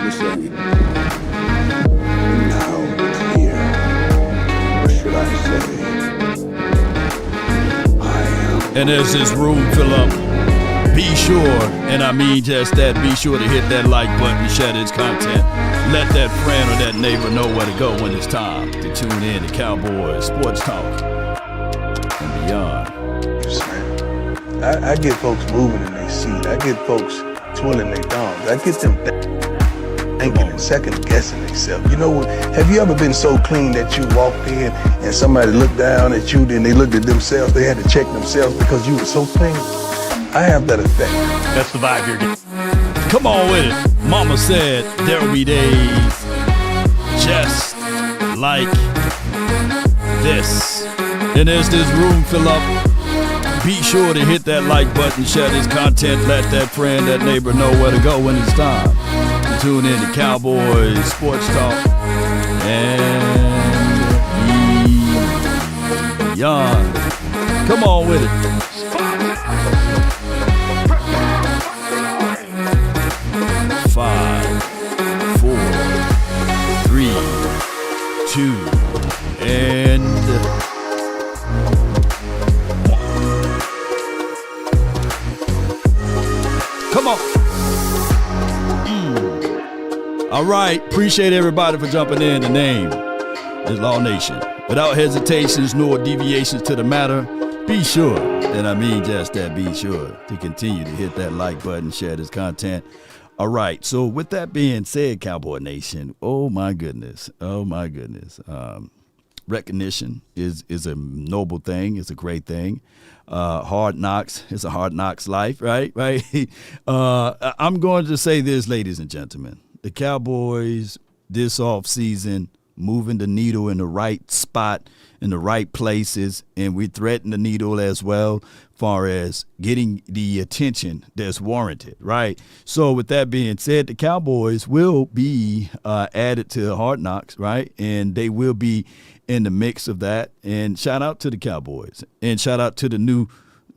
Listen. Now, here, what should I say? I am. And as this room fill up, be sure, and I mean just that, be sure to hit that like button and share this content. Let that friend or that neighbor know where to go when it's time to tune in to Cowboys Sports Talk and beyond. I get folks moving in their seat. I get folks twirling their thumbs. I get them thinking and second guessing themselves. You know what? Have you ever been so clean that you walked in and somebody looked down at you, then they looked at themselves, they had to check themselves because you were so clean? I have that effect. That's the vibe you're getting. Come on with it. Mama said there'll be days just like this. And as this room fill up, be sure to hit that like button, share this content, let that friend, that neighbor know where to go when it's time to tune in to Cowboys Sports Talk and beyond. Come on with it. 5, 4, 3, 2, and 1. Come on. All right. Appreciate everybody for jumping in. The name is Law Nation. Without hesitations nor deviations to the matter, be sure, and I mean just that, be sure to continue to hit that like button, share this content. All right, so with that being said, Cowboy Nation, oh my goodness. Recognition is a noble thing. It's a great thing. Hard knocks. It's a hard knocks life, right? I'm going to say this, ladies and gentlemen. The Cowboys this offseason moving the needle in the right spot, in the right places, and we threaten the needle as well, far as getting the attention that's warranted, right? So with that being said, the Cowboys will be added to Hard Knocks, right? And they will be in the mix of that. And shout out to the Cowboys, and shout out to the new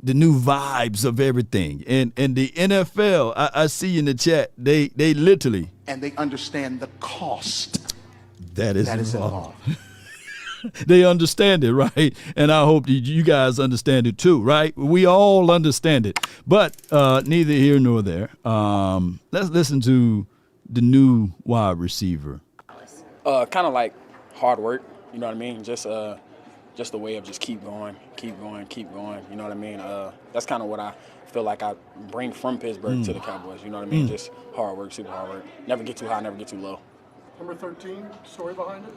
vibes of everything. And the NFL, I see in the chat, they literally, and they understand the cost that is involved. They understand it, right? And I hope that you guys understand it too, right? We all understand it. But neither here nor there. Let's listen to the new wide receiver. Kind of like hard work, you know what I mean? Just a way of just keep going. You know what I mean? That's kind of what I feel like I bring from Pittsburgh to the Cowboys, you know what I mean? Just hard work, super hard work. Never get too high, never get too low. Number 13, story behind it?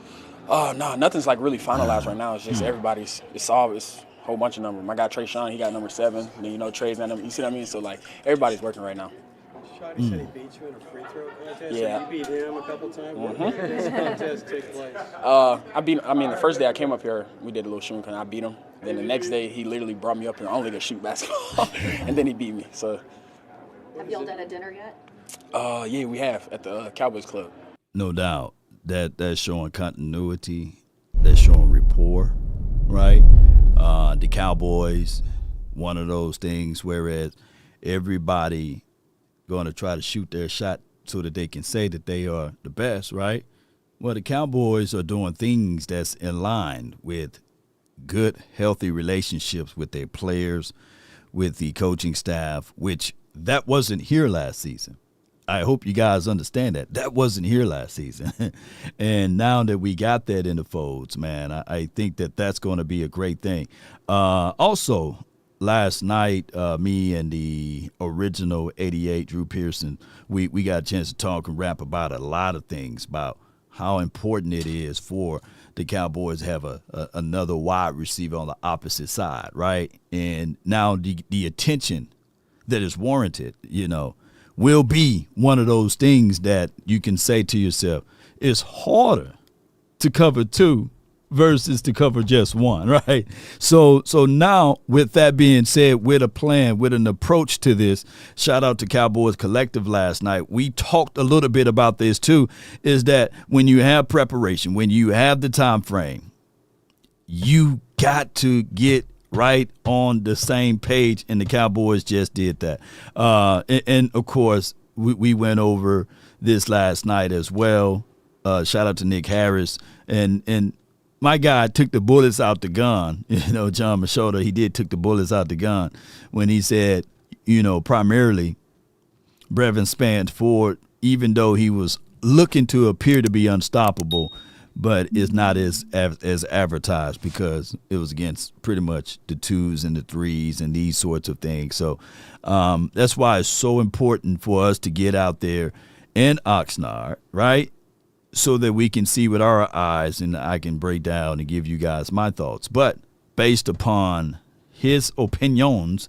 No, nothing's like really finalized right now. It's just everybody's, it's a whole bunch of numbers. My guy Trey Sean, he got number 7. And then, Trey's got number, you see what I mean? So, like, everybody's working right now. Shotty said he beat you in a free throw contest. Yeah. So you beat him a couple times. When did this contest take place? The first day I came up here, we did a little shooting and I beat him. Then the next day, he literally brought me up here only to shoot basketball. And then he beat me. So. Have y'all done a dinner yet? Yeah, we have at the Cowboys Club. No doubt. That's showing continuity. That's showing rapport, right? The Cowboys, one of those things, whereas everybody going to try to shoot their shot so that they can say that they are the best, right? Well, the Cowboys are doing things that's in line with good, healthy relationships with their players, with the coaching staff, which that wasn't here last season. I hope you guys understand that. That wasn't here last season. And now that we got that in the folds, man, I think that that's going to be a great thing. Also, last night, me and the original 88, Drew Pearson, we got a chance to talk and rap about a lot of things, about how important it is for the Cowboys to have another wide receiver on the opposite side, right? And now the attention that is warranted, will be one of those things that you can say to yourself, it's harder to cover 2 versus to cover just 1, right? So now, with that being said, with a plan, with an approach to this, shout out to Cowboys Collective last night. We talked a little bit about this too, is that when you have preparation, when you have the time frame, you got to get right on the same page, and the Cowboys just did that. And of course, we went over this last night as well. Shout out to Nick Harris. And my guy took the bullets out the gun. John Machota, he took the bullets out the gun when he said, primarily Brevin Spanford, even though he was looking to appear to be unstoppable, but it's not as advertised because it was against pretty much the 2s and the 3s and these sorts of things. So that's why it's so important for us to get out there in Oxnard, right? So that we can see with our eyes and I can break down and give you guys my thoughts. But based upon his opinions,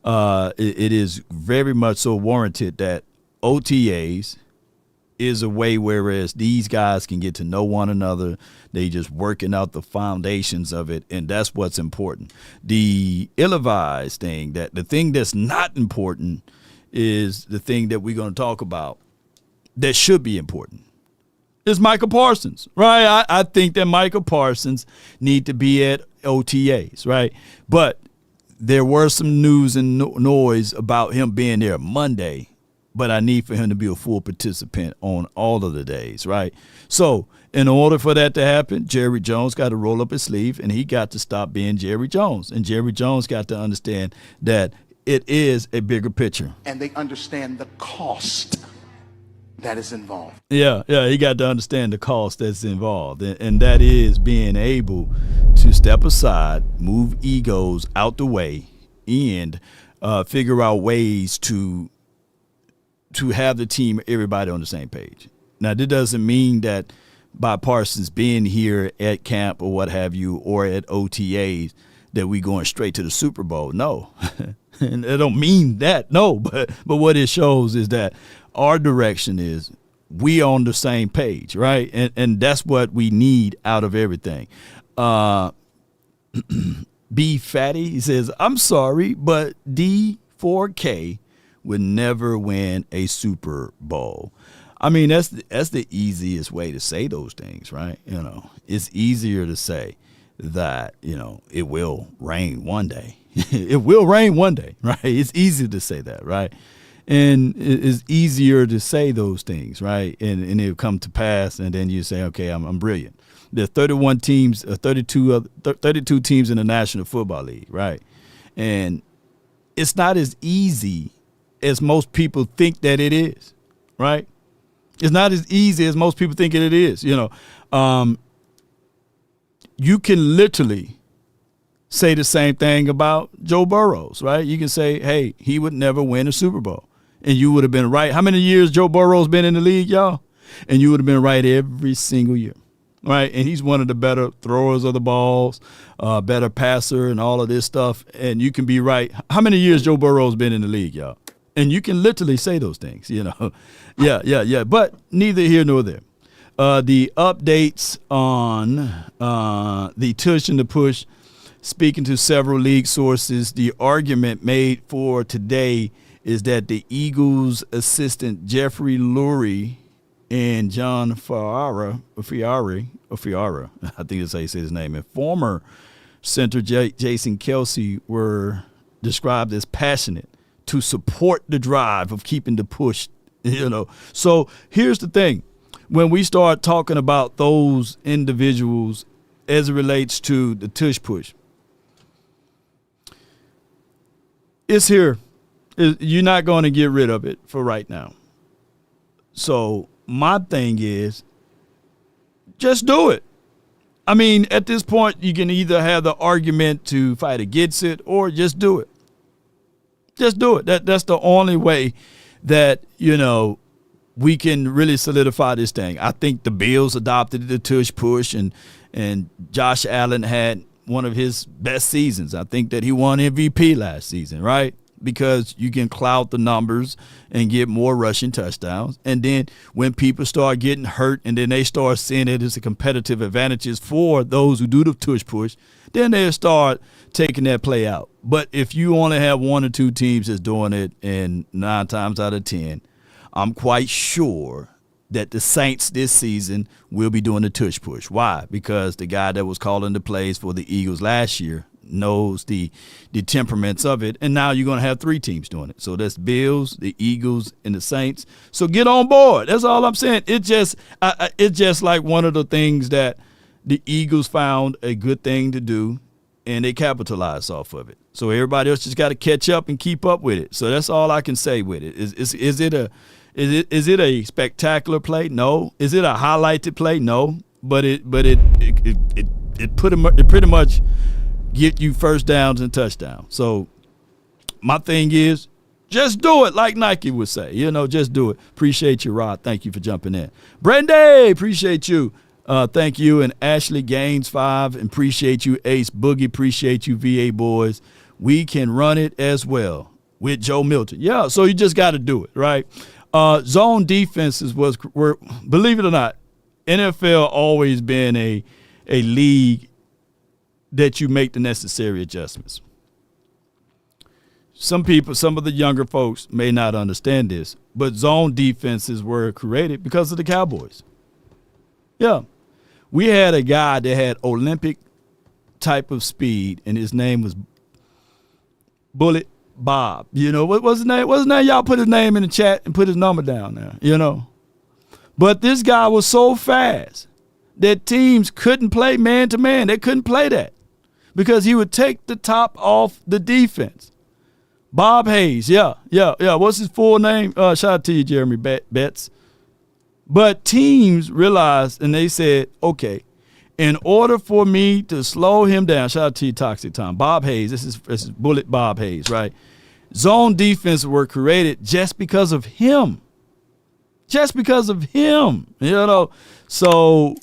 it is very much so warranted that OTAs is a way whereas these guys can get to know one another. They just working out the foundations of it, and that's what's important. The ill-advised thing, that the thing that's not important is the thing that we're going to talk about that should be important. Is Michael Parsons, right? I think that Michael Parsons need to be at OTAs, right? But there were some news and noise about him being there Monday, but I need for him to be a full participant on all of the days, right? So in order for that to happen, Jerry Jones got to roll up his sleeve, and he got to stop being Jerry Jones. And Jerry Jones got to understand that it is a bigger picture. And they understand the cost that is involved. Yeah, he got to understand the cost that's involved, and that is being able to step aside, move egos out the way, and figure out ways to have the team, everybody on the same page. Now, that doesn't mean that by Parsons being here at camp or what have you, or at OTAs, that we going straight to the Super Bowl. No, and it don't mean that. No, but what it shows is that our direction is we on the same page, right? And that's what we need out of everything. B Fatty, he says, I'm sorry, but D4K would never win a Super Bowl. I mean, that's the easiest way to say those things, right? It's easier to say that, it will rain one day. It will rain one day, right? It's easy to say that, right? And it's easier to say those things, right? And it'll come to pass, and then you say, okay, I'm brilliant. There are 32 teams in the National Football League, right? And it's not as easy as most people think that it is, right? It's not as easy as most people think it is. You can literally say the same thing about Joe Burrows, right? You can say, hey, he would never win a Super Bowl. And you would have been right. How many years Joe Burrow's been in the league, y'all? And you would have been right every single year, right? And he's one of the better throwers of the balls, better passer and all of this stuff. And you can be right. How many years Joe Burrow's been in the league, y'all? And you can literally say those things, Yeah. But neither here nor there. The updates on the tush and the push, speaking to several league sources, the argument made for today is that the Eagles assistant Jeffrey Lurie and John Fiara, I think that's how you say his name, and former center Jason Kelsey were described as passionate to support the drive of keeping the push, So here's the thing. When we start talking about those individuals as it relates to the tush push, it's here. You're not going to get rid of it for right now. So my thing is, just do it. I mean, at this point, you can either have the argument to fight against it or just do it. Just do it. That's the only way that, we can really solidify this thing. I think the Bills adopted the tush push, and Josh Allen had one of his best seasons. I think that he won MVP last season, right? Because you can clout the numbers and get more rushing touchdowns. And then when people start getting hurt and then they start seeing it as a competitive advantages for those who do the tush push, then they'll start taking that play out. But if you only have one or two teams that's doing it, and 9 times out of 10, I'm quite sure that the Saints this season will be doing the tush push. Why? Because the guy that was calling the plays for the Eagles last year, knows the temperaments of it. And now you're going to have 3 teams doing it. So that's Bills, the Eagles, and the Saints. So get on board. That's all I'm saying. It's just like one of the things that the Eagles found a good thing to do, and they capitalized off of it. So everybody else just got to catch up and keep up with it. So that's all I can say with it. Is it a spectacular play? No. Is it a highlighted play? No. But it pretty much get you first downs and touchdowns. So my thing is, just do it, like Nike would say. Just do it. Appreciate you, Rod. Thank you for jumping in. Brandy, appreciate you. Thank you. And Ashley Gaines 5, appreciate you. Ace Boogie, appreciate you. VA boys, we can run it as well with Joe Milton. Yeah, so you just got to do it, right? Zone defenses were, believe it or not, NFL always been a league that you make the necessary adjustments. Some of the younger folks may not understand this, but zone defenses were created because of the Cowboys. Yeah. We had a guy that had Olympic type of speed, and his name was Bullet Bob. What was his name? What's his name? Y'all put his name in the chat and put his number down there, But this guy was so fast that teams couldn't play man-to-man. They couldn't play that because he would take the top off the defense. Bob Hayes, yeah. What's his full name? Shout out to you, Jeremy Betts. But teams realized, and they said, okay, in order for me to slow him down, shout out to you, Toxic Tom, Bob Hayes, this is Bullet Bob Hayes, right? Zone defenses were created just because of him. Just because of him, So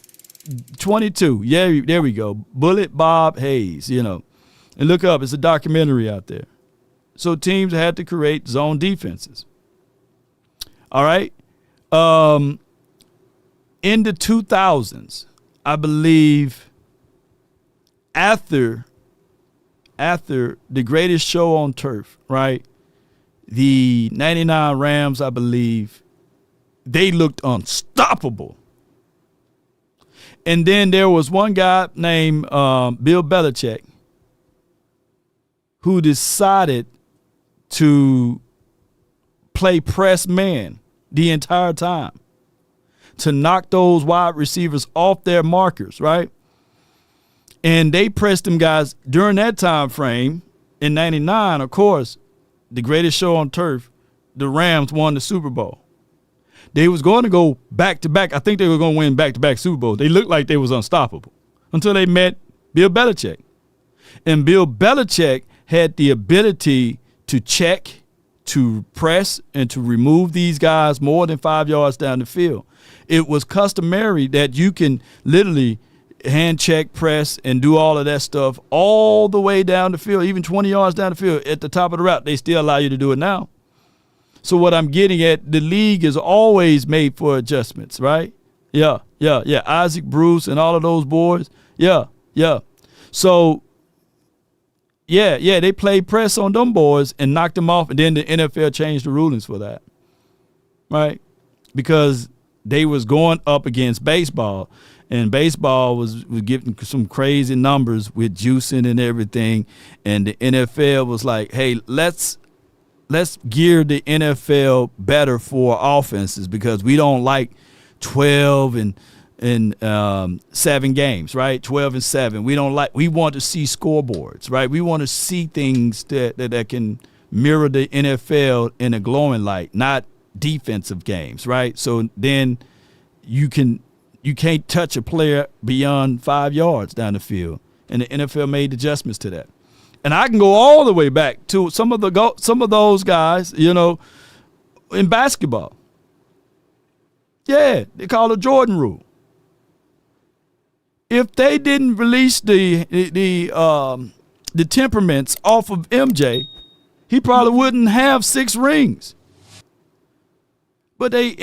22, yeah, there we go. Bullet Bob Hayes, And look up, it's a documentary out there. So teams had to create zone defenses. All right. In the 2000s, I believe, after the greatest show on turf, right? The 99 Rams, I believe, they looked unstoppable. And then there was one guy named Bill Belichick who decided to play press man the entire time to knock those wide receivers off their markers, right? And they pressed them guys during that time frame. In 99, of course, the greatest show on turf, the Rams won the Super Bowl. They was going to go back-to-back. I think they were going to win back-to-back Super Bowls. They looked like they was unstoppable until they met Bill Belichick. And Bill Belichick had the ability to check, to press, and to remove these guys more than 5 yards down the field. It was customary that you can literally hand check, press, and do all of that stuff all the way down the field, even 20 yards down the field at the top of the route. They still allow you to do it now. So what I'm getting at, the league is always made for adjustments, right? Yeah. Isaac Bruce and all of those boys. Yeah. So, they played press on them boys and knocked them off, and then the NFL changed the rulings for that, right? Because they was going up against baseball, and baseball was giving some crazy numbers with juicing and everything, and the NFL was like, hey, let's gear the NFL better for offenses because we don't like 12 and 7 games, right? 12 and 7. We want to see scoreboards, right? We want to see things that can mirror the NFL in a glowing light, not defensive games, right? So then you can't touch a player beyond 5 yards down the field. And the NFL made adjustments to that. And I can go all the way back to some of those guys, in basketball. Yeah, they call it Jordan rule. If they didn't release the temperaments off of MJ, he probably wouldn't have 6 rings. But they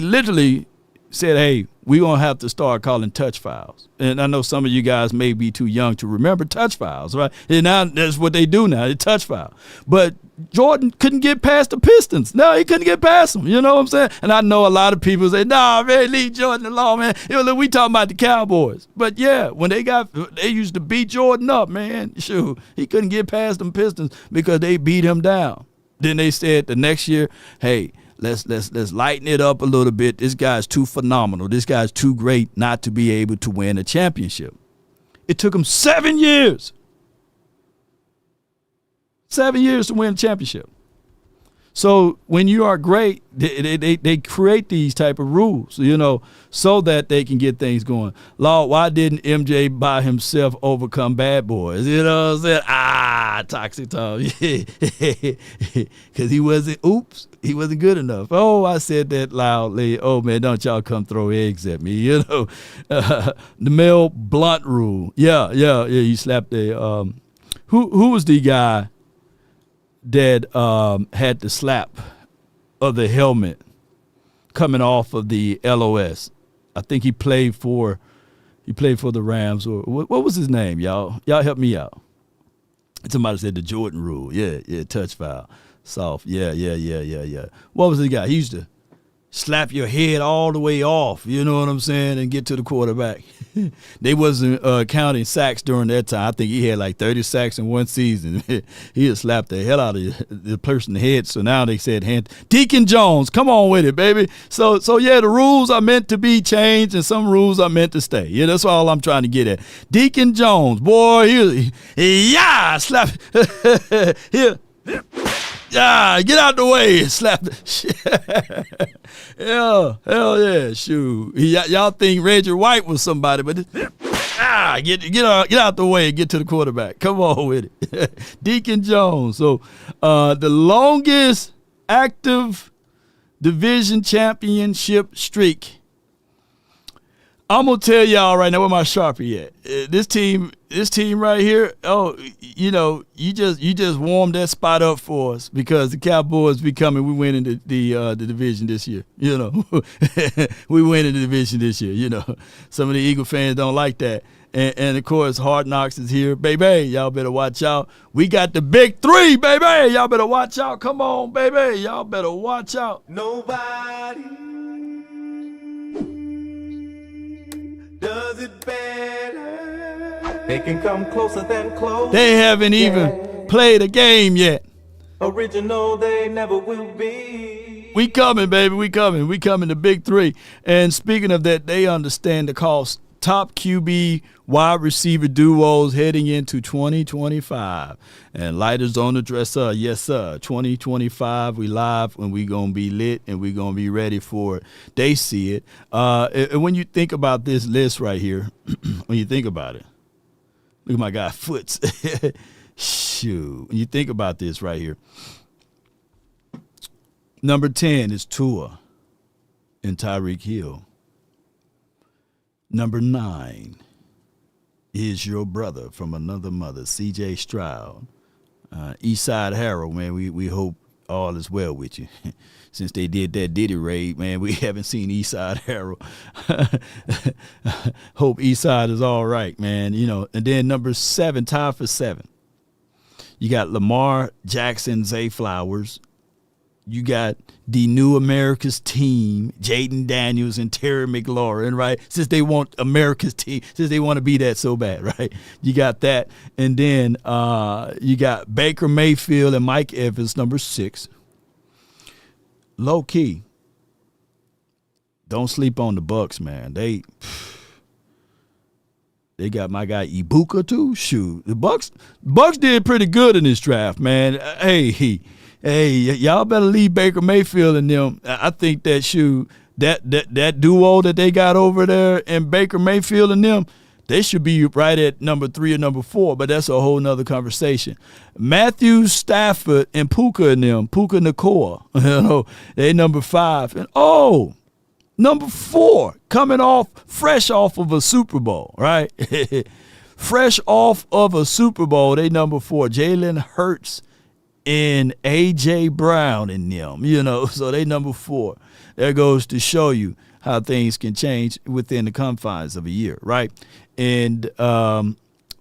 literally said, hey, we're going to have to start calling touch fouls. And I know some of you guys may be too young to remember touch fouls, right? And now that's what they do now, they touch foul. But Jordan couldn't get past the Pistons. No, he couldn't get past them. You know what I'm saying? And I know a lot of people say, nah, man, leave Jordan alone, man. You know, look, we talking about the Cowboys. But, yeah, when they used to beat Jordan up, man, shoot, he couldn't get past them Pistons because they beat him down. Then they said the next year, hey, let's lighten it up a little bit. This guy's too phenomenal. This guy's too great not to be able to win a championship. It took him 7 years. 7 years to win a championship. So when you are great, they create these type of rules, you know, so that they can get things going. Lord, why didn't MJ by himself overcome bad boys? You know what I'm saying? Toxic Tom. Because he wasn't good enough. Oh, I said that loudly. Oh, man, don't y'all come throw eggs at me, you know. The Mel Blunt rule. Yeah, you slapped the who was the guy that had the slap of the helmet coming off of the LOS? I think he played for the Rams, or what was his name, y'all? Y'all help me out. Somebody said the Jordan rule. Yeah, touch foul. Soft. Yeah. What was the guy? He used to slap your head all the way off, you know what I'm saying, and get to the quarterback. They wasn't counting sacks during that time. I think he had like 30 sacks in one season. He had slapped the hell out of the person's head. So now they said, Deacon Jones, come on with it, baby. So yeah, the rules are meant to be changed and some rules are meant to stay. Yeah, that's all I'm trying to get at. Deacon Jones, boy, slap. Here. Yeah, get out the way. Slap the shit. Hell yeah, shoot. Y'all think Reggie White was somebody, but get out the way and get to the quarterback. Come on with it. Deacon Jones. So the longest active division championship streak. I'm gonna tell y'all right now where my Sharpie at. This team right here. Oh, you know, you just warmed that spot up for us because the Cowboys be coming. We winning the division this year. You know, we winning the division this year. You know, some of the Eagle fans don't like that, and of course Hard Knocks is here, baby. Y'all better watch out. We got the big three, baby. Y'all better watch out. Come on, baby. Y'all better watch out. Nobody does it better. They can come closer than close. They haven't even played a game yet. Original, they never will be. We coming, baby. We coming. We coming, the big three. And speaking of that, they understand the cost. Top QB wide receiver duos heading into 2025. And lighters on the dresser. Yes, sir. 2025, we live and we going to be lit and we going to be ready for it. They see it. And when you think about this list right here, when you think about it, look at my guy Foots. Shoot. When you think about this right here, number 10 is Tua and Tyreek Hill. Number 9 is your brother from another mother, C.J. Stroud. Eastside Harold, man, we hope all is well with you. Since they did that Diddy raid, man, we haven't seen Eastside Harold. Hope Eastside is all right, man. You know, and then number 7, tied for 7. You got Lamar Jackson, Zay Flowers. You got the new America's team, Jaden Daniels and Terry McLaurin, right? Since they want America's team, since they want to be that so bad, right? You got that. And then you got Baker Mayfield and Mike Evans, number 6. Low key. Don't sleep on the Bucks, man. They got my guy Ibuka too. Shoot. The Bucks did pretty good in this draft, man. Hey, y'all better leave Baker Mayfield and them. I think that duo that they got over there and Baker Mayfield and them, they should be right at number 3 or number 4, but that's a whole nother conversation. Matthew Stafford and Puka and them, Puka Nacua, you know, they number 5. And number 4, coming fresh off of a Super Bowl, right? Fresh off of a Super Bowl, they number 4, Jalen Hurts and A.J. Brown in them, you know, so they number 4. There goes to show you how things can change within the confines of a year, right? And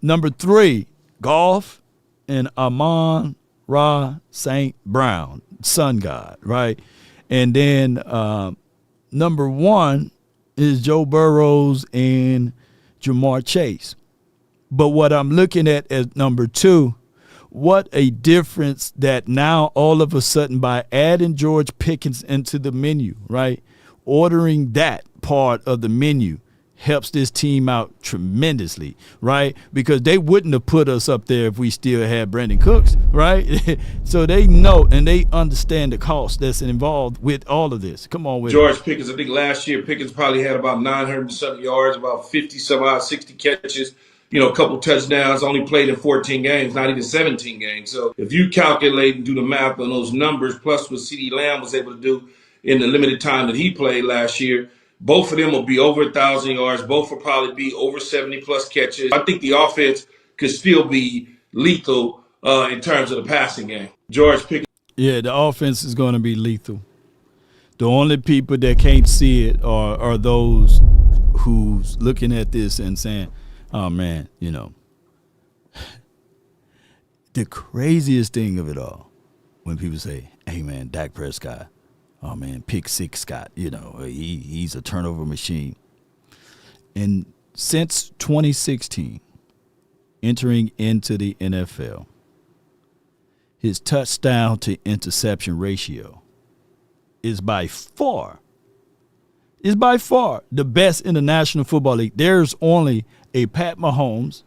number 3, Goff and Amon Ra St. Brown, sun god, right? And then number 1 is Joe Burrows and Jamar Chase. But what I'm looking at as number 2, what a difference that now all of a sudden by adding George Pickens into the menu, right? Ordering that part of the menu helps this team out tremendously, right? Because they wouldn't have put us up there if we still had Brandon Cooks, right? So they know and they understand the cost that's involved with all of this. Come on with George Pickens, I think last year Pickens probably had about 900-something yards, about 50-some-odd, 60 catches, a couple touchdowns, only played in 14 games, not even 17 games. So if you calculate and do the math on those numbers, plus what CeeDee Lamb was able to do in the limited time that he played last year, both of them will be over 1,000 yards. Both will probably be over 70-plus catches. I think the offense could still be lethal in terms of the passing game. George Pickens. Yeah, the offense is going to be lethal. The only people that can't see it are those who's looking at this and saying, oh, man, the craziest thing of it all, when people say, hey, man, Dak Prescott, oh, man, pick 6 Scott, he's a turnover machine. And since 2016, entering into the NFL, his touchdown to interception ratio is by far the best in the National Football League. There's only a Pat Mahomes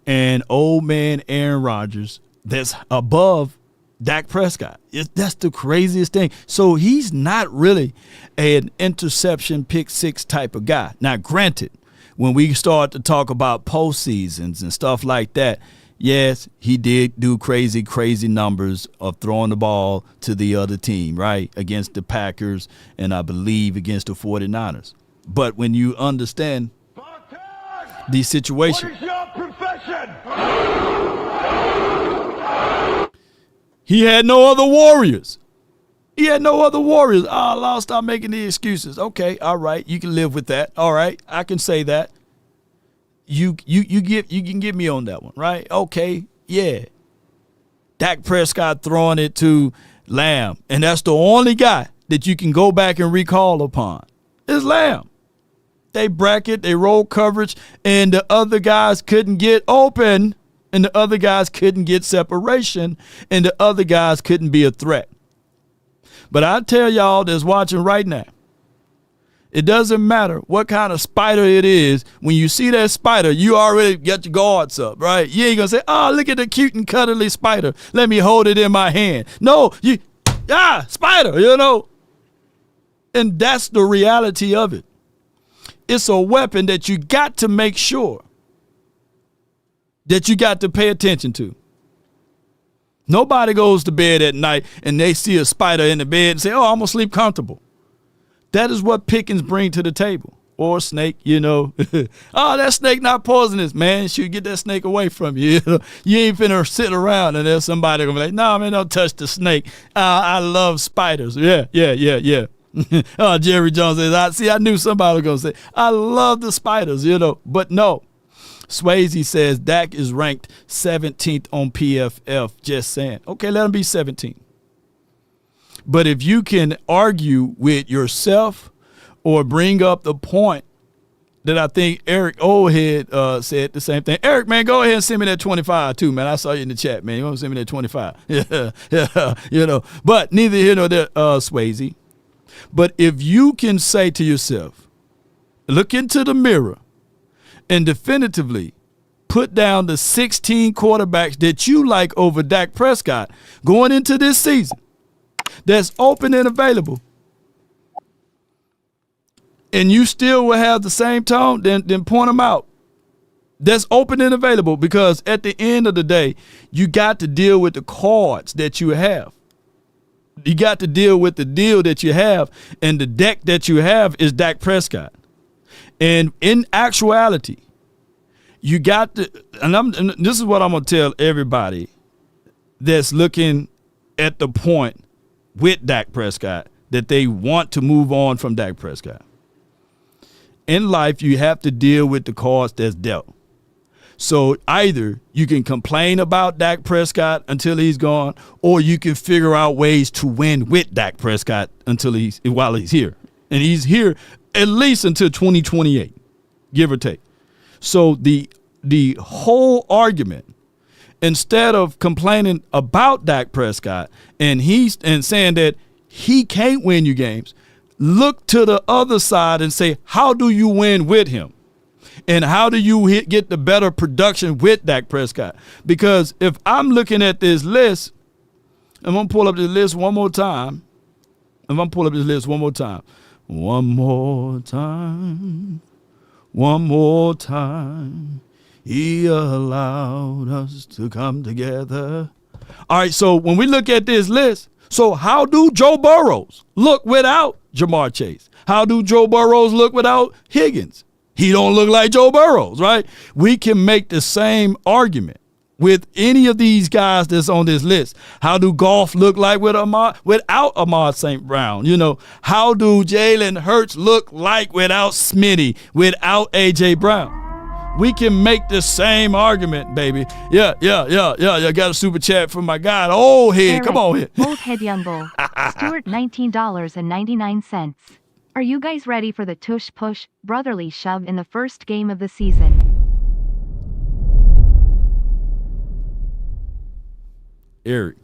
and old man Aaron Rodgers that's above Dak Prescott. That's the craziest thing. So he's not really an interception pick 6 type of guy. Now, granted, when we start to talk about postseasons and stuff like that, yes, he did do crazy numbers of throwing the ball to the other team, right, against the Packers and I believe against the 49ers. But when you understand the situation, What is your profession? he had no other warriors. I'll stop making the excuses. Okay, all right, you can live with that. All right, I can say that. You can get me on that one, right? Okay, yeah. Dak Prescott throwing it to Lamb, and that's the only guy that you can go back and recall upon is Lamb. They bracket, they roll coverage, and the other guys couldn't get open, and the other guys couldn't get separation, and the other guys couldn't be a threat. But I tell y'all that's watching right now, it doesn't matter what kind of spider it is. When you see that spider, you already got your guards up, right? You ain't going to say, oh, look at the cute and cuddly spider. Let me hold it in my hand. No, spider, And that's the reality of it. It's a weapon that you got to make sure that you got to pay attention to. Nobody goes to bed at night and they see a spider in the bed and say, oh, I'm going to sleep comfortable. That is what Pickens bring to the table. Or snake, Oh, that snake not poisonous, man. Should get that snake away from you. You ain't finna sit around and there's somebody gonna be like, no, man, don't touch the snake. I love spiders. Yeah. Jerry Jones says, I knew somebody was gonna say, I love the spiders, But no. Swayze says Dak is ranked 17th on PFF. Just saying. Okay, let him be 17th. But if you can argue with yourself or bring up the point that I think Eric Oldhead said the same thing. Eric, man, go ahead and send me that 25 too, man. I saw you in the chat, man. You want to send me that 25? Yeah. But neither here nor there, Swayze. But if you can say to yourself, look into the mirror and definitively put down the 16 quarterbacks that you like over Dak Prescott going into this season, that's open and available, and you still will have the same tone, then point them out. That's open and available, because at the end of the day, you got to deal with the cards that you have. You got to deal with the deal that you have, and the deck that you have is Dak Prescott. And in actuality, you got to, and this is what I'm going to tell everybody that's looking at the point with Dak Prescott, that they want to move on from Dak Prescott. In life, you have to deal with the cards that's dealt. So either you can complain about Dak Prescott until he's gone, or you can figure out ways to win with Dak Prescott while he's here. And he's here at least until 2028, give or take. So the whole argument, instead of complaining about Dak Prescott and saying that he can't win you games, look to the other side and say, how do you win with him? And how do you get the better production with Dak Prescott? Because if I'm looking at this list, I'm going to pull up this list one more time. One more time. He allowed us to come together. All right, so when we look at this list, so how do Joe Burrows look without Jamar Chase? How do Joe Burrows look without Higgins? He don't look like Joe Burrows, right? We can make the same argument with any of these guys that's on this list. How do Goff look like without Ahmad St. Brown? You know, how do Jalen Hurts look like without Smitty, without A.J. Brown? We can make the same argument, baby. Yeah. Got a super chat from my guy, the old head. Come on here. Old head young bull. Stuart, $19.99. Are you guys ready for the tush push brotherly shove in the first game of the season? Eric,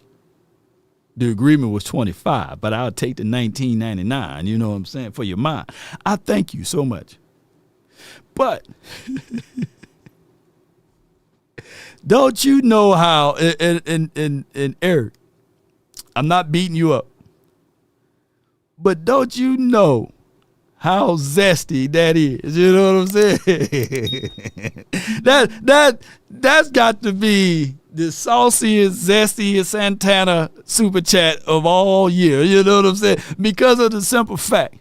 the agreement was 25, but I'll take the $19.99. You know what I'm saying? For your mind. I thank you so much. But don't you know how, and Eric, I'm not beating you up, but don't you know how zesty that is? You know what I'm saying? That's got to be the sauciest, zestiest Santana super chat of all year. You know what I'm saying? Because of the simple fact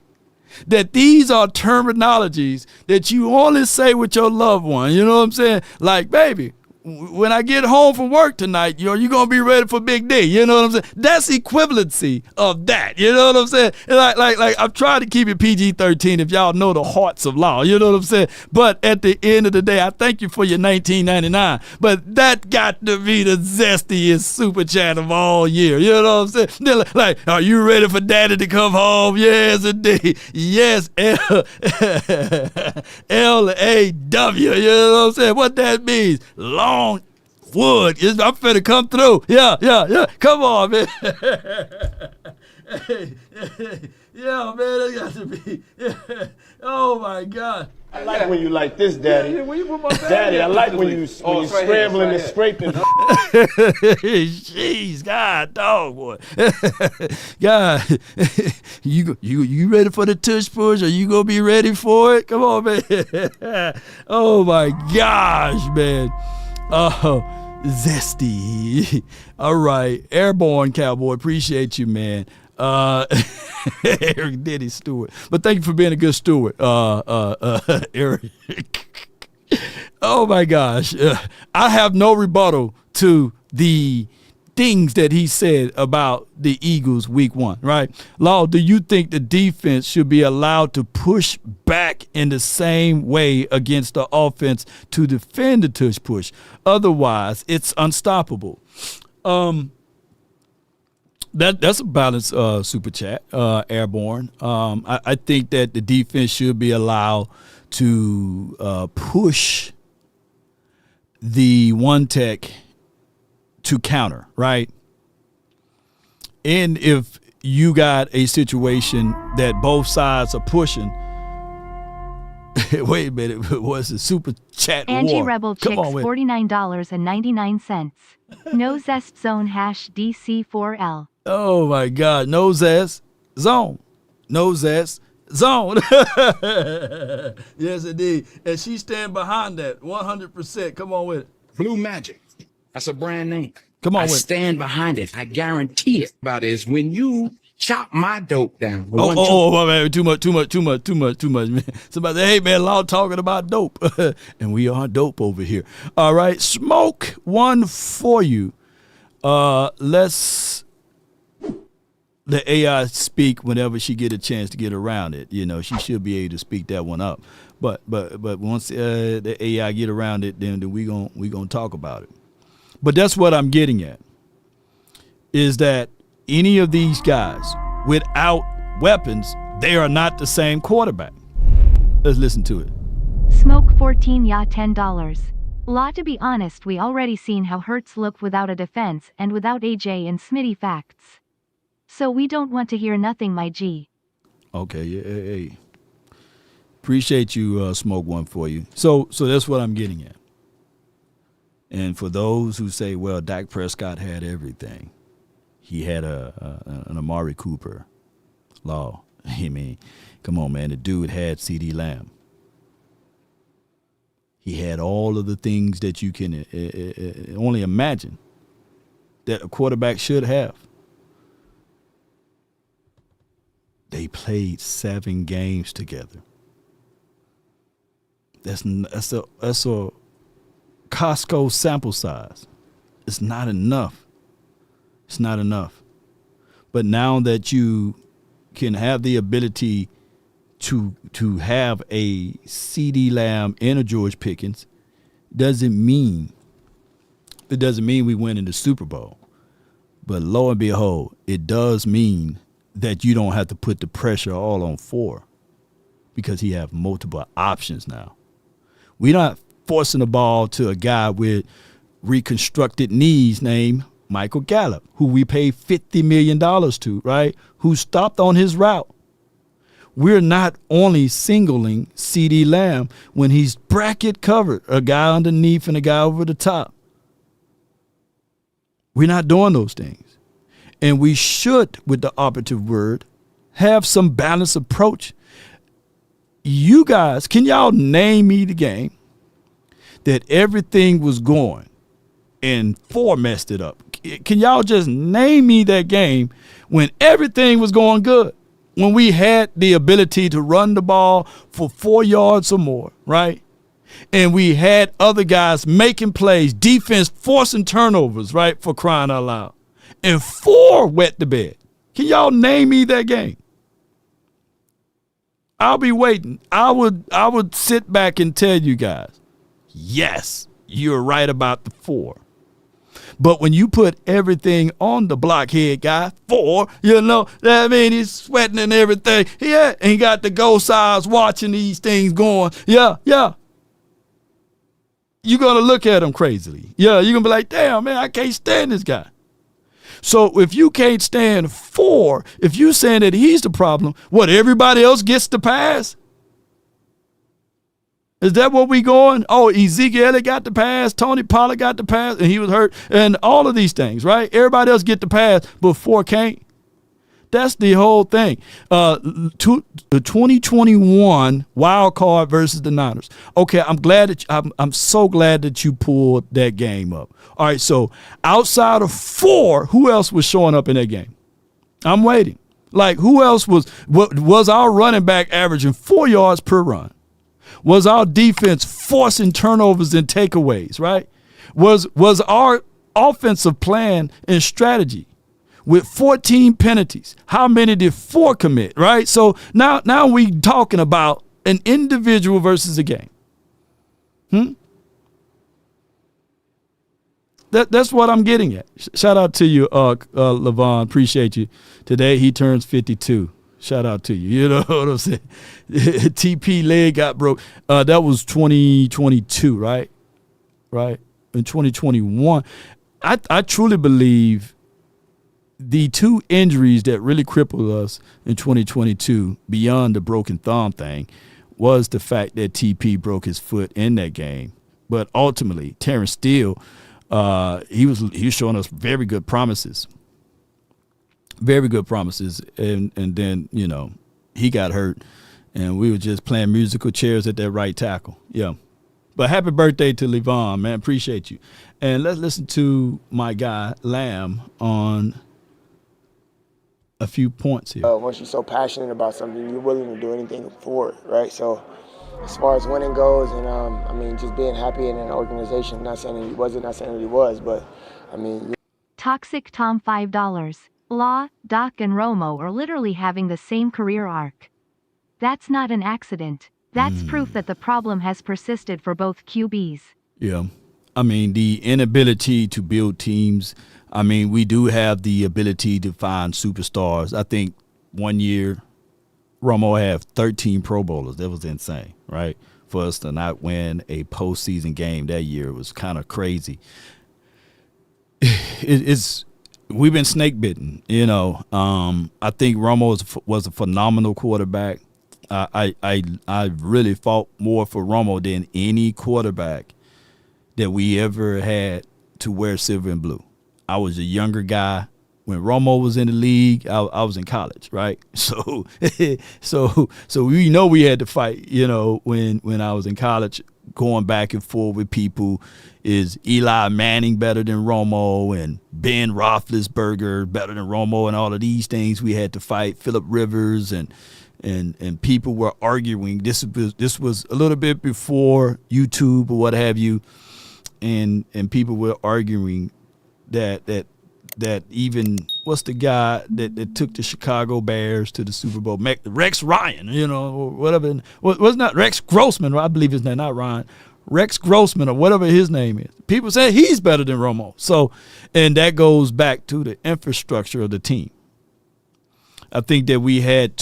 that these are terminologies that you only say with your loved one. You know what I'm saying? Like, baby, when I get home from work tonight, you're going to be ready for Big D. You know what I'm saying? That's equivalency of that. You know what I'm saying? Like I'm trying to keep it PG-13 if y'all know the hearts of law. You know what I'm saying? But at the end of the day, I thank you for your $19.99. But that got to be the zestiest super chat of all year. You know what I'm saying? They're like, are you ready for daddy to come home? Yes, indeed. Yes, L-A-W. You know what I'm saying? What that means? Long wood. I'm finna come through. Yeah. Come on, man. Yeah, man, that got to be. Yeah. Oh, my God. I like when you like this, Daddy. Yeah, where you put my bag? Daddy, I like when you scrambling and scraping. Jeez, God, dog, boy. God, you ready for the tush push? Are you gonna be ready for it? Come on, man. Oh my gosh, man. Oh, zesty. All right, Airborne Cowboy, appreciate you, man. Eric Diddy Stewart. But thank you for being a good steward, Eric. Oh my gosh. I have no rebuttal to the things that he said about the Eagles week 1, right? Law, do you think the defense should be allowed to push back in the same way against the offense to defend the tush push? Otherwise, it's unstoppable. That's a balanced super chat, Airborne. I think that the defense should be allowed to push the one tech to counter, right? And if you got a situation that both sides are pushing, wait a minute, what's the super chat Angie war? Rebel Come Chicks, on with $49.99. No Zest Zone #DC4L. Oh my God, no zest zone. No zest zone. Yes, indeed. And she stand behind that 100%. Come on with it. Blue Magic. That's a brand name. Come on I with it. stand behind it. I guarantee it. About is when you chop my dope down. Oh, man, too much, man. Somebody say, hey, man, Law talking about dope. And we are dope over here. All right, smoke one for you. Let's let AI speak whenever she get a chance to get around it. You know, she should be able to speak that one up. But once the AI get around it, then we gonna talk about it. But that's what I'm getting at, is that any of these guys without weapons, they are not the same quarterback. Let's listen to it. Smoke 14 ya $10. La, to be honest, we already seen how Hurts look without a defense and without AJ and Smitty facts. So we don't want to hear nothing, my G. Okay, yeah, hey. Appreciate you, Smoke One for you. So that's what I'm getting at. And for those who say, well, Dak Prescott had everything. He had an Amari Cooper. Law. I mean, come on, man. The dude had CeeDee Lamb. He had all of the things that you can only imagine that a quarterback should have. They played 7 games together. That's a Costco sample size. It's not enough. It's not enough. But now that you can have the ability to have a CeeDee Lamb and a George Pickens, doesn't mean we win in the Super Bowl. But lo and behold, it does mean that you don't have to put the pressure all on 4, because he have multiple options now. We're not forcing the ball to a guy with reconstructed knees named Michael Gallup, who we paid $50 million to, right? Who stopped on his route. We're not only singling CeeDee Lamb when he's bracket covered, a guy underneath and a guy over the top. We're not doing those things. And we should, with the operative word, have some balanced approach. You guys, can y'all name me the game that everything was going and 4 messed it up? Can y'all just name me that game when everything was going good? When we had the ability to run the ball for 4 yards or more, right? And we had other guys making plays, defense forcing turnovers, right, for crying out loud. And 4 wet the bed. Can y'all name me that game? I'll be waiting. I would sit back and tell you guys, yes, you're right about the 4. But when you put everything on the blockhead guy, 4, you know, that means he's sweating and everything. Yeah, and he got the ghost eyes watching these things going. Yeah. You're going to look at him crazily. Yeah, you're going to be like, damn, man, I can't stand this guy. So if you can't stand 4, if you're saying that he's the problem, what, everybody else gets the pass? Is that what we going? Oh, Ezekiel Elliott got the pass, Tony Pollard got the pass, and he was hurt, and all of these things, right? Everybody else get the pass, but 4 can't. That's the whole thing. The 2021 wild card versus the Niners. Okay, I'm so glad that you pulled that game up. All right, so outside of 4, who else was showing up in that game? I'm waiting. Like, who else was our running back averaging 4 yards per run? Was our defense forcing turnovers and takeaways, right? Was our offensive plan and strategy with 14 penalties? How many did 4 commit, right? So now we talking about an individual versus a game. That's what I'm getting at. Shout out to you, Levon. Appreciate you. Today he turns 52. Shout out to you. You know what I'm saying? TP leg got broke. That was 2022, right? Right. In 2021. I truly believe the 2 injuries that really crippled us in 2022, beyond the broken thumb thing, was the fact that TP broke his foot in that game. But ultimately, Terrence Steele, he was showing us very good promises. Very good promises, and then, you know, he got hurt, and we were just playing musical chairs at that right tackle. Yeah. But happy birthday to Levon, man. Appreciate you. And let's listen to my guy, Lamb, on a few points here. Once you're so passionate about something, you're willing to do anything for it, right? So as far as winning goes, and I mean, just being happy in an organization, not saying that he wasn't, not saying that he was, but I mean. Toxic Tom $5. Law, Doc and Romo are literally having the same career arc. That's not an accident. That's proof that the problem has persisted for both QBs. Yeah. I mean, the inability to build teams. I mean, we do have the ability to find superstars. I think one year Romo had 13 Pro Bowlers. That was insane, right? For us to not win a postseason game that year was kind of crazy. We've been snake bitten, you know. I think Romo was a phenomenal quarterback. I really fought more for Romo than any quarterback that we ever had to wear silver and blue. I was a younger guy. When Romo was in the league, I was in college, right? So we know we had to fight, you know, when I was in college, going back and forth with people. Is Eli Manning better than Romo, and Ben Roethlisberger better than Romo, and all of these things we had to fight. Phillip Rivers and people were arguing. This was a little bit before YouTube or what have you, and people were arguing that even what's the guy that took the Chicago Bears to the Super Bowl? Rex Ryan, you know, or whatever. Was not Rex Grossman? I believe his name, not Ryan. Rex Grossman or whatever his name is. People say he's better than Romo. So, and that goes back to the infrastructure of the team. I think that we had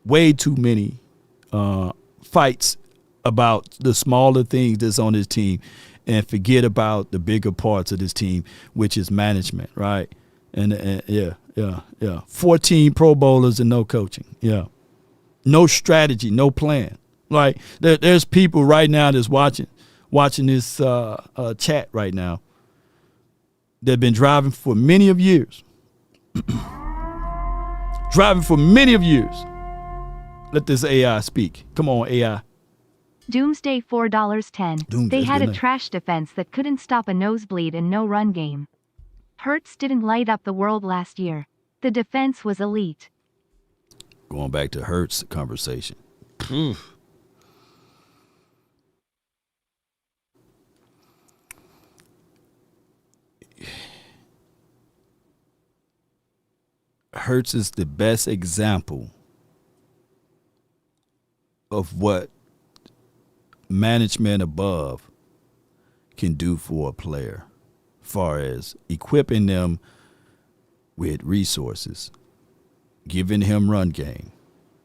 way too many fights about the smaller things that's on this team and forget about the bigger parts of this team, which is management, right? And yeah. 14 Pro Bowlers and no coaching. Yeah. No strategy, no plan. Like there's people right now that's watching this chat right now that have been driving for many of years. Let this AI speak. Come on, AI. Doomsday $4.10. They had a trash defense that couldn't stop a nosebleed and no run game. Hurts didn't light up the world last year. The defense was elite. Going back to Hurts conversation. Hurts is the best example of what management above can do for a player, far as equipping them with resources, giving him run game,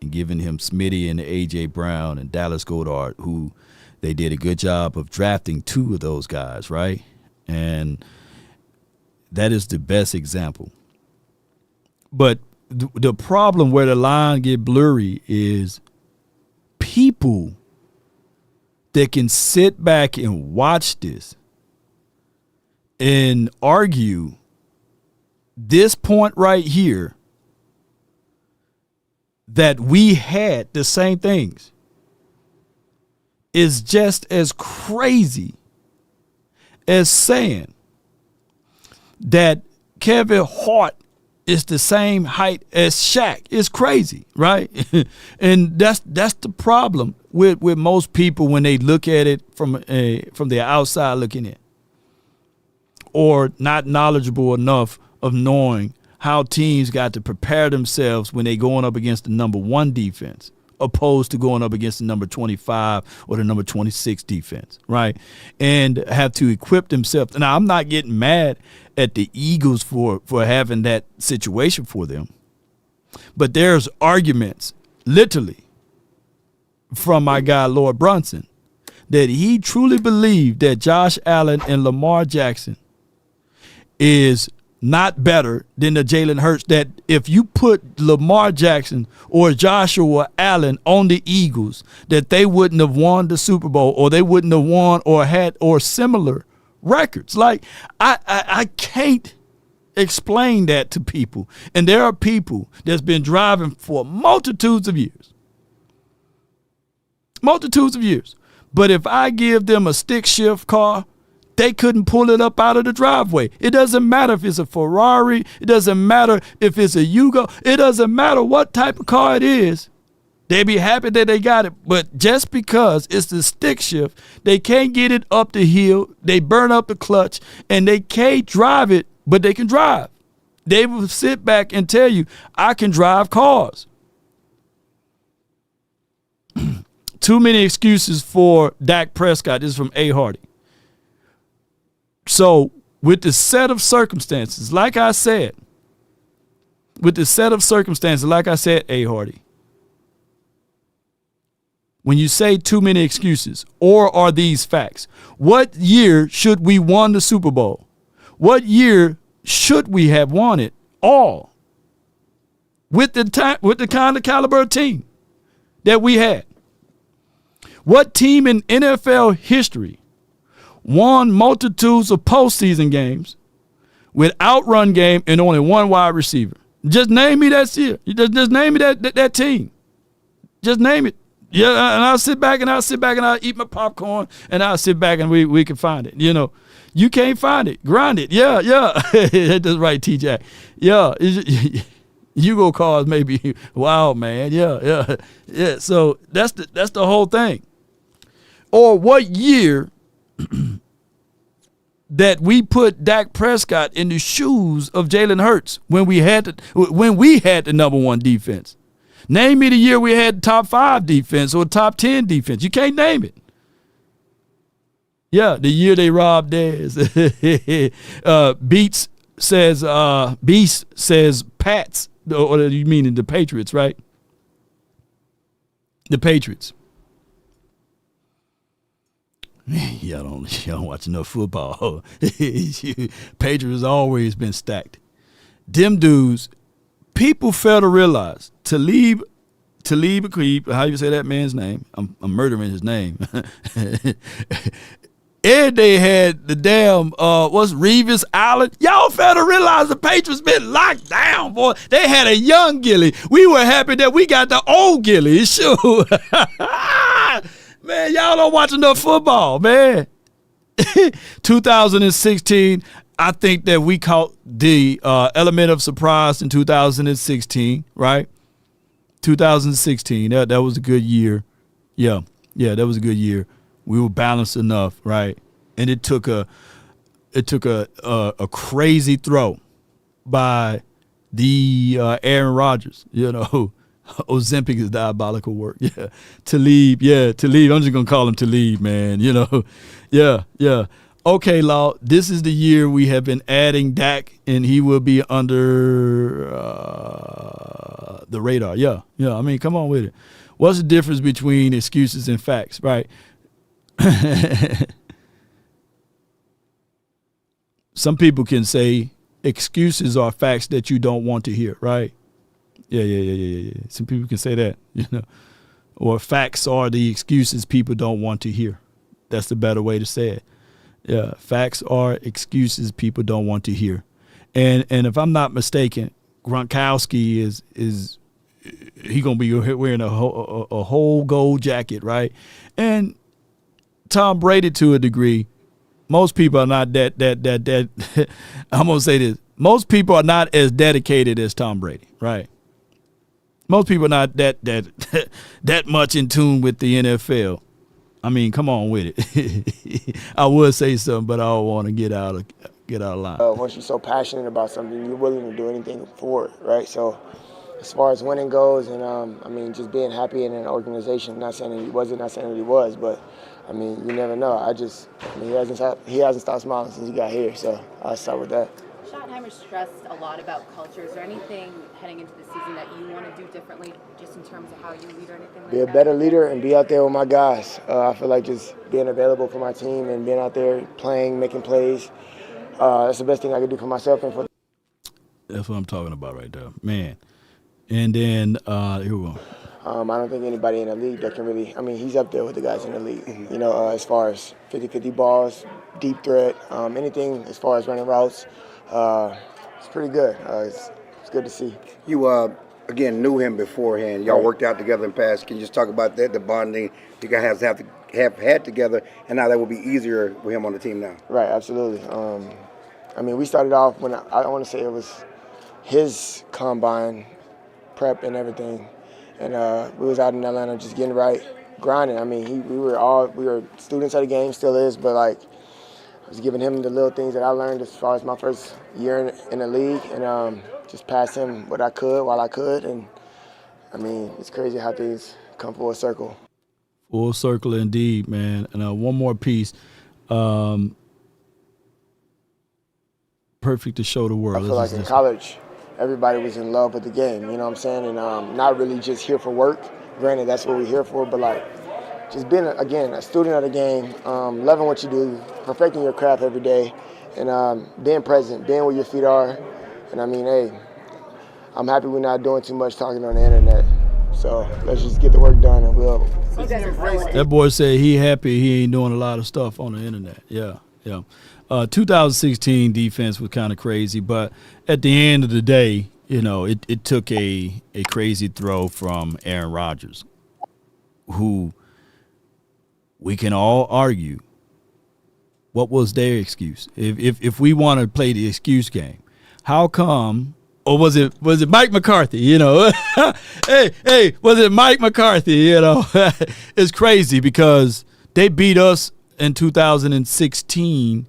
and giving him Smitty and A.J. Brown and Dallas Goedert, who they did a good job of drafting two of those guys, right? And that is the best example. But the problem where the line get blurry is people that can sit back and watch this and argue this point right here that we had the same things is just as crazy as saying that Kevin Hart is the same height as Shaq. It's crazy, right? And that's the problem with most people when they look at it from the outside looking in, or not knowledgeable enough of knowing how teams got to prepare themselves when they going up against the number 1 defense, opposed to going up against the number 25 or the number 26 defense, right? And have to equip themselves. Now, I'm not getting mad at the Eagles for having that situation for them, but there's arguments, literally, from my guy Lord Brunson, that he truly believed that Josh Allen and Lamar Jackson is not better than the Jalen Hurts, that if you put Lamar Jackson or Joshua Allen on the Eagles, that they wouldn't have won the Super Bowl, or they wouldn't have won or had or similar records. Like, I can't explain that to people. And there are people that's been driving for multitudes of years. But if I give them a stick shift car, they couldn't pull it up out of the driveway. It doesn't matter if it's a Ferrari. It doesn't matter if it's a Yugo. It doesn't matter what type of car it is. They be happy that they got it. But just because it's the stick shift, they can't get it up the hill. They burn up the clutch, and they can't drive it, but they can drive. They will sit back and tell you, I can drive cars. Too many excuses for Dak Prescott. This is from A. Hardy. So with the set of circumstances, like I said, A. Hardy, when you say too many excuses, or are these facts? What year should we won the Super Bowl? What year should we have won it all? With the kind of caliber team that we had. What team in NFL history won multitudes of postseason games without run game and only one wide receiver? Just name me that year. Just name me that team. Just name it. Yeah, and I'll sit back and I'll eat my popcorn and I'll sit back and we can find it. You know, you can't find it. Grind it. Yeah. That's right, TJ. Yeah. Hugo cars maybe wild, man. Yeah. So that's the whole thing. Or what year that we put Dak Prescott in the shoes of Jalen Hurts when we had the number one defense. Name me the year we had top 5 defense or top 10 defense. You can't name it. Yeah, the year they robbed theirs. Beast says Pats, or you mean the Patriots, right? The Patriots. Y'all don't watch enough football. Patriots always been stacked. Them dudes, people fail to realize Talib Akib, how you say that man's name? I'm murdering his name. And they had the damn Revis Island. Y'all fail to realize the Patriots been locked down, boy. They had a young Gilly. We were happy that we got the old Gilly. Sure. Man, y'all don't watch enough football, man. 2016, I think that we caught the element of surprise in 2016, right? 2016, that was a good year. Yeah, that was a good year. We were balanced enough, right? And it took a crazy throw by the Aaron Rodgers, you know. Ozempic is diabolical work. Yeah. Talib. I'm just going to call him Talib, man. You know. Yeah. Okay, Law, this is the year we have been adding Dak, and he will be under the radar. Yeah. I mean, come on with it. What's the difference between excuses and facts, right? Some people can say excuses are facts that you don't want to hear, right? Yeah. Some people can say that, you know. Or facts are the excuses people don't want to hear. That's the better way to say it. Yeah, facts are excuses people don't want to hear. And if I'm not mistaken, Gronkowski is he gonna be wearing a whole gold jacket, right? And Tom Brady, to a degree, most people are not that I'm gonna say this. Most people are not as dedicated as Tom Brady, right? Most people are not that much in tune with the NFL. I mean, come on with it. I would say something, but I don't want to get out of line. Once you're so passionate about something, you're willing to do anything for it, right? So as far as winning goes, and I mean, just being happy in an organization, not saying that he wasn't, not saying that he was, but I mean, you never know. He hasn't stopped smiling since he got here, so I'll start with that. Schottenheimer stressed a lot about culture. Is there anything heading into the season that you want to do differently, just in terms of how you lead or anything like that? Be a better leader and be out there with my guys. I feel like just being available for my team and being out there playing, making plays, that's the best thing I can do for myself and for. That's what I'm talking about right there, man. And then here we go. I don't think anybody in the league that can really – I mean, he's up there with the guys in the league, you know, as far as 50-50 balls, deep threat, anything as far as running routes. It's pretty good. It's good to see. You, again, knew him beforehand. Y'all worked out together in the past. Can you just talk about that, the bonding you guys have had together, and now that will be easier with him on the team now? Right, absolutely. I mean, we started off when I want to say it was his combine prep and everything. And we was out in Atlanta just getting right, grinding. I mean, we were students at the game, still is, but like I was giving him the little things that I learned as far as my first year in the league, and just passed him what I could while I could. And I mean, it's crazy how things come full circle. Full circle indeed, man. And one more piece. Perfect to show the world. I feel like in college, everybody was in love with the game, you know what I'm saying? And not really just here for work. Granted, that's what we're here for, but like just being, again, a student of the game, loving what you do, perfecting your craft every day, and being present, being where your feet are. And I mean, hey, I'm happy we're not doing too much talking on the internet. So let's just get the work done and we'll. That boy said he happy he ain't doing a lot of stuff on the internet. Yeah. 2016 defense was kind of crazy, but at the end of the day, you know, it took a crazy throw from Aaron Rodgers, who we can all argue what was their excuse. If we want to play the excuse game, how come? Or was it Mike McCarthy? You know, hey, was it Mike McCarthy? You know, it's crazy because they beat us in 2016,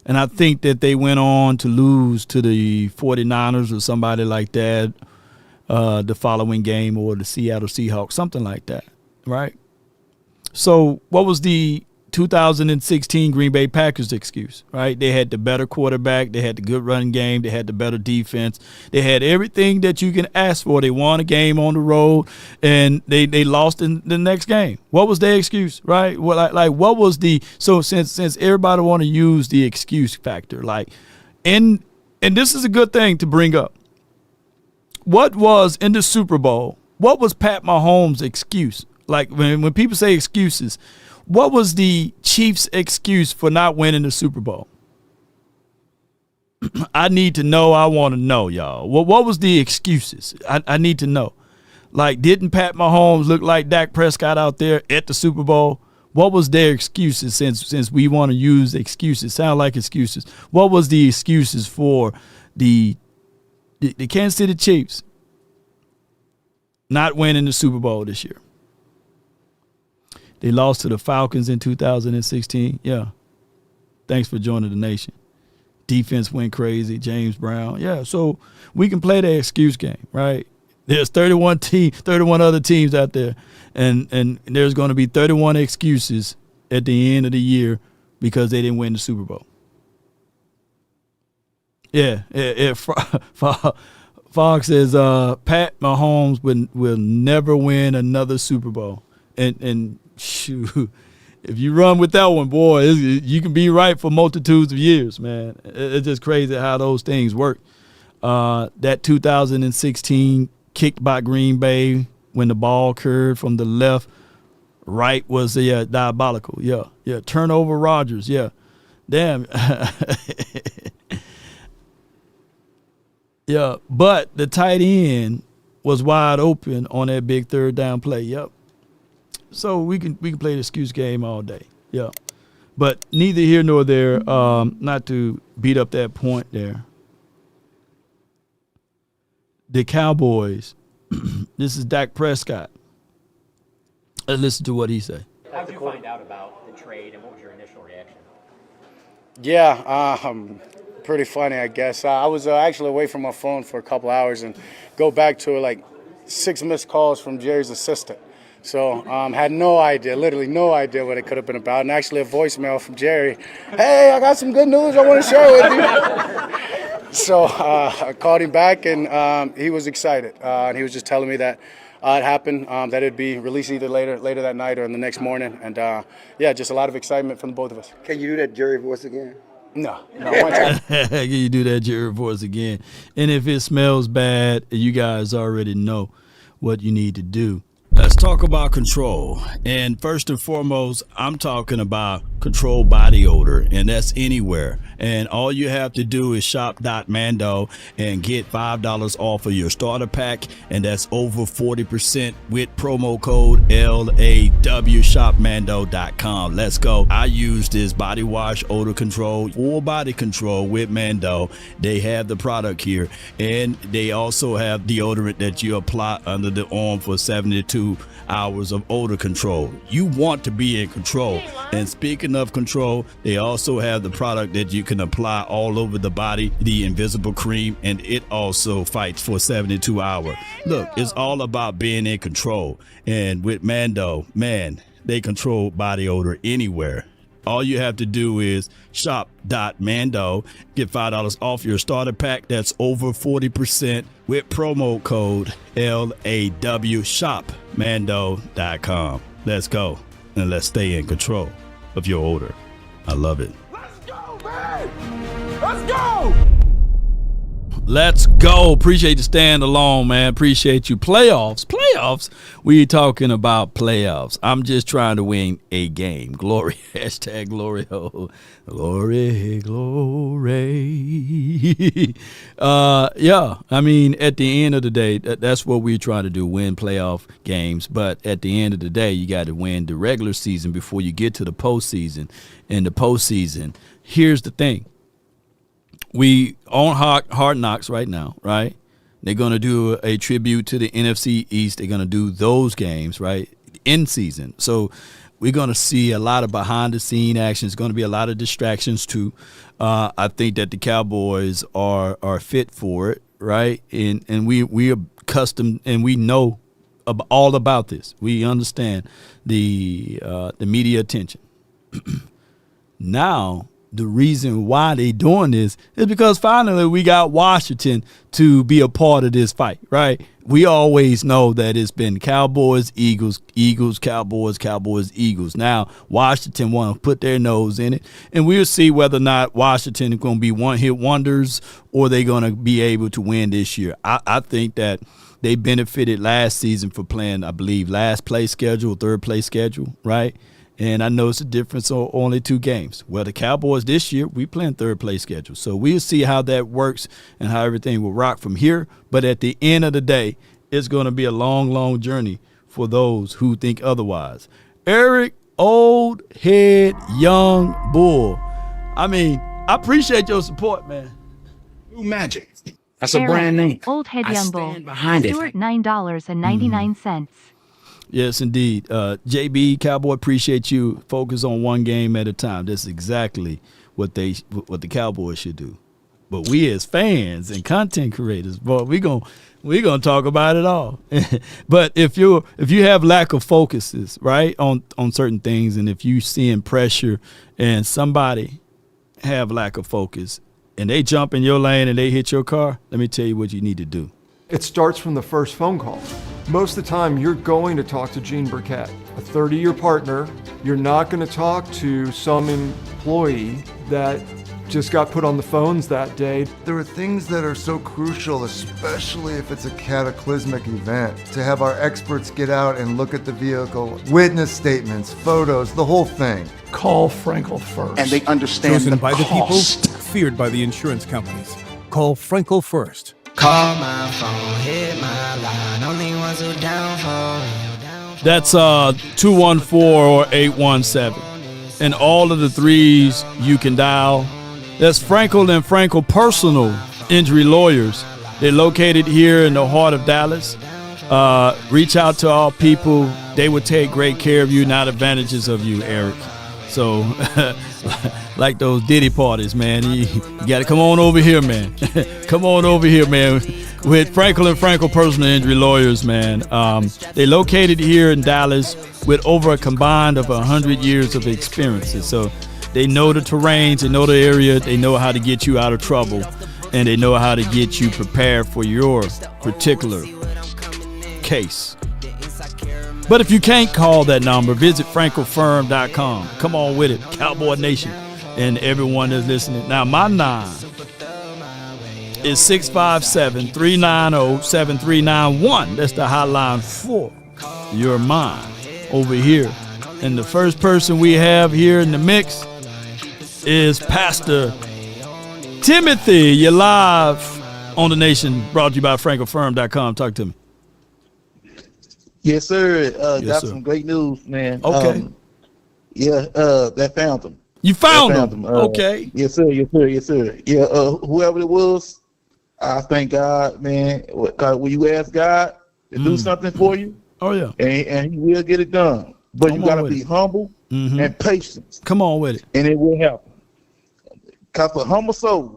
and I think that they went on to lose to the 49ers or somebody like that the following game, or the Seattle Seahawks, something like that, right? So what was the 2016 Green Bay Packers excuse, right? They had the better quarterback. They had the good running game. They had the better defense. They had everything that you can ask for. They won a game on the road, and they lost in the next game. What was their excuse, right? Well, like what was the – so since everybody want to use the excuse factor, like – and this is a good thing to bring up. What was in the Super Bowl, what was Pat Mahomes' excuse? Like when people say excuses – what was the Chiefs' excuse for not winning the Super Bowl? I need to know. I want to know, y'all. What was the excuses? I need to know. Like, didn't Pat Mahomes look like Dak Prescott out there at the Super Bowl? What was their excuses since we want to use excuses? Sound like excuses. What was the excuses for the Kansas City Chiefs not winning the Super Bowl this year? They lost to the Falcons in 2016. Yeah. Thanks for joining the nation. Defense went crazy. James Brown. Yeah, so we can play the excuse game, right? There's 31 other teams out there, and there's going to be 31 excuses at the end of the year because they didn't win the Super Bowl. Yeah. Fox says Pat Mahomes will never win another Super Bowl. And shoot, if you run with that one, boy, you can be right for multitudes of years, man. It's just crazy how those things work. That 2016 kick by Green Bay when the ball curved from the left, right was diabolical. Yeah. Turnover Rodgers. Yeah. Damn. Yeah. But the tight end was wide open on that big third down play. Yep. So we can play the excuse game all day. Yeah. But neither here nor there, not to beat up that point there. The Cowboys, this is Dak Prescott. Let's listen to what he said. How did you find out about the trade, and what was your initial reaction? Yeah, pretty funny, I guess. I was actually away from my phone for a couple hours and go back to like 6 missed calls from Jerry's assistant. So had no idea, literally no idea what it could have been about. And actually a voicemail from Jerry. Hey, I got some good news I want to share with you. So I called him back, and he was excited. And he was just telling me that it happened, that it'd be released either later that night or in the next morning. And, yeah, just a lot of excitement from the both of us. Can you do that Jerry voice again? No, one time. Can you do that Jerry voice again? And if it smells bad, you guys already know what you need to do. Let's talk about control. And first and foremost, I'm talking about control body odor, and that's anywhere. And all you have to do is shop.mando and get $5 off of your starter pack, and that's over 40% with promo code LAW. Shopmando.com. Let's go. I use this body wash odor control, full body control with Mando. They have the product here, and they also have deodorant that you apply under the arm for 72 hours of odor control. You want to be in control. And speaking enough control. They also have the product that you can apply all over the body, the invisible cream, and it also fights for 72 hours. Look, it's all about being in control. And with Mando, man, they control body odor anywhere. All you have to do is shop.mando, get $5 off your starter pack. That's over 40% with promo code LAW, shopmando.com. Let's go and let's stay in control of your odor. I love it. Let's go, man! Let's go! Let's go. Appreciate the stand alone, man. Appreciate you. Playoffs. We talking about playoffs. I'm just trying to win a game. Glory. Hashtag glory. Oh, glory. Yeah. I mean, at the end of the day, that's what we're trying to do, win playoff games. But at the end of the day, you got to win the regular season before you get to the postseason. In the postseason, here's the thing. We on Hard Knocks right now, right? They're going to do a tribute to the NFC East. They're going to do those games, right, in season. So we're going to see a lot of behind-the-scene action. It's going to be a lot of distractions, too. I think that the Cowboys are fit for it, right? And we are accustomed and we know all about this. We understand the media attention. Now, the reason why they doing this is because finally we got Washington to be a part of this fight, right? We always know that it's been Cowboys, Eagles, Eagles, Cowboys, Cowboys, Eagles. Now, Washington want to put their nose in it, and we'll see whether or not Washington is going to be one-hit wonders or they're going to be able to win this year. I think that they benefited last season for playing, I believe, last place schedule, third place schedule, right? And I know it's a difference of only 2 games. Well, the Cowboys this year, we playing third place schedule. So we'll see how that works and how everything will rock from here. But at the end of the day, it's going to be a long, long journey for those who think otherwise. Eric, old head, young bull. I mean, I appreciate your support, man. New Magic. That's a brand name. Old head, young bull. Behind it. Stuart, $9.99. Yes, indeed. JB, Cowboy, appreciate you. Focus on one game at a time. That's exactly what the Cowboys should do. But we as fans and content creators, boy, we gonna talk about it all. But if you have lack of focuses, right, on certain things, and if you seeing pressure and somebody have lack of focus and they jump in your lane and they hit your car, let me tell you what you need to do. It starts from the first phone call. Most of the time, you're going to talk to Gene Burkett, a 30-year partner. You're not going to talk to some employee that just got put on the phones that day. There are things that are so crucial, especially if it's a cataclysmic event, to have our experts get out and look at the vehicle, witness statements, photos, the whole thing. Call Frenkel first. And they understand Chosen the by cost. the people, feared by the insurance companies. Call Frenkel first. Call my phone, hit my line, only ones who down for. That's 214 or 817. And all of the 3s you can dial. That's Frenkel and Frenkel Personal Injury Lawyers. They're located here in the heart of Dallas. Reach out to our people. They will take great care of you, not advantages of you, Eric. So, like those Diddy parties, man. You got to come on over here, man. Come on over here, man. With Frenkel and Frenkel Personal Injury Lawyers, man. They located here in Dallas with over a combined of 100 years of experiences. So they know the terrains, they know the area, they know how to get you out of trouble, and they know how to get you prepared for your particular case. But if you can't call that number, visit FrenkelFirm.com. Come on with it, Cowboy Nation, and everyone that's listening. Now, my 9 is 657-390-7391. That's the hotline for your mind over here. And the first person we have here in the mix is Pastor Timothy. You're live on The Nation, brought to you by FrenkelFirm.com. Talk to me. Yes, sir. Yes, Got sir. some great news, man. Okay. That found them. You found them? Okay. Yes, sir. Yes, sir. Yes, sir. Yeah, whoever it was, I thank God, man. Because when you ask God to do something for you, oh yeah, and He will get it done. But you gotta be humble and patience. Come on with it. And it will happen. Because a humble soul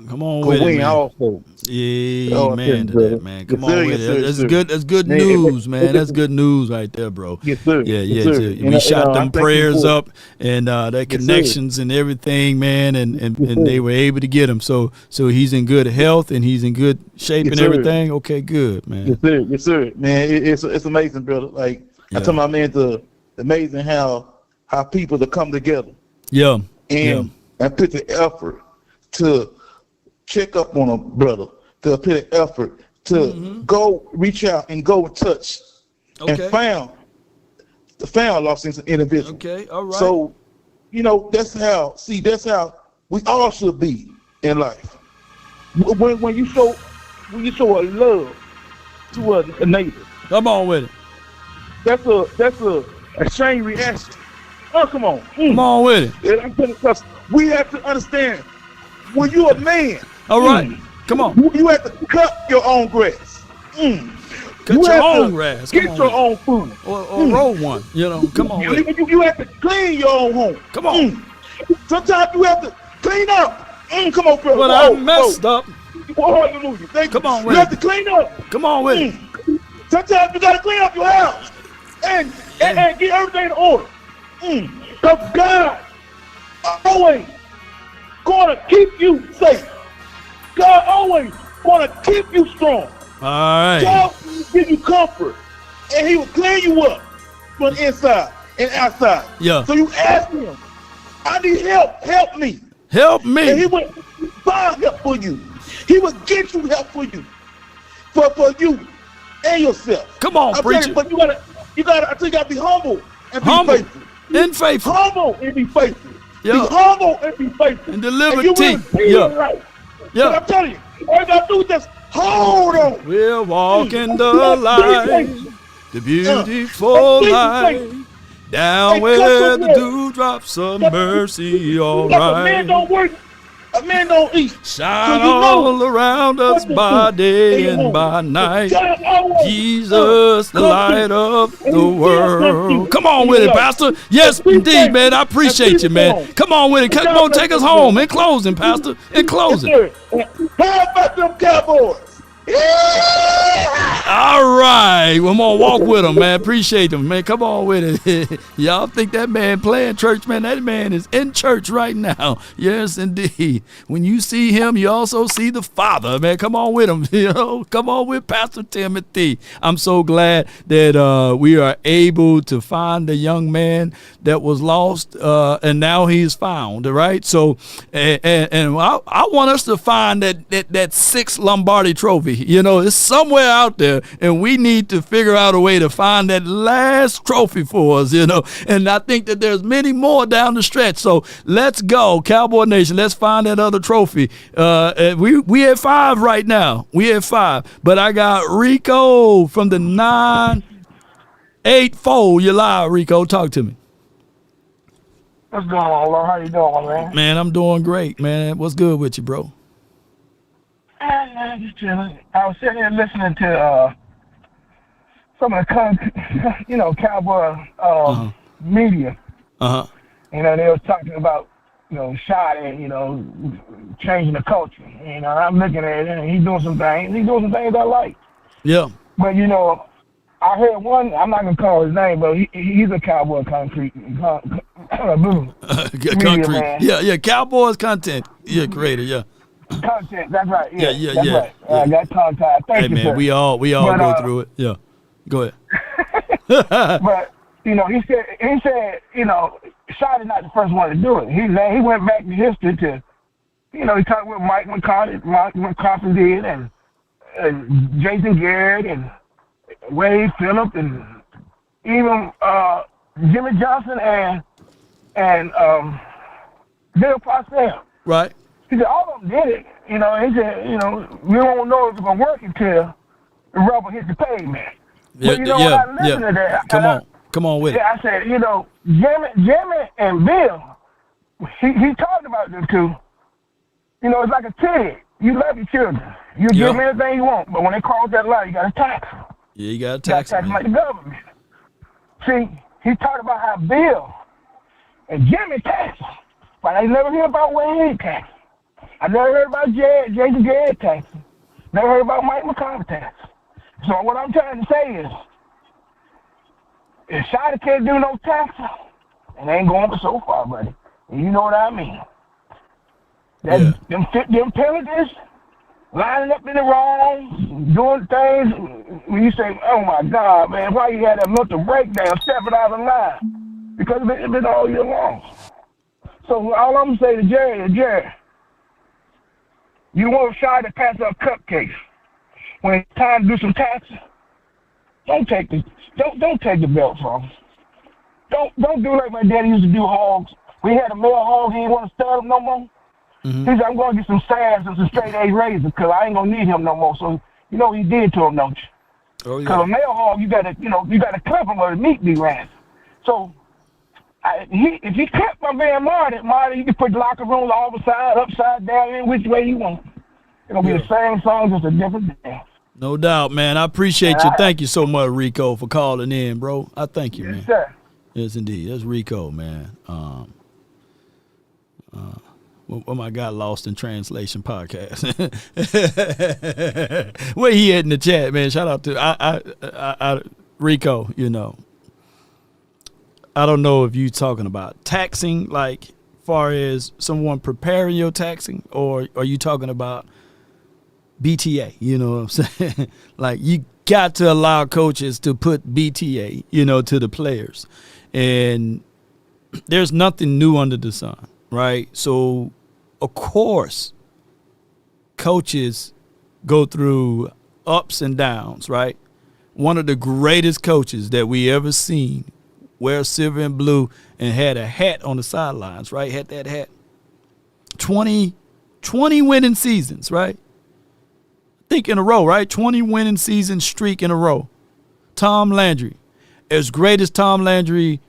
come on can with win it, man. also. Yeah, man, to that, man. Come on with it. That's good. That's good news, man. That's good news right there, bro. Yes, sir. Yeah, yes, yeah. sir. We shot them prayers up and their Yes, connections and everything, man, and they were able to get him. So he's in good health and he's in good shape Yes, and sir. everything. Okay, good, man. Yes, sir. Yes, sir. Man, it's amazing, brother. Like I tell my man, it's amazing how people to come together. Yeah. And put the effort to check up on a brother, to put the effort to go reach out and go and touch and found lost individual. Okay, all right. So, that's how we all should be in life. When you show a love to a neighbor. Come on with it. That's a chain reaction. Oh, come on. Come on with it. And I'm telling you, because we have to understand when you're a man. All right. Come on. You have to cut your own grass. Cut your own grass. Get your own food. Or roll one. Come on with it. You have to clean your own home. Come on. Sometimes you have to clean up. Come on, brother. But I messed up. Hallelujah. Come on with it. You have to clean up. Come on with it. Sometimes you got to clean up your house and get everything in order. Because God always going to keep you safe. God always going to keep you strong. All right. God will give you comfort, and He will clean you up from the inside and outside. Yeah. So you ask Him, I need help. Help me. Help me. And He will find help for you. He will get you help for you, for you and yourself. Come on, preacher. But you gotta be humble and be faithful. And faithful. Humble and be faithful. Yeah. Be humble and be faithful. And deliver and you teeth. Will be right. Yeah. But I'm telling you, all you gotta do is just hold on. We'll walk in the light, the beautiful light, down where the dewdrops of mercy, all right. A man don't work, a man don't eat. Shine all around us by day and by night. Jesus, the light of the world. Come on with it, Pastor. Yes, indeed, man. I appreciate you, man. Come on with it. Come on, take us home. In closing, Pastor. In closing. How about them Cowboys? All right. Well, I'm going to walk with them, man. Appreciate them, man. Come on with it. Y'all think that man playing church, man? That man is in church right now. Yes, indeed. When you see him, you also see the Father, man. Come on with him. Come on with Pastor Timothy. I'm so glad that we are able to find the young man that was lost, and now he's found, right? So, and I want us to find that sixth Lombardi trophy. It's somewhere out there, and we need to figure out a way to find that last trophy for us, And I think that there's many more down the stretch. So let's go, Cowboy Nation. Let's find that other trophy. We at 5 right now. We at 5. But I got Rico from the 984. You're live, Rico. Talk to me. What's going on, Lord? How you doing, man? Man, I'm doing great, man. What's good with you, bro? Just chilling. I was sitting here listening to some of the Cowboy media. They was talking about shot and changing the culture. I'm looking at it, and he's doing some things. He's doing some things I like. Yeah. But I heard one. I'm not gonna call his name, but he's a Cowboy concrete. Concrete. Yeah. Cowboys content. Yeah, creator. Yeah. Content, that's right. Yeah. Yeah. Right. I got tongue tied. Thank you, man, sir. we all go through it. Yeah. Go ahead. But he said, Shot is not the first one to do it. He went back to history to, he talked with Mike McCarthy did, and Jason Garrett, and Wade Phillip, and even Jimmy Johnson and Bill Parcells. Right. He said, all of them did it. He said, we won't know if it's going to work until the rubber hits the pavement. Yeah, but when I listened to that, Come on with it. I said, Jimmy and Bill, he talked about them two. It's like a kid. You love your children. You give them anything you want, but when they cross that line, you got to tax them. Yeah, you got to tax them. Like the government. See, he talked about how Bill And Jimmy taxes. But I never hear about Wayne taxes. I never heard about Jason Jarrett taxes. Never heard about Mike McConnell taxes. So what I'm trying to say is, if Shada can't do no taxes, it ain't going so far, buddy. And you know what I mean. Them penalties, lining up in the wrong, doing things, when you say, oh my God, man, why you had that mental breakdown, stepping out of line? Because it's been all year long. So all I'm going to say to Jerry is, Jerry, you want Shada to pass up cupcakes. When it's time to do some taxes, don't take the belt from him. Don't do like my daddy used to do hogs. We had a male hog, he didn't want to stud him no more. He said, I'm going to get some stabs and some straight A razors because I ain't going to need him no more. So, you know what he did to him, don't you? Oh, yeah. Because a male hog, you got to clip him or the meat be rancid. So, if he kept my man Marty, you can put locker rooms all the side, upside down, in which way you want. It's going to be the same song, just a different dance. No doubt, man. I appreciate you. Thank you so much, Rico, for calling in, bro. I thank you, man. Yes, sir. Yes, indeed. That's Rico, man. What my got lost in translation podcast. Where he at in the chat, man? Shout out to I Rico. You know, I don't know if you talking about taxing, like far as someone preparing your taxing, or are you talking about BTA? You know what I'm saying? Like you got to allow coaches to put BTA, you know, to the players, and there's nothing new under the sun, right? So. Of course, coaches go through ups and downs, right? One of the greatest coaches that we ever seen wear silver and blue and had a hat on the sidelines, right? Had that hat. 20 winning seasons, right? I think in a row, right? 20 winning season streak in a row. Tom Landry. As great as Tom Landry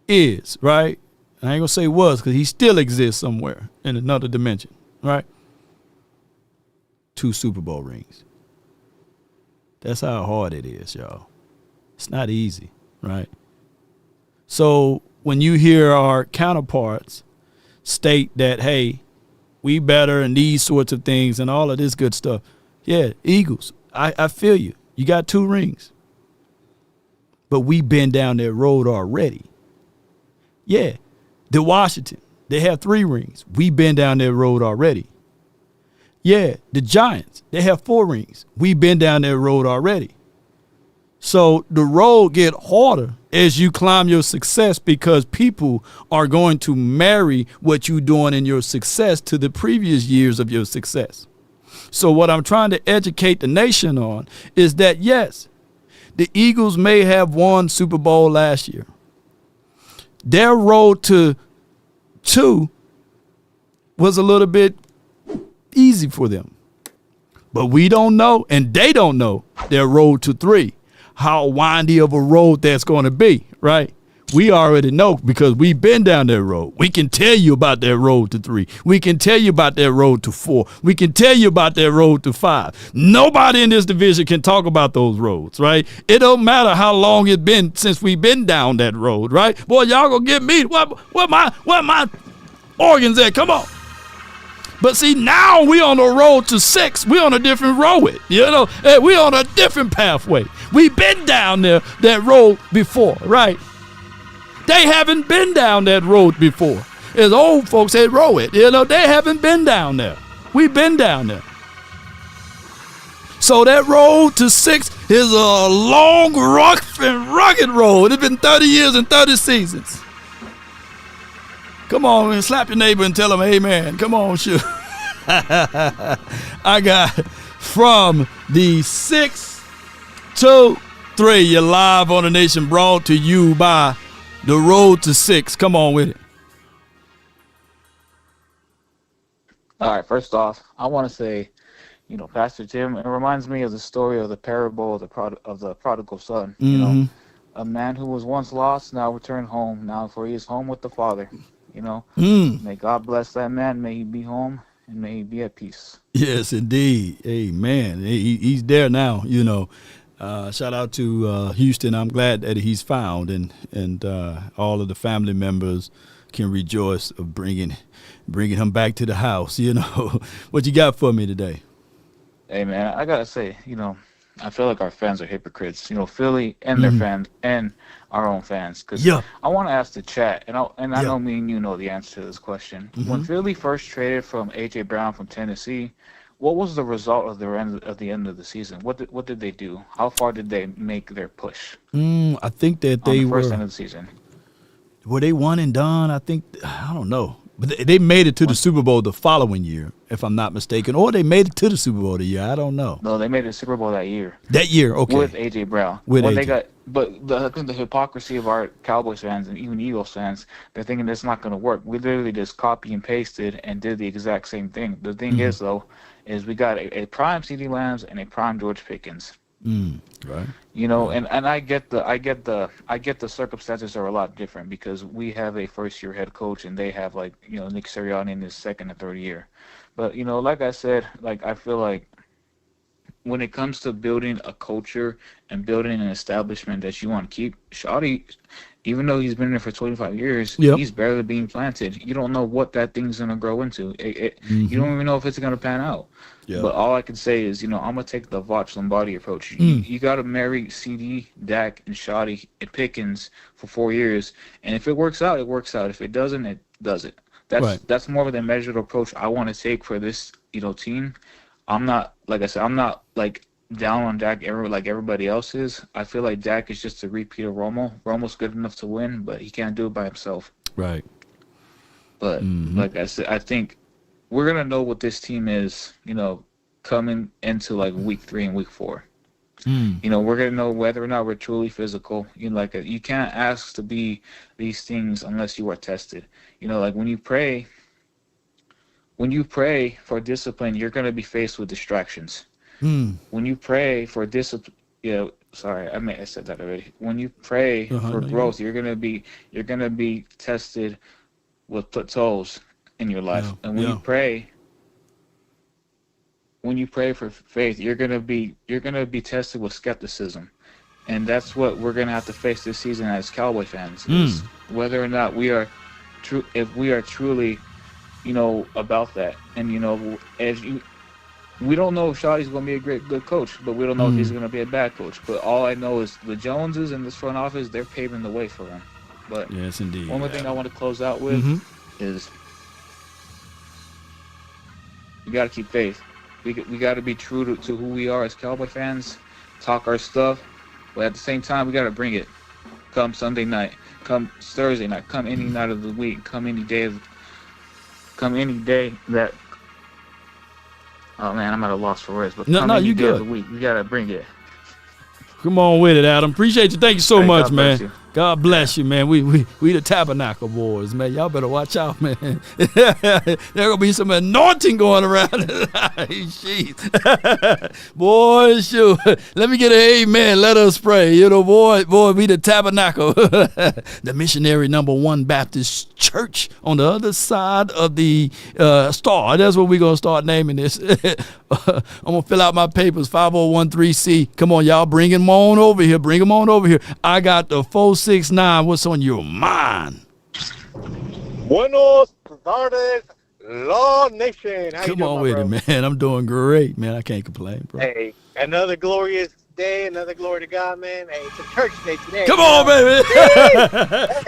is, right? I ain't gonna say was because he still exists somewhere in another dimension, right? 2 Super Bowl rings. That's how hard it is, y'all. It's not easy, right? So when you hear our counterparts state that, hey, we better and these sorts of things and all of this good stuff, yeah, Eagles, I feel you. You got 2 rings. But we've been down that road already. Yeah. The Washington, they have 3 rings. We've been down that road already. Yeah, the Giants, they have 4 rings. We've been down that road already. So the road get harder as you climb your success because people are going to marry what you're doing in your success to the previous years of your success. So what I'm trying to educate the nation on is that, yes, the Eagles may have won Super Bowl last year. Their road to 2 was a little bit easy for them. But we don't know, and they don't know their road to 3, how windy of a road that's going to be, right? We already know because we've been down that road. We can tell you about that road to 3. We can tell you about that road to 4. We can tell you about that road to 5. Nobody in this division can talk about those roads, right? It don't matter how long it's been since we've been down that road, right? Boy, y'all gonna get me. What my organs at? Come on. But see, now we on the road to 6. We on a different road, you know? We on a different pathway. We've been down there that road before, right? They haven't been down that road before. As old folks say, row it. You know, they haven't been down there. We've been down there. So that road to 6 is a long, rough, and rugged road. It's been 30 years and 30 seasons. Come on and slap your neighbor and tell him, amen. Come on, shoot. I got from the 6 to 3. You're live on the nation, brought to you by the road to 6. Come on with it. All right, first off, I want to say, you know, Pastor Jim, it reminds me of the story of the parable of the prodigal son. You know, a man who was once lost, now returned home, now for he is home with the Father. You know, may God bless that man. May he be home and may he be at peace. Yes, indeed. Amen. He's there now, you know. Shout out to Houston. I'm glad that he's found, and all of the family members can rejoice of bringing him back to the house. You know, what you got for me today? Hey man, I gotta say, I feel like our fans are hypocrites. Philly and their fans and our own fans. Because I want to ask the chat, and I know me and you know the answer to this question. When Philly first traded from A.J. Brown from Tennessee, what was the result of the end of the season? What did they do? How far did they make their push? I think that they were first end of the season. Were they one and done? I don't know. But they made it to the Super Bowl the following year, if I'm not mistaken. Or they made it to the Super Bowl the year. I don't know. No, they made it to the Super Bowl that year. That year, okay. With A.J. Brown. But the hypocrisy of our Cowboys fans and even Eagles fans, they're thinking it's not going to work. We literally just copy and pasted and did the exact same thing. The thing is, though, is we got a prime CeeDee Lambs and a prime George Pickens. Right. And I get the circumstances are a lot different because we have a first year head coach and they have Nick Sirianni in his second and third year. But like I said, I feel like when it comes to building a culture and building an establishment that you want to keep, Shawty, even though he's been there for 25 years, he's barely being planted. You don't know what that thing's going to grow into. You don't even know if it's going to pan out. Yeah. But all I can say is, I'm going to take the Voch Lombardi approach. You got to marry CD, Dak, and Shawty and Pickens for 4 years. And if it works out, it works out. If it doesn't, it doesn't. That's more of the measured approach I want to take for this, team. I'm not, like I said, I'm not down on Dak like everybody else is. I feel like Dak is just a repeat of Romo. Romo's good enough to win, but he can't do it by himself. Right. But like I said, I think we're gonna know what this team is, coming into week 3 and week 4. We're gonna know whether or not we're truly physical. You can't ask to be these things unless you are tested. When you pray for discipline, you're gonna be faced with distractions. When you pray for discipline, I said that already. When you pray for growth, you're gonna be tested with plateaus in your life. And when you pray for faith, you're gonna be tested with skepticism, and that's what we're gonna have to face this season as Cowboy fans. Is whether or not we are true, if we are truly, about that, and we don't know if Shawty's going to be a good coach, but we don't know if he's going to be a bad coach. But all I know is the Joneses in this front office, they're paving the way for him. But yes, indeed. One more thing I want to close out with is we got to keep faith. We got to be true to who we are as Cowboy fans, talk our stuff, but at the same time, we got to bring it. Come Sunday night, come Thursday night, come any night of the week, come any day that. Oh man, I'm at a loss for words. But you good. Of the week, we gotta bring it. Come on with it, Adam. Appreciate you. Thank you so much, God man. Bless you. God bless you, man. We the Tabernacle boys, man. Y'all better watch out, man. There gonna be some anointing going around. Boy, shoot. Let me get an amen. Let us pray. Boy, we the Tabernacle. The missionary #1 Baptist Church on the other side of the star. That's what we're gonna start naming this. I'm gonna fill out my papers, 5013C. Come on, y'all, bring them on over here. Bring them on over here. I got the 469. What's on your mind? Buenos tardes, Law Nation. How Come on with it, man. I'm doing great, man. I can't complain, bro. Hey, another glorious day, another glory to God, man. Hey, it's a church day today. Come on, baby.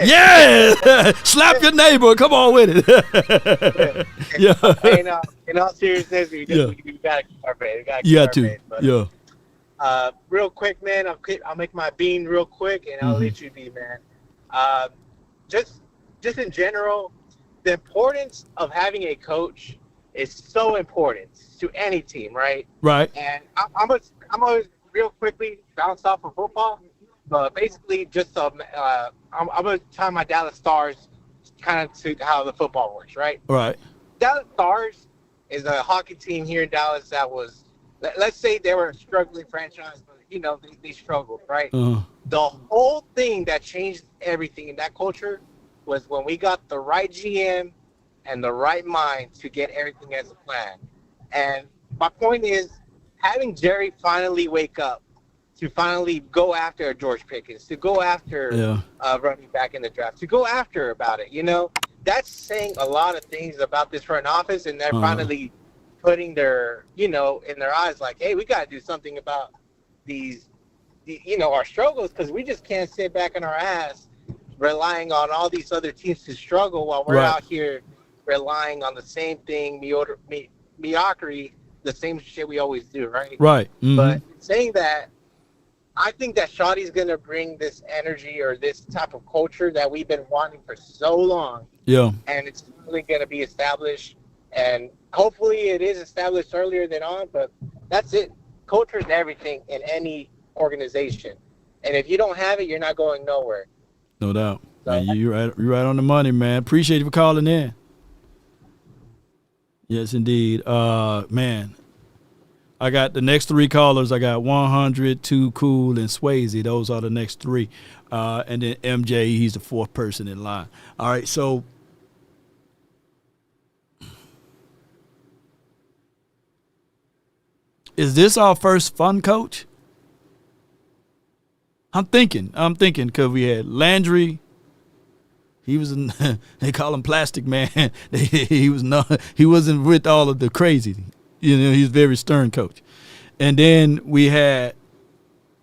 Yeah. Slap your neighbor. Come on with it. Yeah. In all seriousness, we gotta keep our faith. You got to. Yeah. Real quick, man. I'll make my bean real quick, and I'll let you be, man. Just in general, the importance of having a coach is so important to any team, right? Right. And I'm gonna real quickly bounce off of football, but basically just I'm gonna tie my Dallas Stars kind of to how the football works, right? Right. Dallas Stars is a hockey team here in Dallas that was, let's say they were a struggling franchise, but they struggled, right? The whole thing that changed everything in that culture was when we got the right GM and the right mind to get everything as a plan. And my point is, having Jerry finally wake up to finally go after George Pickens, to go after running back in the draft, to go after about it. That's saying a lot of things about this front office, and they're finally putting their, in their eyes like, hey, we got to do something about our struggles, because we just can't sit back on our ass relying on all these other teams to struggle while we're out here relying on the same thing, mediocrity, the same shit we always do, right? Right. Mm-hmm. But saying that, I think that Shawty's going to bring this energy or this type of culture that we've been wanting for so long. Yeah. And it's really going to be established. And hopefully it is established earlier than on, but that's it. Culture is everything in any organization. And if you don't have it, you're not going nowhere. No doubt. So, you're right on the money, man. Appreciate you for calling in. Yes, indeed. Man, I got the next three callers. I got 100, Too Cool, and Swayze. Those are the next three. And then MJ, he's the fourth person in line. All right, so is this our first fun coach? I'm thinking because we had Landry. He was they call him Plastic Man. He wasn't with all of the crazy. He's a very stern coach. And then we had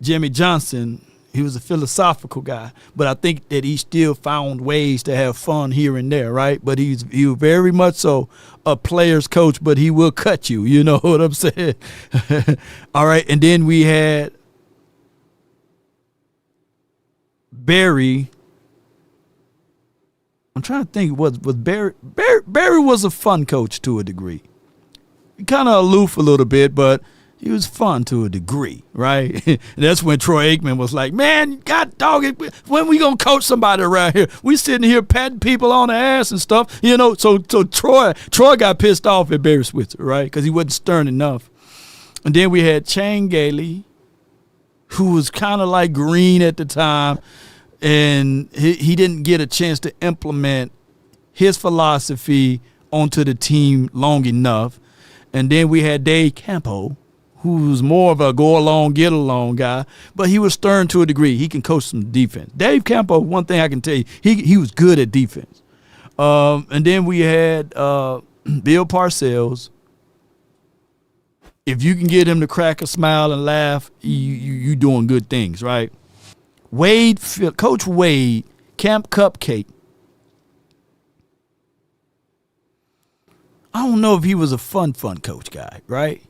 Jimmy Johnson. He was a philosophical guy, but I think that he still found ways to have fun here and there, right? But he was very much so a player's coach, but he will cut you. You know what I'm saying? All right, and then we had Barry. I'm trying to think, was Barry was a fun coach to a degree. Kind of aloof a little bit, but he was fun to a degree, right? And that's when Troy Aikman was like, man, God dog it, when we gonna coach somebody around here? We sitting here patting people on the ass and stuff, So Troy got pissed off at Barry Switzer, right? Because he wasn't stern enough. And then we had Chan Gailey, who was kind of like green at the time, and he didn't get a chance to implement his philosophy onto the team long enough. And then we had Dave Campo, who was more of a go-along, get-along guy, but he was stern to a degree. He can coach some defense. Dave Campo, one thing I can tell you, he was good at defense. And then we had Bill Parcells. If you can get him to crack a smile and laugh, you doing good things, right? Coach Wade, Camp Cupcake. I don't know if he was a fun coach guy, right?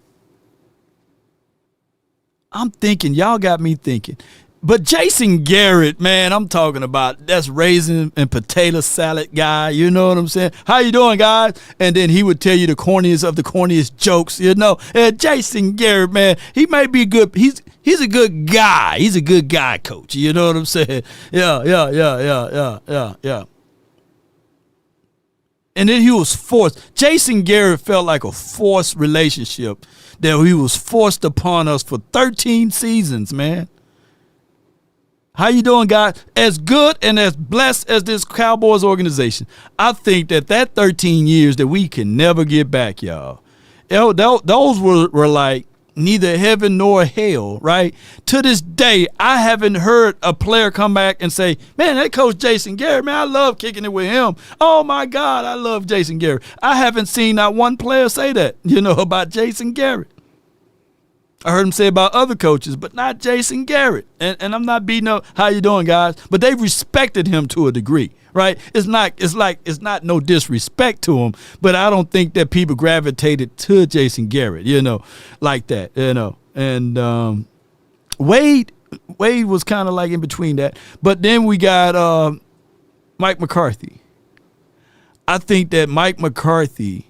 I'm thinking, y'all got me thinking. But Jason Garrett, man, I'm talking about, that's raisin and potato salad guy. You know what I'm saying? How you doing, guys? And then he would tell you the corniest of the corniest jokes, And Jason Garrett, man, he may be good. He's a good guy. He's a good guy, coach. You know what I'm saying? Yeah. And then he was forced. Jason Garrett felt like a forced relationship that he was forced upon us for 13 seasons, man. How you doing, guys? As good and as blessed as this Cowboys organization, I think that 13 years that we can never get back, y'all. Those were like neither heaven nor hell, right? To this day, I haven't heard a player come back and say, man, that coach Jason Garrett, man, I love kicking it with him. Oh, my God, I love Jason Garrett. I haven't seen not one player say that, about Jason Garrett. I heard him say about other coaches, but not Jason Garrett. And I'm not beating up, how you doing, guys? But they respected him to a degree, right? It's not no disrespect to him, but I don't think that people gravitated to Jason Garrett, like that, And Wade was kind of like in between that. But then we got Mike McCarthy. I think that Mike McCarthy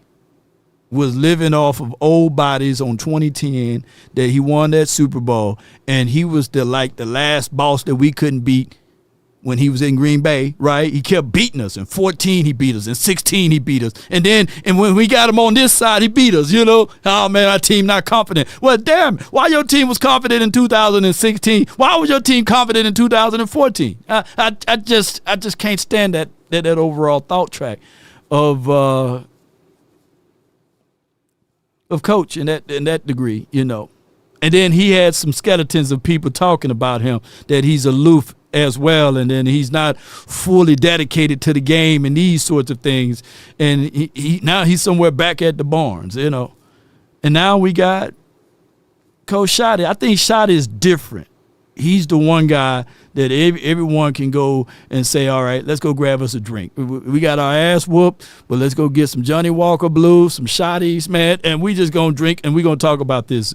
was living off of old bodies on 2010, that he won that Super Bowl, and he was the last boss that we couldn't beat when he was in Green Bay, right? He kept beating us. In 14, he beat us. In 16, he beat us. And when we got him on this side, he beat us, Oh, man, our team not confident. Well, damn, why your team was confident in 2016? Why was your team confident in 2014? I just can't stand that overall thought track of coach in that degree, And then he had some skeletons of people talking about him, that he's aloof as well, and then he's not fully dedicated to the game and these sorts of things. And he now he's somewhere back at the Barnes, you know. And now we got Coach Shotty. I think Shotty is different. He's the one guy that everyone can go and say, all right, let's go grab us a drink. We got our ass whooped, but let's go get some Johnny Walker Blue, some Shotties, man, and we just going to drink and we're going to talk about this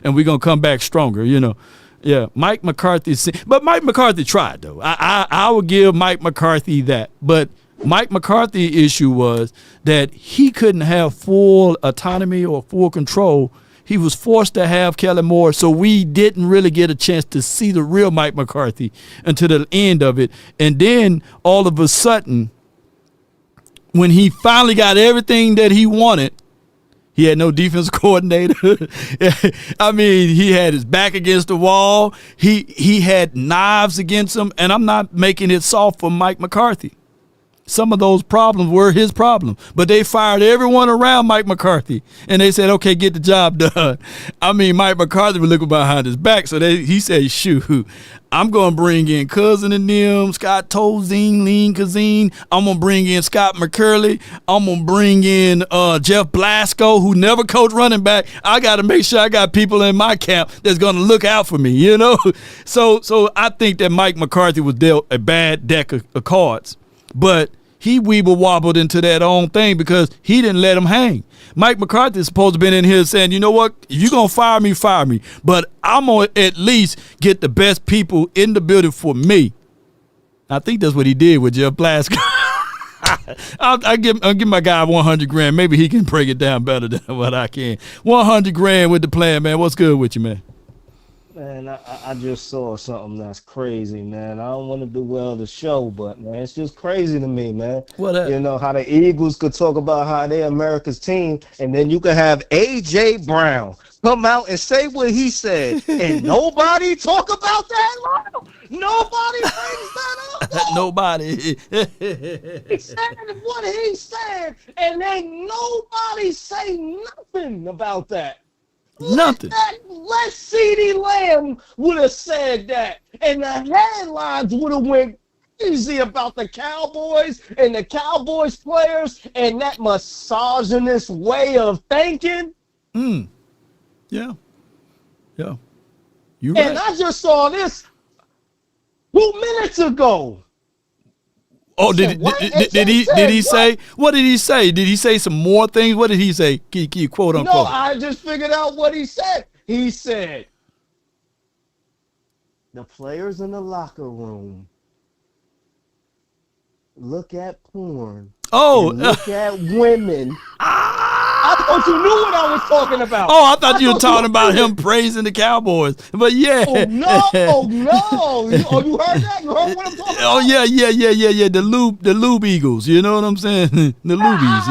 and we're going to come back stronger, you know. Yeah, Mike McCarthy. But Mike McCarthy tried, though. I would give Mike McCarthy that. But Mike McCarthy's issue was that he couldn't have full autonomy or full control. He was forced to have Kellen Moore, so we didn't really get a chance to see the real Mike McCarthy until the end of it. And then all of a sudden, when he finally got everything that he wanted, he had no defense coordinator. I mean, he had his back against the wall. He had knives against him, and I'm not making it soft for Mike McCarthy. Some of those problems were his problem, but they fired everyone around Mike McCarthy, and they said, okay, get the job done. I mean, Mike McCarthy was looking behind his back, so he said, shoot, I'm going to bring in Cousin and them, Scott Tozine, Lean Kazine. I'm going to bring in Scott McCurley. I'm going to bring in Jeff Blasco, who never coached running back. I got to make sure I got people in my camp that's going to look out for me, you know? So I think that Mike McCarthy was dealt a bad deck of cards, but he weeble-wobbled into that own thing because he didn't let him hang. Mike McCarthy is supposed to have been in here saying, you know what, if you're going to fire me, fire me. But I'm going to at least get the best people in the building for me. I think that's what he did with Jeff Blasco. I'll give my guy $100,000. Maybe he can break it down better than what I can. $100,000 with the plan, man. What's good with you, man? Man, I just saw something that's crazy, man. I don't want to do well the show, but, man, it's just crazy to me, man. What up? You know, how the Eagles could talk about how they're America's team, and then you could have A.J. Brown come out and say what he said, and nobody talk about that? Nobody brings that up? Nobody. He said what he said, and then nobody say nothing about that. Nothing. Let CeeDee Lamb would have said that, and the headlines would have went crazy about the Cowboys and the Cowboys players and that misogynist way of thinking. Yeah. Yeah. You right. And I just saw this 2 minutes ago. Oh, did he say? What did he say? Did he say some more things? What did he say? Can you quote unquote? No, I just figured out what he said. He said, the players in the locker room look at porn. Oh, look at women. I thought you knew what I was talking about. Oh, I thought you were talking about him praising the Cowboys. But yeah. Oh, no. You heard that? You heard what I'm talking about? Oh, yeah. The lube Eagles. You know what I'm saying? The Lubies.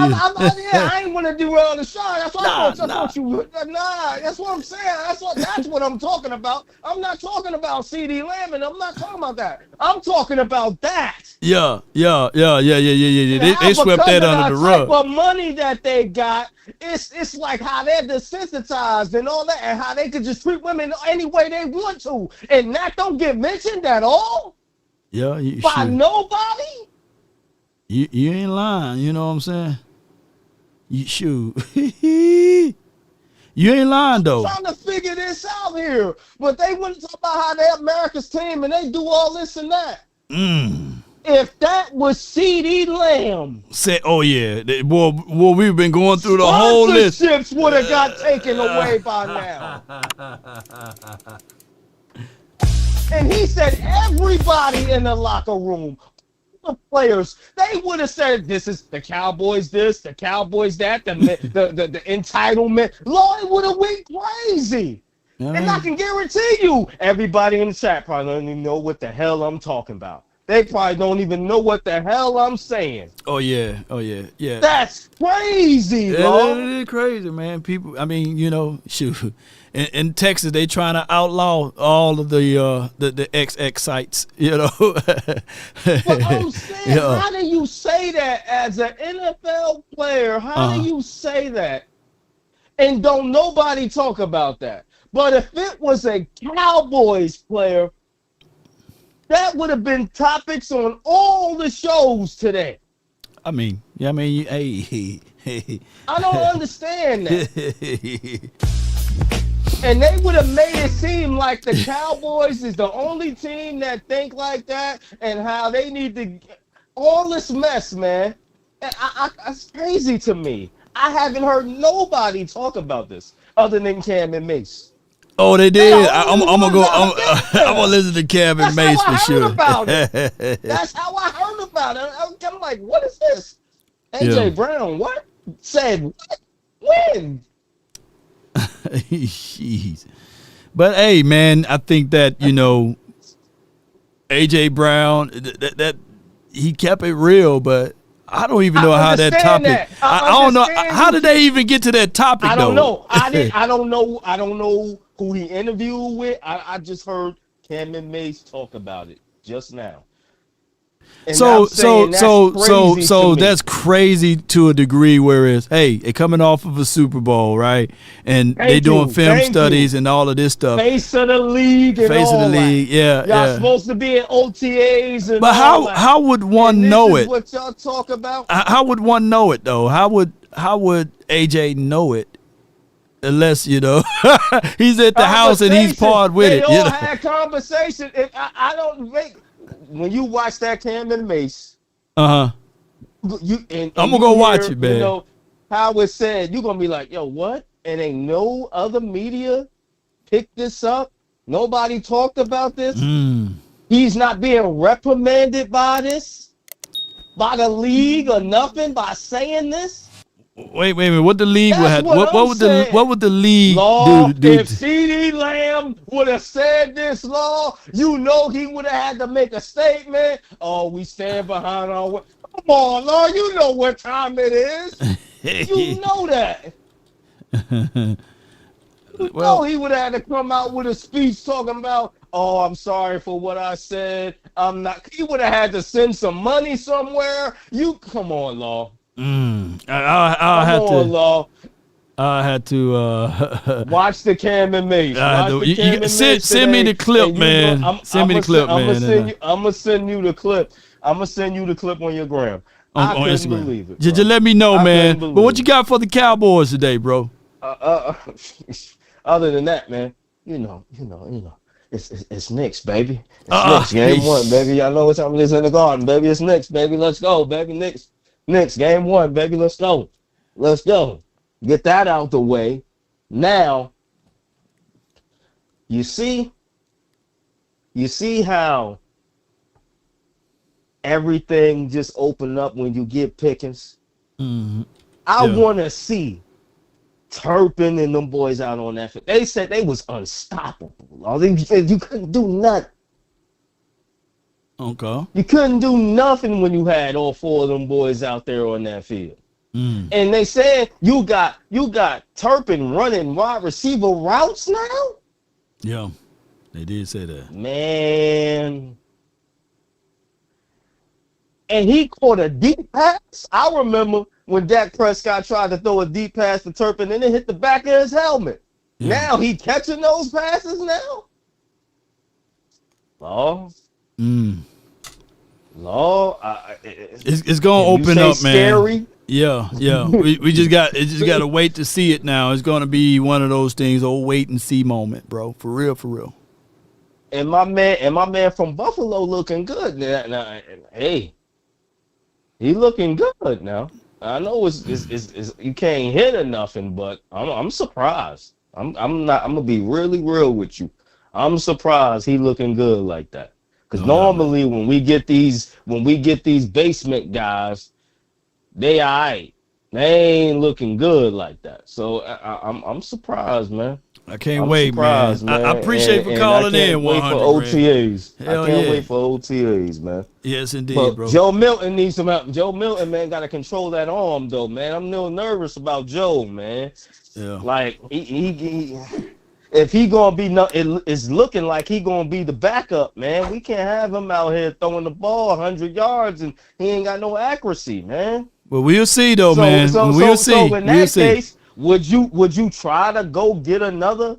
Yeah. I ain't want to do well on the show. That's what that's what I'm saying. That's what I'm talking about. I'm not talking about CeeDee Lamb, and I'm not talking about that. I'm talking about that. Yeah. They swept that under the rug. The money that they got, it's like how they're desensitized and all that, and how they could just treat women any way they want to, and that don't get mentioned at all. Yeah, by nobody. You ain't lying. You know what I'm saying? You ain't lying though. I'm trying to figure this out here, but they want to talk about how they're America's team and they do all this and that. If that was CeeDee Lamb, say, oh yeah, boy, we've been going through the whole list. Sponsorships would have got taken away by now. And he said everybody in the locker room, the players, they would have said, this is the Cowboys this, the Cowboys that, the entitlement. Lloyd would have went crazy. And I can guarantee you, everybody in the chat probably don't even know what the hell I'm talking about. They probably don't even know what the hell I'm saying. Oh yeah. That's crazy, bro. It is crazy, man. People, I mean, you know, shoot. In Texas, they trying to outlaw all of the XX sites, you know. But I'm saying, how do you say that as an NFL player? How do you say that? And don't nobody talk about that? But if it was a Cowboys player, that would have been topics on all the shows today. I mean, hey. I don't understand that. And they would have made it seem like the Cowboys is the only team that think like that, and how they need to all this mess, man. It's crazy to me. I haven't heard nobody talk about this other than Cam and Mace. Oh, they did. I'm gonna listen to Cam and Mace for sure. That's how I heard about it. I'm like, what is this? AJ Brown, what? Said what? When? Jeez. But hey, man, I think that, AJ Brown, that he kept it real, but I don't even know how that topic. I don't know how did they even get to that topic. I don't know. I don't know who he interviewed with. I just heard Cam and Mace talk about it just now. And so that's crazy to a degree. Whereas, hey, they're coming off of a Super Bowl, right? And they doing film studies and all of this stuff. Face of the league and Face of the league, yeah. Y'all supposed to be at OTAs and but how would one know it? What y'all talk about? How would one know it though? How would AJ know it? Unless he's at the house and he's part with it. They all had conversation. I don't make. When you watch that Cam and Mace, I'm gonna go watch it, man. How it said, you're gonna be like, yo, what? And ain't no other media picked this up. Nobody talked about this. He's not being reprimanded by this, by the league or nothing, by saying this. Wait a minute. What the league would have? What would the league do? If CeeDee Lamb would have said this, Law, he would have had to make a statement. Oh, we stand behind our. Come on, Law, you know what time it is. You know that. He would have had to come out with a speech talking about, oh, I'm sorry for what I said. I'm not. He would have had to send some money somewhere. Come on, Law. I'll have to watch the Cam and Mace. Send me the clip, man. Send me the clip, man. I'm gonna send you the clip. I'm gonna send you the clip on your gram. I couldn't Instagram. believe it. Just let me know, man. But what you got for the Cowboys today, bro? Other than that, man, it's Knicks, baby. It's Knicks, game one, baby. Y'all know what time it is in the garden, baby. It's Knicks, baby. Let's go, baby. Knicks, game one, baby. Let's go. Get that out the way. Now, you see how everything just opened up when you get Pickens? I want to see Turpin and them boys out on that. They said they was unstoppable. You couldn't do nothing. Okay. You couldn't do nothing when you had all four of them boys out there on that field. And they said you got Turpin running wide receiver routes now? Yeah, they did say that. Man. And he caught a deep pass. I remember when Dak Prescott tried to throw a deep pass to Turpin and it hit the back of his helmet. Yeah. Now he catching those passes now? It's gonna open up, man. Scary? Yeah. we just got to wait to see it now. It's gonna be one of those things, old wait and see moment, bro. For real. And my man from Buffalo looking good now. Hey, he looking good now. I know it's you can't hit or nothing, but I'm surprised. I'm gonna be really real with you. I'm surprised he looking good like that. Because normally when we get these basement guys, they all right. They ain't looking good like that. So I'm surprised, man. I can't wait, man. I appreciate for calling in. 100 for OTAs. I can't wait for OTAs, man. Yes, indeed, but bro. Joe Milton needs some help. Joe Milton, man, got to control that arm, though, man. I'm a little nervous about Joe, man. Yeah. Like he if he gonna be it's looking like he gonna be the backup, man. We can't have him out here throwing the ball 100 yards and he ain't got no accuracy, man. Well, we'll see though, man. We'll see. So in that case, would you try to go get another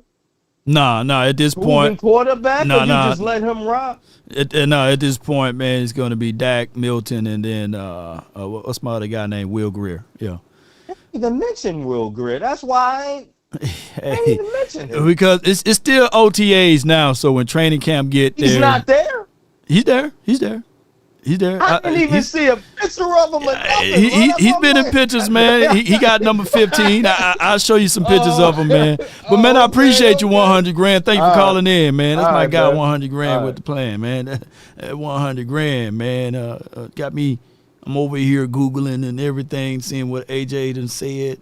No, at this point, quarterback, or you just let him rock? At this point, man, it's going to be Dak, Milton, and then what's my other guy named Will Greer? Yeah. I didn't even mention Will Greer. That's why I didn't even mention him. Because it's still OTAs now, so when training camp get there. He's not there? He's there. I didn't even see a picture of him. He's been in pictures, man. He got number 15. I'll show you some pictures of him, man. But, man, I appreciate you, 100 grand. Thank you for calling in, man. That's my guy, 100 grand with the plan, man. That 100 grand, man, got me. I'm over here Googling and everything, seeing what AJ done said.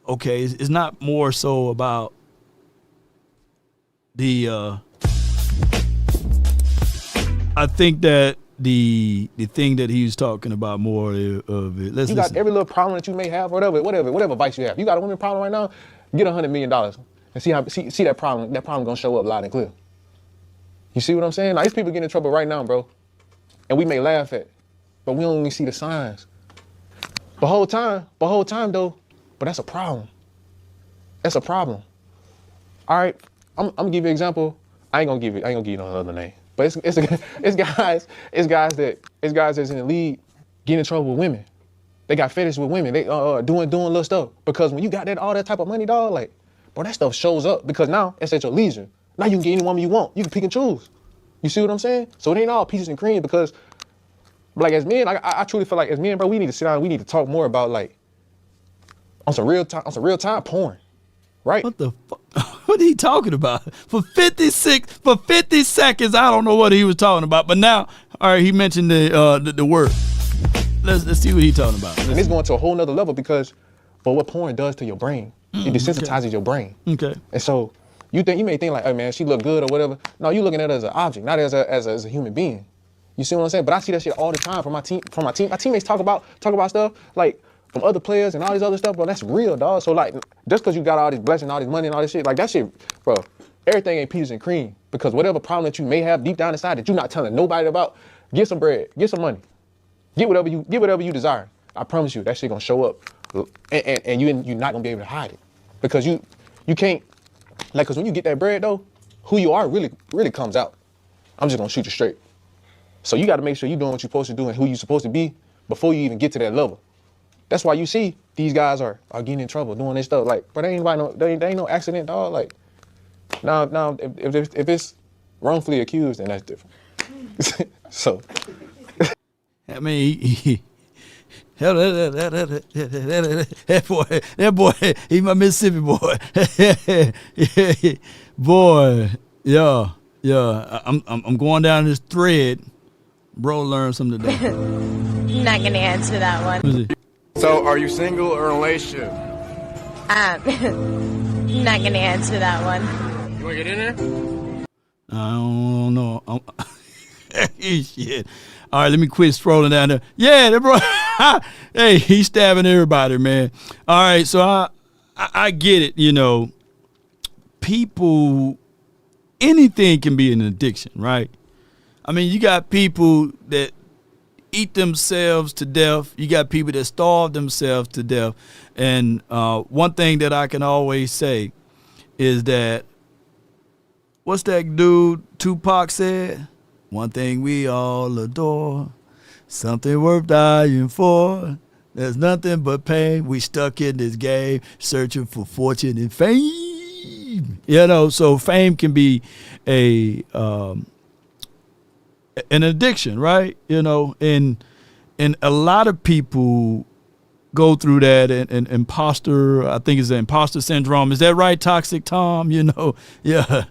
Okay, it's not more so about the I think that the thing that he was talking about more of it. You got every little problem that you may have, whatever vice you have. You got a women problem right now, get $100 million and see that problem. That problem gonna show up loud and clear. You see what I'm saying? Like, these people getting in trouble right now, bro. And we may laugh at it, but we don't even see the signs. The whole time though, but that's a problem. That's a problem. All right, I'm gonna give you an example. I ain't gonna give you no other name. But it's guys that's in the league getting in trouble with women. They got fetish with women. They doing little stuff. Because when you got all that type of money, dog, like, bro, that stuff shows up because now it's at your leisure. Now you can get any woman you want. You can pick and choose. You see what I'm saying? So it ain't all peaches and cream because, like, as men, I truly feel like as men, bro, we need to sit down. We need to talk more about, like, on some real time porn, right? What the fuck? What are he talking about? For 50 seconds, I don't know what he was talking about. But now, all right, he mentioned the word. Let's see what he's talking about. And it's going to a whole nother level because, but what porn does to your brain, it desensitizes your brain. Okay. And so you may think like, hey man, she look good or whatever. No, you looking at her as an object, not as a human being. You see what I'm saying? But I see that shit all the time from my team. My teammates talk about stuff like from other players and all this other stuff, bro. That's real, dog. So like, just because you got all these blessings, all this money and all this shit, like that shit, bro. Everything ain't peaches and cream because whatever problem that you may have deep down inside that you're not telling nobody about, get some bread, get some money, get whatever you desire. I promise you, that shit gonna show up, and you're not gonna be able to hide it because you can't, like, cause when you get that bread though, who you are really comes out. I'm just gonna shoot you straight. So you got to make sure you're doing what you're supposed to do and who you're supposed to be before you even get to that level. That's why you see these guys are getting in trouble doing this stuff. Like, but they ain't no accident, dog. Like, now if it's wrongfully accused, then that's different. So, I mean, that boy, he my Mississippi boy. Boy, yeah. I'm going down this thread. Bro, learn something today. Not gonna answer that one. So, are you single or in a relationship? Not gonna answer that one. You wanna get in there? I don't know. Shit. All right, let me quit scrolling down there. Yeah, that bro. Hey, he's stabbing everybody, man. All right, so I get it. You know, people, anything can be an addiction, right? I mean, you got people that eat themselves to death. You got people that starve themselves to death. And one thing that I can always say is that, what's that dude Tupac said? One thing we all adore, something worth dying for. There's nothing but pain. We stuck in this game, searching for fortune and fame. You know, so fame can be an addiction, right? You know, and a lot of people go through that and imposter, I think it's the imposter syndrome. Is that right, Toxic Tom? You know, yeah,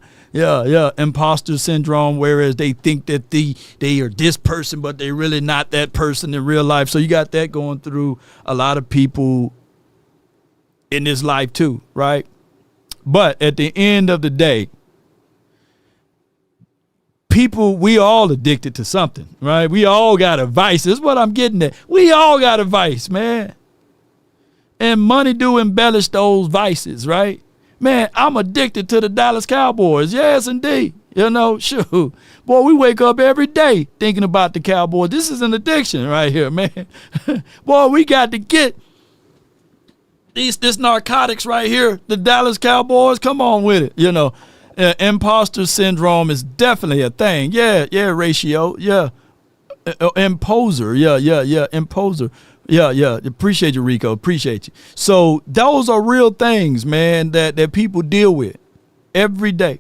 imposter syndrome, whereas they think that they are this person, but they're really not that person in real life. So you got that going through a lot of people in this life too, right? But at the end of the day, people, we all addicted to something, right? We all got a vice. That's what I'm getting at. We all got a vice, man. And money do embellish those vices, right? Man, I'm addicted to the Dallas Cowboys. Yes, indeed. You know, shoot. Boy, we wake up every day thinking about the Cowboys. This is an addiction right here, man. Boy, we got to get this narcotics right here, the Dallas Cowboys, come on with it. You know, imposter syndrome is definitely a thing. Yeah, ratio. Yeah. Imposer. Yeah. Imposer. Yeah. Appreciate you, Rico. Appreciate you. So those are real things, man, that people deal with every day.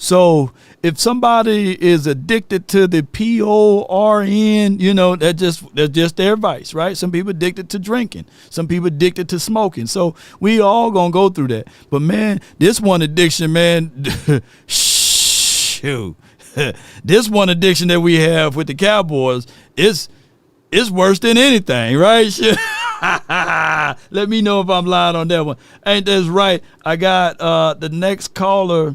So if somebody is addicted to the PORN, you know, that's just their vice, right? Some people addicted to drinking. Some people addicted to smoking. So we all gonna go through that. But man, this one addiction, man, shoot. This one addiction that we have with the Cowboys is worse than anything, right? Let me know if I'm lying on that one. Ain't that right? I got the next caller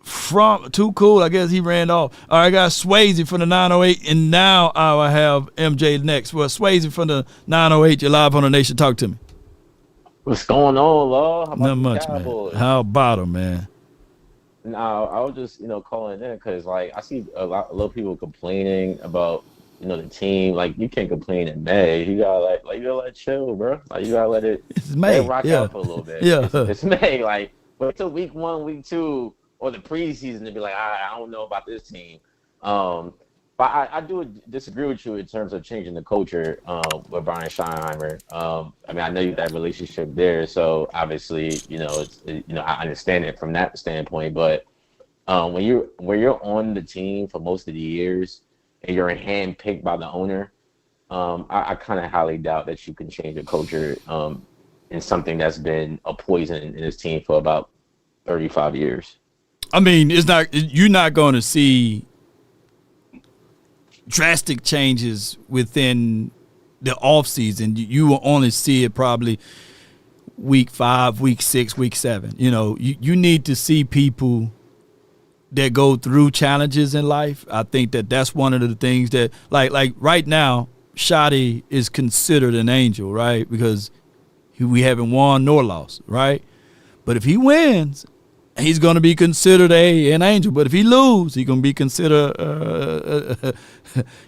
from Too Cool. I guess he ran off. All right, I got Swayze from the 908, and now I will have MJ next. Well, Swayze from the 908, you're live on the Nation. Talk to me. What's going on, Law? How about Not much, Cowboys? man. How about him, man? No, I was just, calling in because, like, I see a lot of people complaining about, the team. Like, you can't complain in May. You gotta you gotta let it chill, bro. Like, you gotta let it rock out for a little bit. Yeah. It's May. Like, wait till week 1, week 2, or the preseason to be like, I don't know about this team. But I do disagree with you in terms of changing the culture with Brian Schottenheimer. I mean, I know you that relationship there, so obviously, it's I understand it from that standpoint. But when you're on the team for most of the years and you're handpicked by the owner, I kind of highly doubt that you can change the culture in something that's been a poison in this team for about 35 years. I mean, you're not going to see drastic changes within the offseason. You will only see it probably week 5, week 6, week 7. You need to see people that go through challenges in life. I think that's one of the things that, like right now, Shotty is considered an angel, right? Because we haven't won nor lost, right? But if he wins, he's going to be considered an angel. But if he loses, he's going to be considered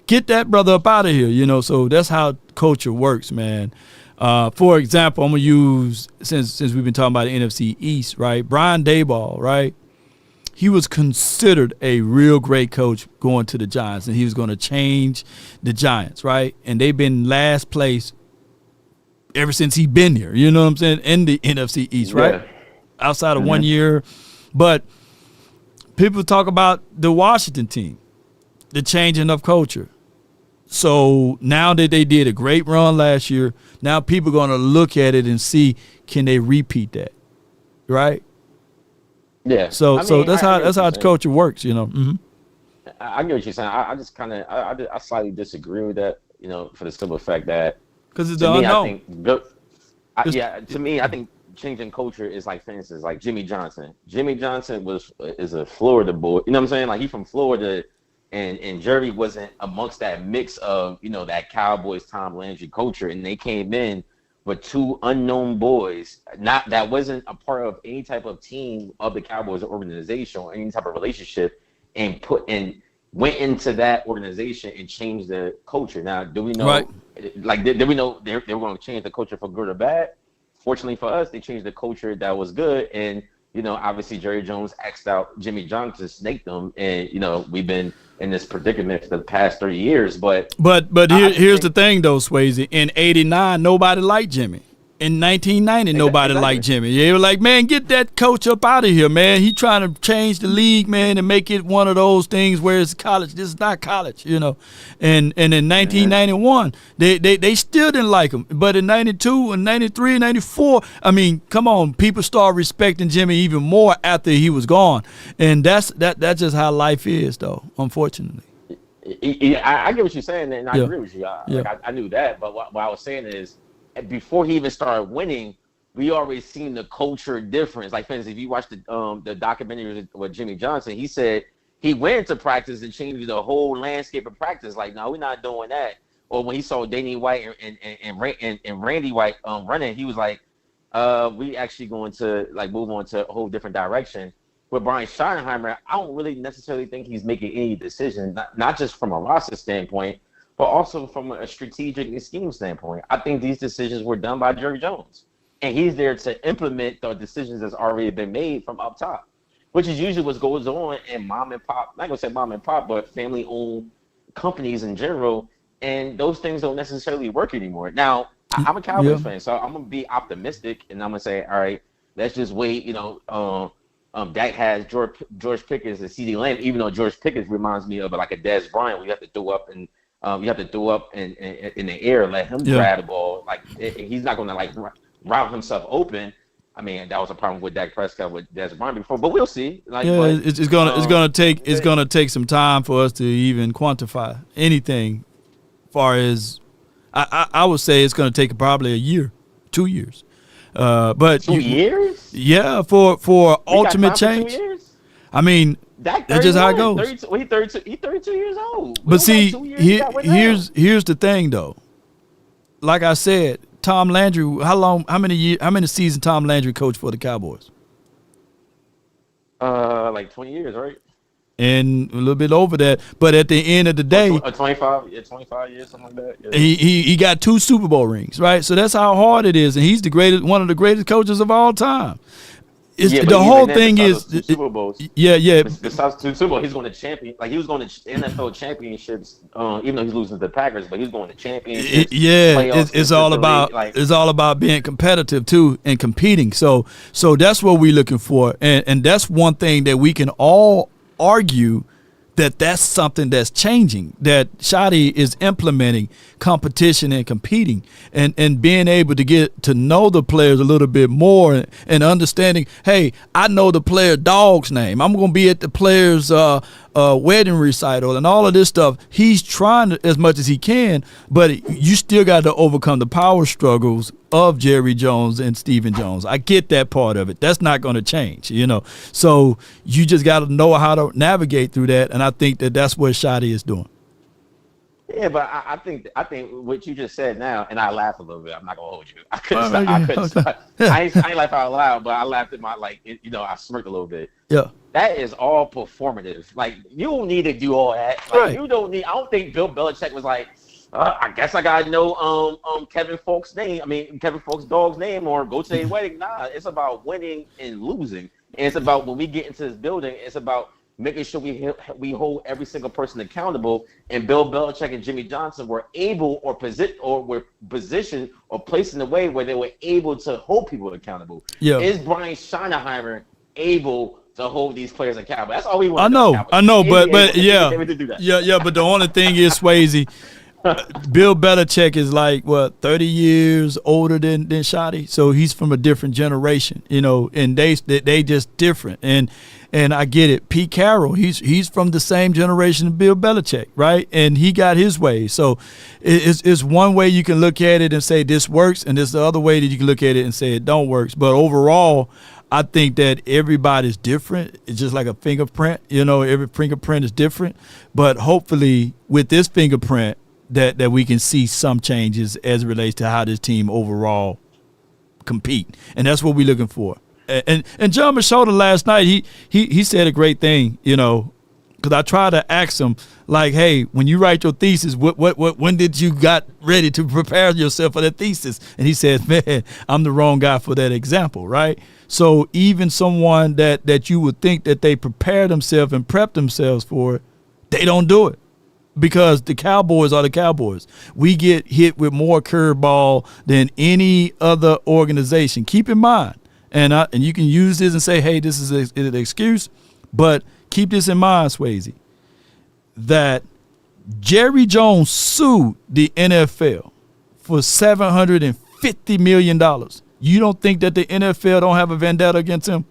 get that brother up out of here, So that's how culture works, man. For example, I'm going to use, since we've been talking about the NFC East, right? Brian Daboll, right? He was considered a real great coach going to the Giants, and he was going to change the Giants, right? And they've been last place ever since he's been here, you know what I'm saying, in the NFC East, right? Yeah. Outside of 1 year. But people talk about the Washington team, the changing of culture. So now that they did a great run last year, now people are going to look at it and see, can they repeat that, right? Yeah. So that's how culture works, Mm-hmm. I get what you're saying. I just kind of I slightly disagree with that, for the simple fact that because it's the unknown. To me, I think changing culture is like, for instance, like Jimmy Johnson. Jimmy Johnson is a Florida boy. You know what I'm saying? Like, he's from Florida, and Jerry wasn't amongst that mix of that Cowboys Tom Landry culture, and they came in with 2 unknown boys, that wasn't a part of any type of team of the Cowboys organization or any type of relationship, and went into that organization and changed the culture. Now, do we know? Right. Like, did we know they were going to change the culture for good or bad? Fortunately for us, they changed the culture that was good, and obviously Jerry Jones axed out Jimmy Johnson, snaked them, and we've been in this predicament for the past 30 years. But here's the thing, though, Swayze. In '89, nobody liked Jimmy. In 1990, nobody liked Jimmy. They were like, man, get that coach up out of here, man. He trying to change the league, man, and make it one of those things where it's college. This is not college, And in 1991, they still didn't like him. But in 92 and 93 and 94, I mean, come on, people start respecting Jimmy even more after he was gone. And that's just how life is, though, unfortunately. I get what you're saying, and I agree with you. I knew that, but what I was saying is, before he even started winning, we already seen the culture difference. Like, for instance, if you watch the documentary with Jimmy Johnson, he said he went into practice and changed the whole landscape of practice. Like, no, we're not doing that. Or when he saw Danny White and Randy White running, he was like, we actually going to move on to a whole different direction. With Brian Schottenheimer, I don't really necessarily think he's making any decisions, not just from a roster standpoint, but also from a strategic and scheme standpoint. I think these decisions were done by Jerry Jones, and he's there to implement the decisions that's already been made from up top, which is usually what goes on in mom and pop. Not gonna say mom and pop, but family-owned companies in general, and those things don't necessarily work anymore. Now, I'm a Cowboys fan, so I'm gonna be optimistic, and I'm gonna say, all right, let's just wait. Dak has George Pickens and CeeDee Lamb, even though George Pickens reminds me of like a Dez Bryant, where you have to throw up and in the air, let him grab the ball. Like he's not gonna like route himself open. I mean, that was a problem with Dak Prescott with Dez Bryant before, but we'll see. It's gonna take some time for us to even quantify anything. Far as I would say, it's gonna take probably a year, 2 years. But 2 years? Yeah, for ultimate change. 2 years? I mean, that's just how it goes. 32, he's 32 years old. But see, here's the thing though. Like I said, Tom Landry, how many seasons Tom Landry coached for the Cowboys? Like 20 years, right? And a little bit over that, but at the end of the day, 25 years, something like that. Yeah. He got 2 Super Bowl rings, right? So that's how hard it is, and he's one of the greatest coaches of all time. The whole thing is Super Bowls. Yeah. Besides 2 Super Bowls, he's going to champion. Like he was going to NFL championships, even though he's losing to the Packers, but he's going to championships. It's all about being competitive too and competing. So that's what we're looking for, and that's one thing that we can all argue that's something that's changing, that Shadi is implementing competition and competing and being able to get to know the players a little bit more and understanding, hey, I know the player dog's name. I'm going to be at the player's wedding recital and all of this stuff. He's trying to, as much as he can, but you still got to overcome the power struggles of Jerry Jones and Stephen Jones. I get that part of it. That's not going to change, So you just got to know how to navigate through that, and I think that's what Shadi is doing. Yeah, but I think what you just said now, and I laughed a little bit. I'm not gonna hold you. I couldn't stop. I ain't laugh out loud, but I laughed at I smirked a little bit. Yeah. That is all performative. Like you don't need to do all that. Like, right. You don't need. I don't think Bill Belichick was like, I guess I gotta know Kevin Folk's name. I mean Kevin Folk's dog's name, or go to their wedding. Nah, it's about winning and losing. And it's about when we get into this building. It's about making sure we hold every single person accountable. And Bill Belichick and Jimmy Johnson were able were positioned or placed in a way where they were able to hold people accountable. Yeah. Is Brian Schottenheimer able to hold these players accountable? That's all we want. I know, but yeah. But the only thing is, Swayze, Bill Belichick is like 30 years older than Shotty, so he's from a different generation, and they just different. And I get it. Pete Carroll, he's from the same generation as Bill Belichick, right? And he got his way. So it's one way you can look at it and say this works, and there's the other way that you can look at it and say it don't work. But overall, I think that everybody's different. It's just like a fingerprint. Every fingerprint is different. But hopefully with this fingerprint, that we can see some changes as it relates to how this team overall compete. And that's what we're looking for. And John Machota last night, he said a great thing, because I tried to ask him, like, hey, when you write your thesis, when did you got ready to prepare yourself for that thesis? And he said, man, I'm the wrong guy for that example, right? So even someone that you would think that they prepare themselves and prep themselves for it, they don't do it. Because the Cowboys are the Cowboys. We get hit with more curveball than any other organization. Keep in mind, and you can use this and say, hey, this is an excuse, but keep this in mind, Swayze, that Jerry Jones sued the NFL for $750 million. You don't think that the NFL don't have a vendetta against him?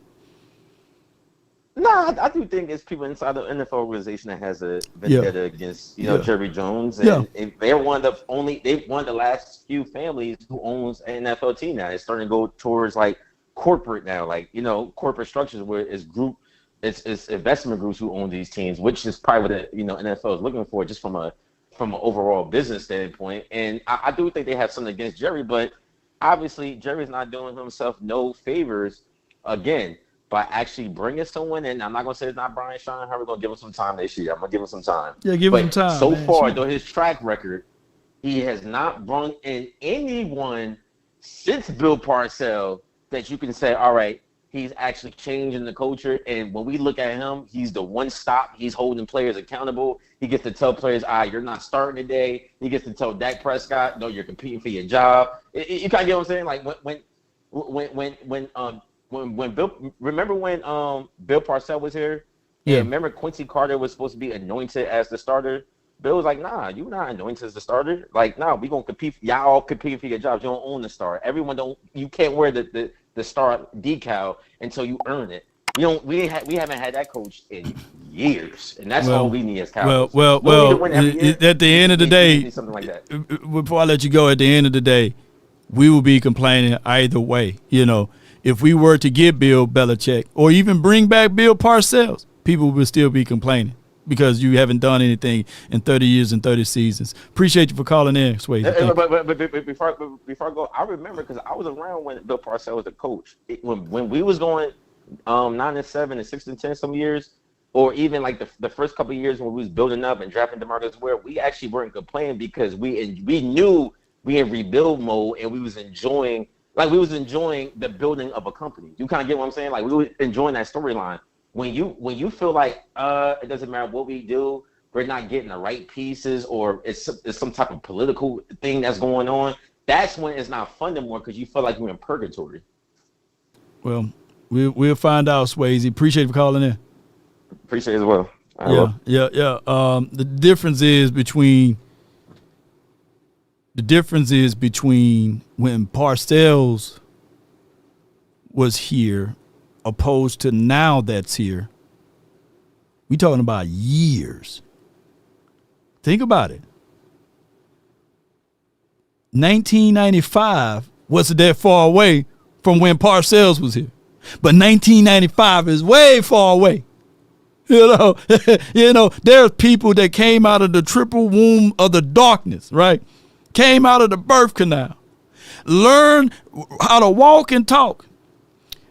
No, I do think there's people inside the NFL organization that has a vendetta against, Jerry Jones. And they're one of the last few families who owns an NFL team now. It's starting to go towards like corporate now, like, corporate structures where it's investment groups who own these teams, which is probably what the NFL is looking for just from an overall business standpoint. And I do think they have something against Jerry, but obviously Jerry's not doing himself no favors. Again, by actually bringing someone in. I'm not gonna say it's not Brian Schottenheimer. We're gonna give him some time this year. I'm gonna give him some time. Yeah, give him some time. So man. far, Sure. though his track record, he has not brought in anyone since Bill Parcells that you can say, all right, he's actually changing the culture. And when we look at him, he's the one stop. He's holding players accountable. He gets to tell players, you're not starting today. He gets to tell Dak Prescott, no, you're competing for your job. You kind of get what I'm saying? Like when Bill, remember when Bill Parcells was here? Yeah. And remember Quincy Carter was supposed to be anointed as the starter? Bill was like, nah, you're not anointed as the starter. Like, nah, we gonna compete. Y'all all competing for your jobs. You don't own the star. Everyone don't. You can't wear the star decal until you earn it. We haven't had that coach in years, and that's all we need as Cowboys. Well. At the end of the day, something like that. Before I let you go, at the end of the day, we will be complaining either way. You know, if we were to get Bill Belichick or even bring back Bill Parcells, people would still be complaining because you haven't done anything in 30 years and 30 seasons. Appreciate you for calling in, Swayze. But before I go, I remember because I was around when Bill Parcells was the coach. When we was going 9-7 and 6-10 some years, or even like the first couple of years when we was building up and drafting DeMarcus Ware, we actually weren't complaining because we knew we in rebuild mode and we was enjoying the building of a company. You kind of get what I'm saying? Like we were enjoying that storyline. When you feel like it doesn't matter what we do, we're not getting the right pieces, or it's some type of political thing that's going on, that's when it's not fun anymore because you feel like you're in purgatory. Well, we'll find out, Swayze. Appreciate you for calling in. Appreciate it as well. Yeah. The difference is between when Parcells was here opposed to now that's here. We talking about years. Think about it. 1995 wasn't that far away from when Parcells was here. But 1995 is way far away. You know, there's people that came out of the triple womb of the darkness, right? Came out of the birth canal. Learned how to walk and talk.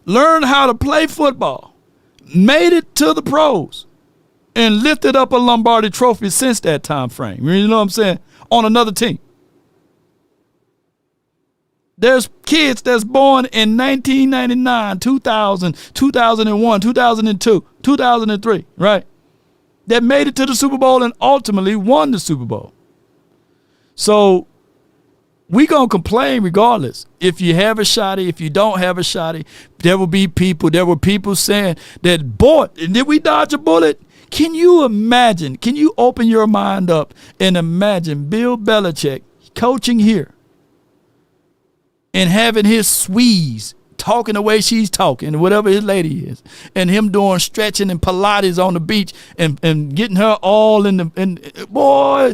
Learned how to play football. Made it to the pros. And lifted up a Lombardi trophy since that time frame. You know what I'm saying? On another team. There's kids that's born in 1999, 2000, 2001, 2002, 2003, right? That made it to the Super Bowl and ultimately won the Super Bowl. So we going to complain regardless. If you have a shotty, if you don't have a shotty, there were people saying that, boy, did we dodge a bullet? Can you imagine, can you open your mind up and imagine Bill Belichick coaching here and having his Swedes talking the way she's talking, whatever his lady is, and him doing stretching and Pilates on the beach and getting her all in the, boy,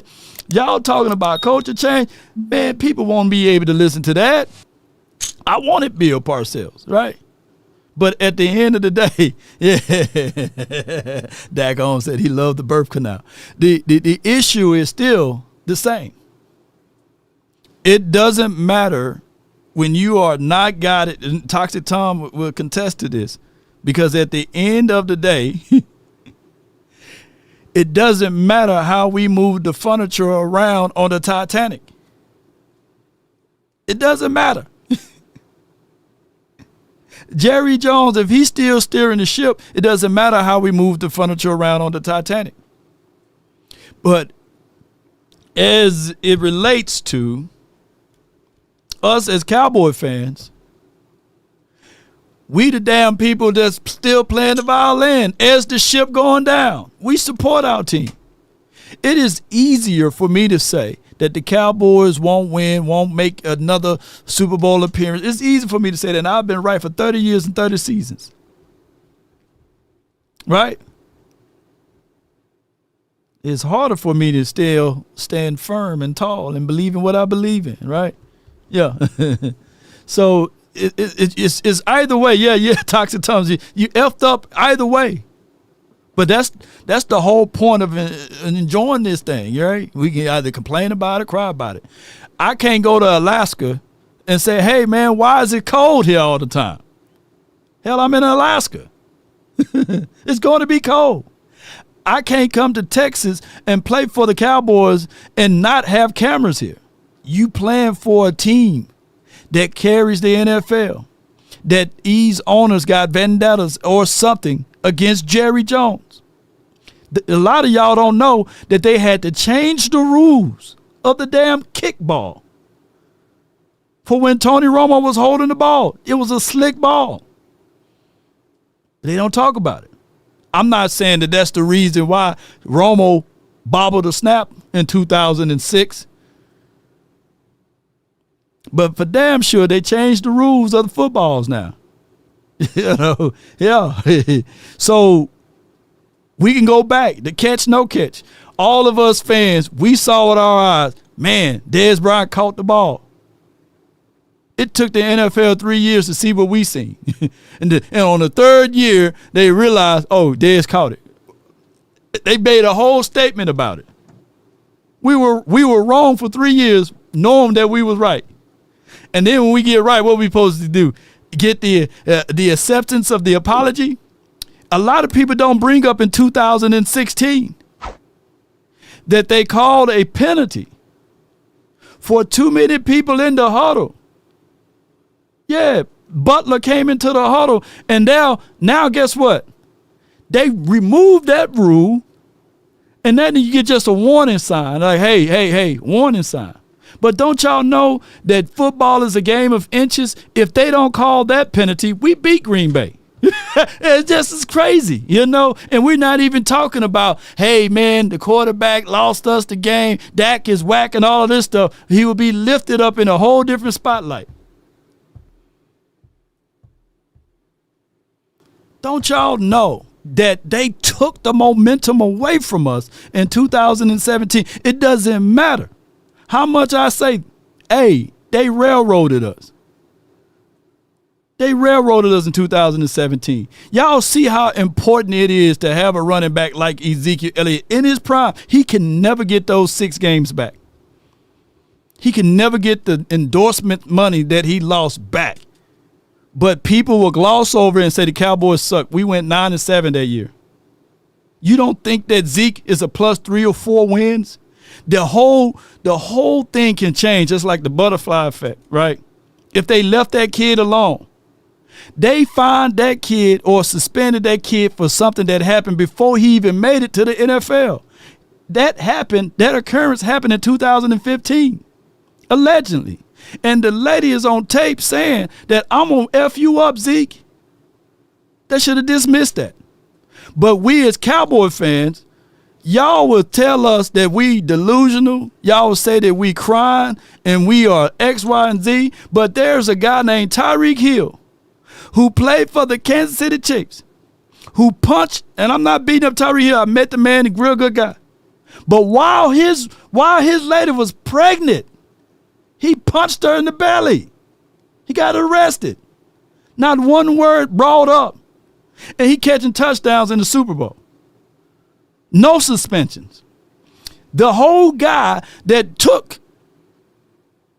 y'all talking about culture change, man, people won't be able to listen to that. I wanted Bill Parcells, right? But at the end of the day, yeah, Dak Owens said he loved the birth canal. The issue is still the same. It doesn't matter when you are not got it, and Toxic Tom will contest to this, because at the end of the day, it doesn't matter how we move the furniture around on the Titanic. It doesn't matter. Jerry Jones, if he's still steering the ship, it doesn't matter how we move the furniture around on the Titanic. But as it relates to us as Cowboy fans, we the damn people that's still playing the violin as the ship going down. We support our team. It is easier for me to say that the Cowboys won't win, won't make another Super Bowl appearance. It's easy for me to say that, and I've been right for 30 years and 30 seasons. Right? It's harder for me to still stand firm and tall and believe in what I believe in, right? Yeah. So it's either way. Yeah, Toxic Toms. You effed up either way. But that's the whole point of enjoying this thing, right? We can either complain about it, cry about it. I can't go to Alaska and say, hey, man, why is it cold here all the time? Hell, I'm in Alaska. It's going to be cold. I can't come to Texas and play for the Cowboys and not have cameras here. You playing for a team that carries the NFL, that these owners got vendettas or something against Jerry Jones. A lot of y'all don't know that they had to change the rules of the damn kickball for when Tony Romo was holding the ball. It was a slick ball. They don't talk about it. I'm not saying that that's the reason why Romo bobbled a snap in 2006. But for damn sure, they changed the rules of the footballs now. Yeah. So we can go back. The catch, no catch. All of us fans, we saw with our eyes, man, Dez Bryant caught the ball. It took the NFL 3 years to see what we seen. and on the third year, they realized, oh, Dez caught it. They made a whole statement about it. We were wrong for 3 years, knowing that we was right. And then when we get right, what are we supposed to do? Get the acceptance of the apology? A lot of people don't bring up in 2016 that they called a penalty for too many people in the huddle. Yeah, Butler came into the huddle, and now guess what? They removed that rule, and then you get just a warning sign, like, hey, warning sign. But don't y'all know that football is a game of inches? If they don't call that penalty, we beat Green Bay. It's just as crazy, and we're not even talking about, hey, man, the quarterback lost us the game, Dak is whack and all of this stuff. He will be lifted up in a whole different spotlight. Don't y'all know that they took the momentum away from us in 2017? It doesn't matter how much I say, hey, they railroaded us. They railroaded us in 2017. Y'all see how important it is to have a running back like Ezekiel Elliott in his prime. He can never get those 6 games back. He can never get the endorsement money that he lost back. But people will gloss over and say the Cowboys suck. We went 9-7 that year. You don't think that Zeke is a plus 3 or 4 wins? The whole thing can change, just like the butterfly effect, right? If they left that kid alone, they fined that kid or suspended that kid for something that happened before he even made it to the NFL. That occurrence happened in 2015, allegedly. And the lady is on tape saying that I'm going to F you up, Zeke. They should have dismissed that. But we as Cowboy fans, y'all will tell us that we delusional. Y'all will say that we crying and we are X, Y, and Z. But there's a guy named Tyreek Hill who played for the Kansas City Chiefs, who punched, and I'm not beating up Tyreek Hill. I met the man, a real good guy. But while his lady was pregnant, he punched her in the belly. He got arrested. Not one word brought up. And he catching touchdowns in the Super Bowl. No suspensions. The whole guy that took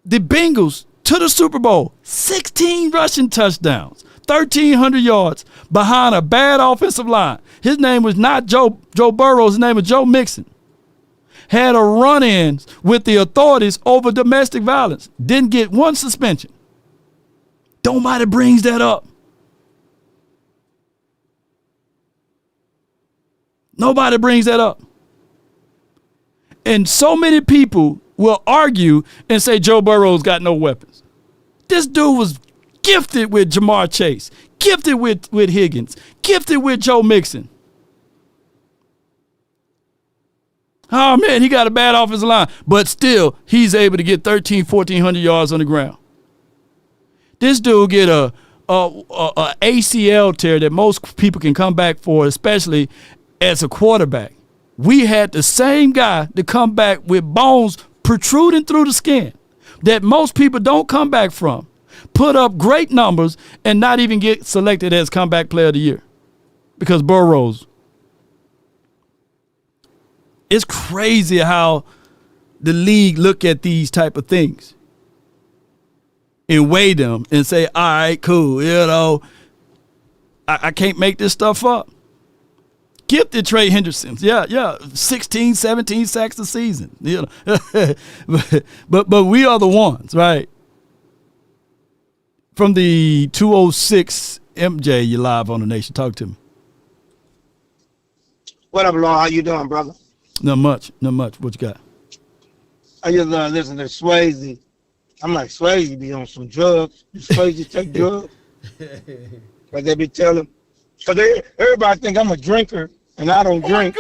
the Bengals to the Super Bowl, 16 rushing touchdowns, 1,300 yards behind a bad offensive line. His name was not Joe Burrow. His name was Joe Mixon. Had a run-in with the authorities over domestic violence. Didn't get one suspension. Nobody brings that up. Nobody brings that up. And so many people will argue and say Joe Burrow's got no weapons. This dude was gifted with Jamar Chase, gifted with Higgins, gifted with Joe Mixon. Oh, man, he got a bad offensive line. But still, he's able to get 1,400 yards on the ground. This dude get a ACL tear that most people can come back for, especially as a quarterback. We had the same guy to come back with bones protruding through the skin that most people don't come back from, put up great numbers, and not even get selected as comeback player of the year because Burrows. It's crazy how the league look at these type of things and weigh them and say, all right, cool, I can't make this stuff up. Gifted Trey Hendersons. Yeah. 16, 17 sacks a season. You know? but we are the ones, right? From the 206 MJ, you live on the Nation. Talk to me. What up, Law? How you doing, brother? Not much. What you got? I just listen to Swayze. I'm like, Swayze be on some drugs. Swayze take drugs. But they be telling, because everybody think I'm a drinker and I don't drink.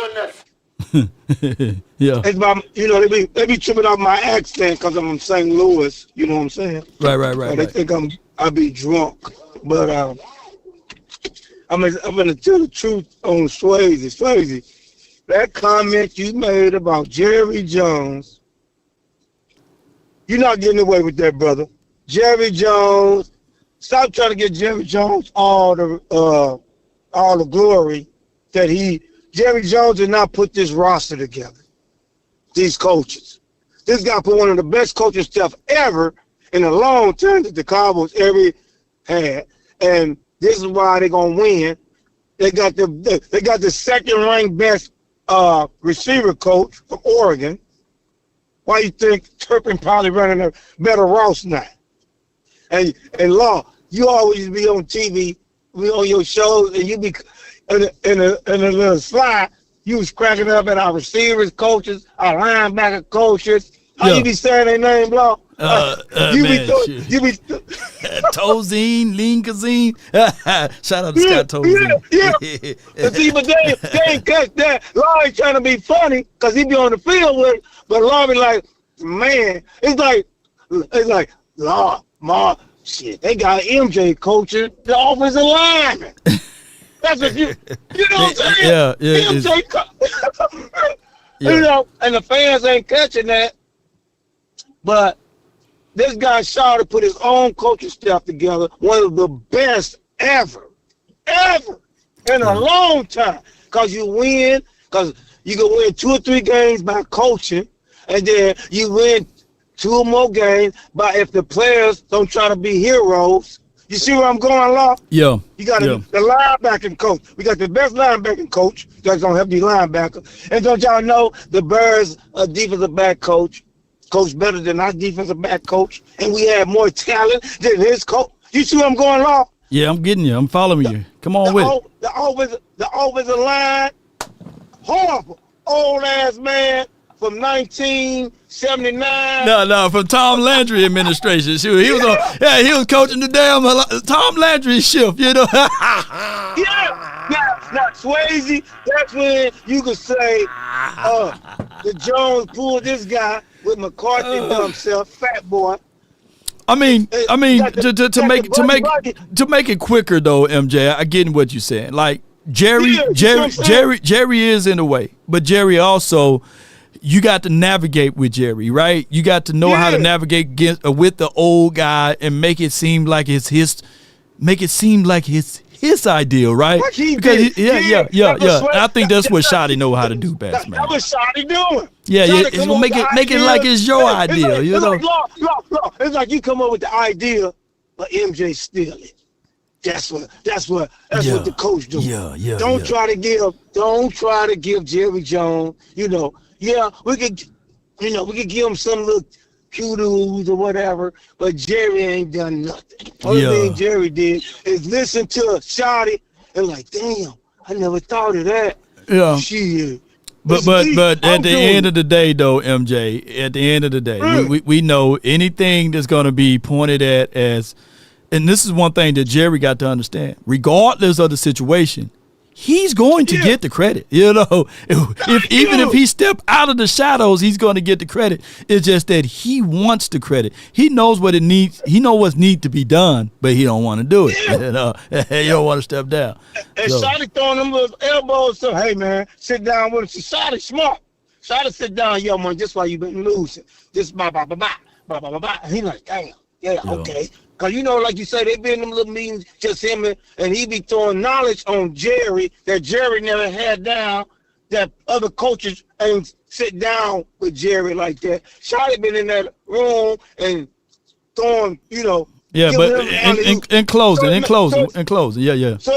Yeah. It's about, they be tripping off my accent because I'm from St. Louis. You know what I'm saying? Right. So they think I be drunk. But I'm gonna tell the truth on Swayze. Swayze, that comment you made about Jerry Jones, you're not getting away with that, brother. Jerry Jones, stop trying to get Jerry Jones all the glory that Jerry Jones did not put this roster together. These coaches. This guy put one of the best coaching staff ever in a long time that the Cowboys ever had. And this is why they're gonna win. They got the second ranked best receiver coach from Oregon. Why you think Turpin probably running a better roster now? And Law, you always be on TV, be on your shows, and you be in a little slide. You was cracking up at our receivers, coaches, our linebacker coaches. How you be saying their name, Law? You be Tozine, Lean Kazine. Shout out to Scott Tozine. Yeah. See, but they ain't catch that. Law ain't trying to be funny because he be on the field with it. But Law be like, man, it's like Law, Ma, shit, they got MJ coaching the offensive lineman. That's what you know what I'm saying? Yeah. And the fans ain't catching that. But this guy Shawty put his own coaching staff together, one of the best ever in a long time. Because you win, because you can win 2 or 3 games by coaching, and then you win 2 more games by if the players don't try to be heroes. You see where I'm going, Law? Yeah. You got the linebacking coach. We got the best linebacking coach that's going to help you linebacker. And don't y'all know the Bears defensive back coach better than our defensive back coach, and we have more talent than his coach. You see where I'm going, Law? Yeah, I'm getting you. I'm following you. Come on with it. The offensive line, horrible. Old ass man from 1979. No, from Tom Landry administration. Shoot, he was coaching the damn Tom Landry shift, you know. Yeah. Now Swayze, that's when you could say the Jones pulled this guy with McCarthy himself, fat boy. I mean, to make it quicker though, MJ, I get what you're saying. Like Jerry is in a way, but Jerry also, you got to navigate with Jerry, right? You got to know how to navigate with the old guy and make it seem like it's his ideal, right? Because I think that's what Shotty know how to do best, man. That's what Shotty doing. Yeah, it's gonna make it like it's your idea, you know. It's like you come up with the idea, but MJ steal it. That's what the coach do. Don't try to give Jerry Jones, we could give him some little kudos or whatever, but Jerry ain't done nothing. Only thing Jerry did is listen to Shotty and like, damn, I never thought of that. Yeah. Shit. But at the end of the day, though, MJ, at the end of the day, we know anything that's going to be pointed at as, and this is one thing that Jerry got to understand, regardless of the situation, he's going to get the credit. You know, even if he step out of the shadows, he's going to get the credit. It's just that he wants the credit. He knows what it needs. He knows what needs to be done, but he don't want to do it. He don't want to step down. And Shotty throwing them little elbows. So hey man, sit down with him. Shotty smart. Shotty sit down, yo man. Just why you been losing. Just blah. He like, damn. Yeah, okay. Because, like you say, they been in them little meetings, just him, and he be throwing knowledge on Jerry that Jerry never had down, that other coaches ain't sit down with Jerry like that. Shotty been in that room and throwing, Yeah, but in closing, yeah. So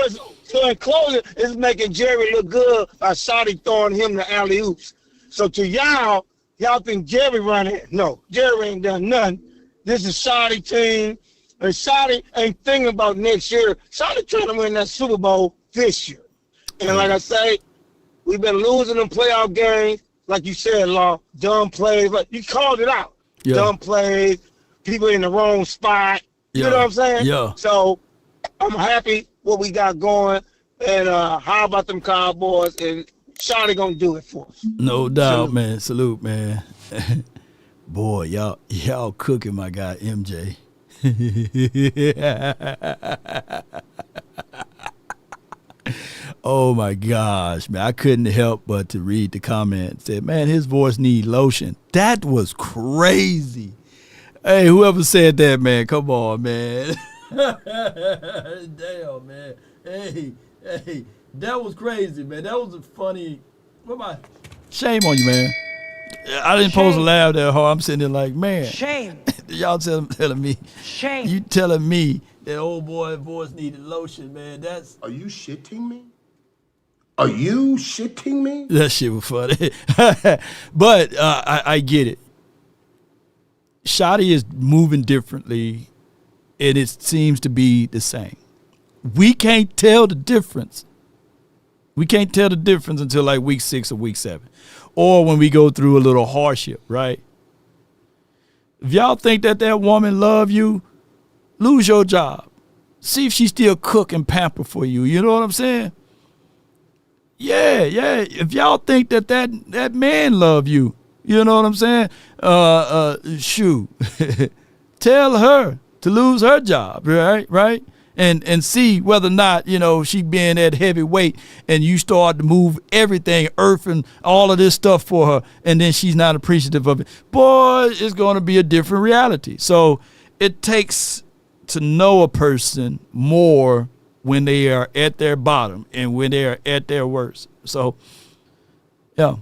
So in closing, it's making Jerry look good by Shotty throwing him the alley-oops. So to y'all think Jerry running? No, Jerry ain't done nothing. This is Shotty team. And Shotty ain't thinking about next year. Shotty trying to win that Super Bowl this year. And like I say, we've been losing them playoff games. Like you said, Law, dumb plays. But you called it out. Yeah. Dumb plays, people in the wrong spot. You know what I'm saying? Yeah. So I'm happy what we got going. And how about them Cowboys? And Shotty gonna do it for us. No doubt, man. Salute, man. Boy, y'all cooking my guy MJ. Oh my gosh, man. I couldn't help but to read the comment. Said, man, his voice need lotion. That was crazy. Hey, whoever said that, man, come on, man. Damn, man. Hey, that was crazy, man. That was a funny. Shame on you, man. I didn't supposed to laugh that hard. I'm sitting there like, man. Shame. Y'all telling me. Shame. You telling me that old boy voice needed lotion, man. That's. Are you shitting me? Are you shitting me? That shit was funny. But I get it. Shotty is moving differently, and it seems to be the same. We can't tell the difference. We can't tell the difference until like week 6 or week 7. Or when we go through a little hardship, right? If y'all think that woman love you, lose your job. See if she still cook and pamper for you. You know what I'm saying? Yeah. If y'all think that man love you, you know what I'm saying? Shoot. Tell her to lose her job, right? And see whether or not, she being that heavyweight and you start to move everything, earth and all of this stuff for her, and then she's not appreciative of it. Boy, it's going to be a different reality. So it takes to know a person more when they are at their bottom and when they are at their worst. So, yeah.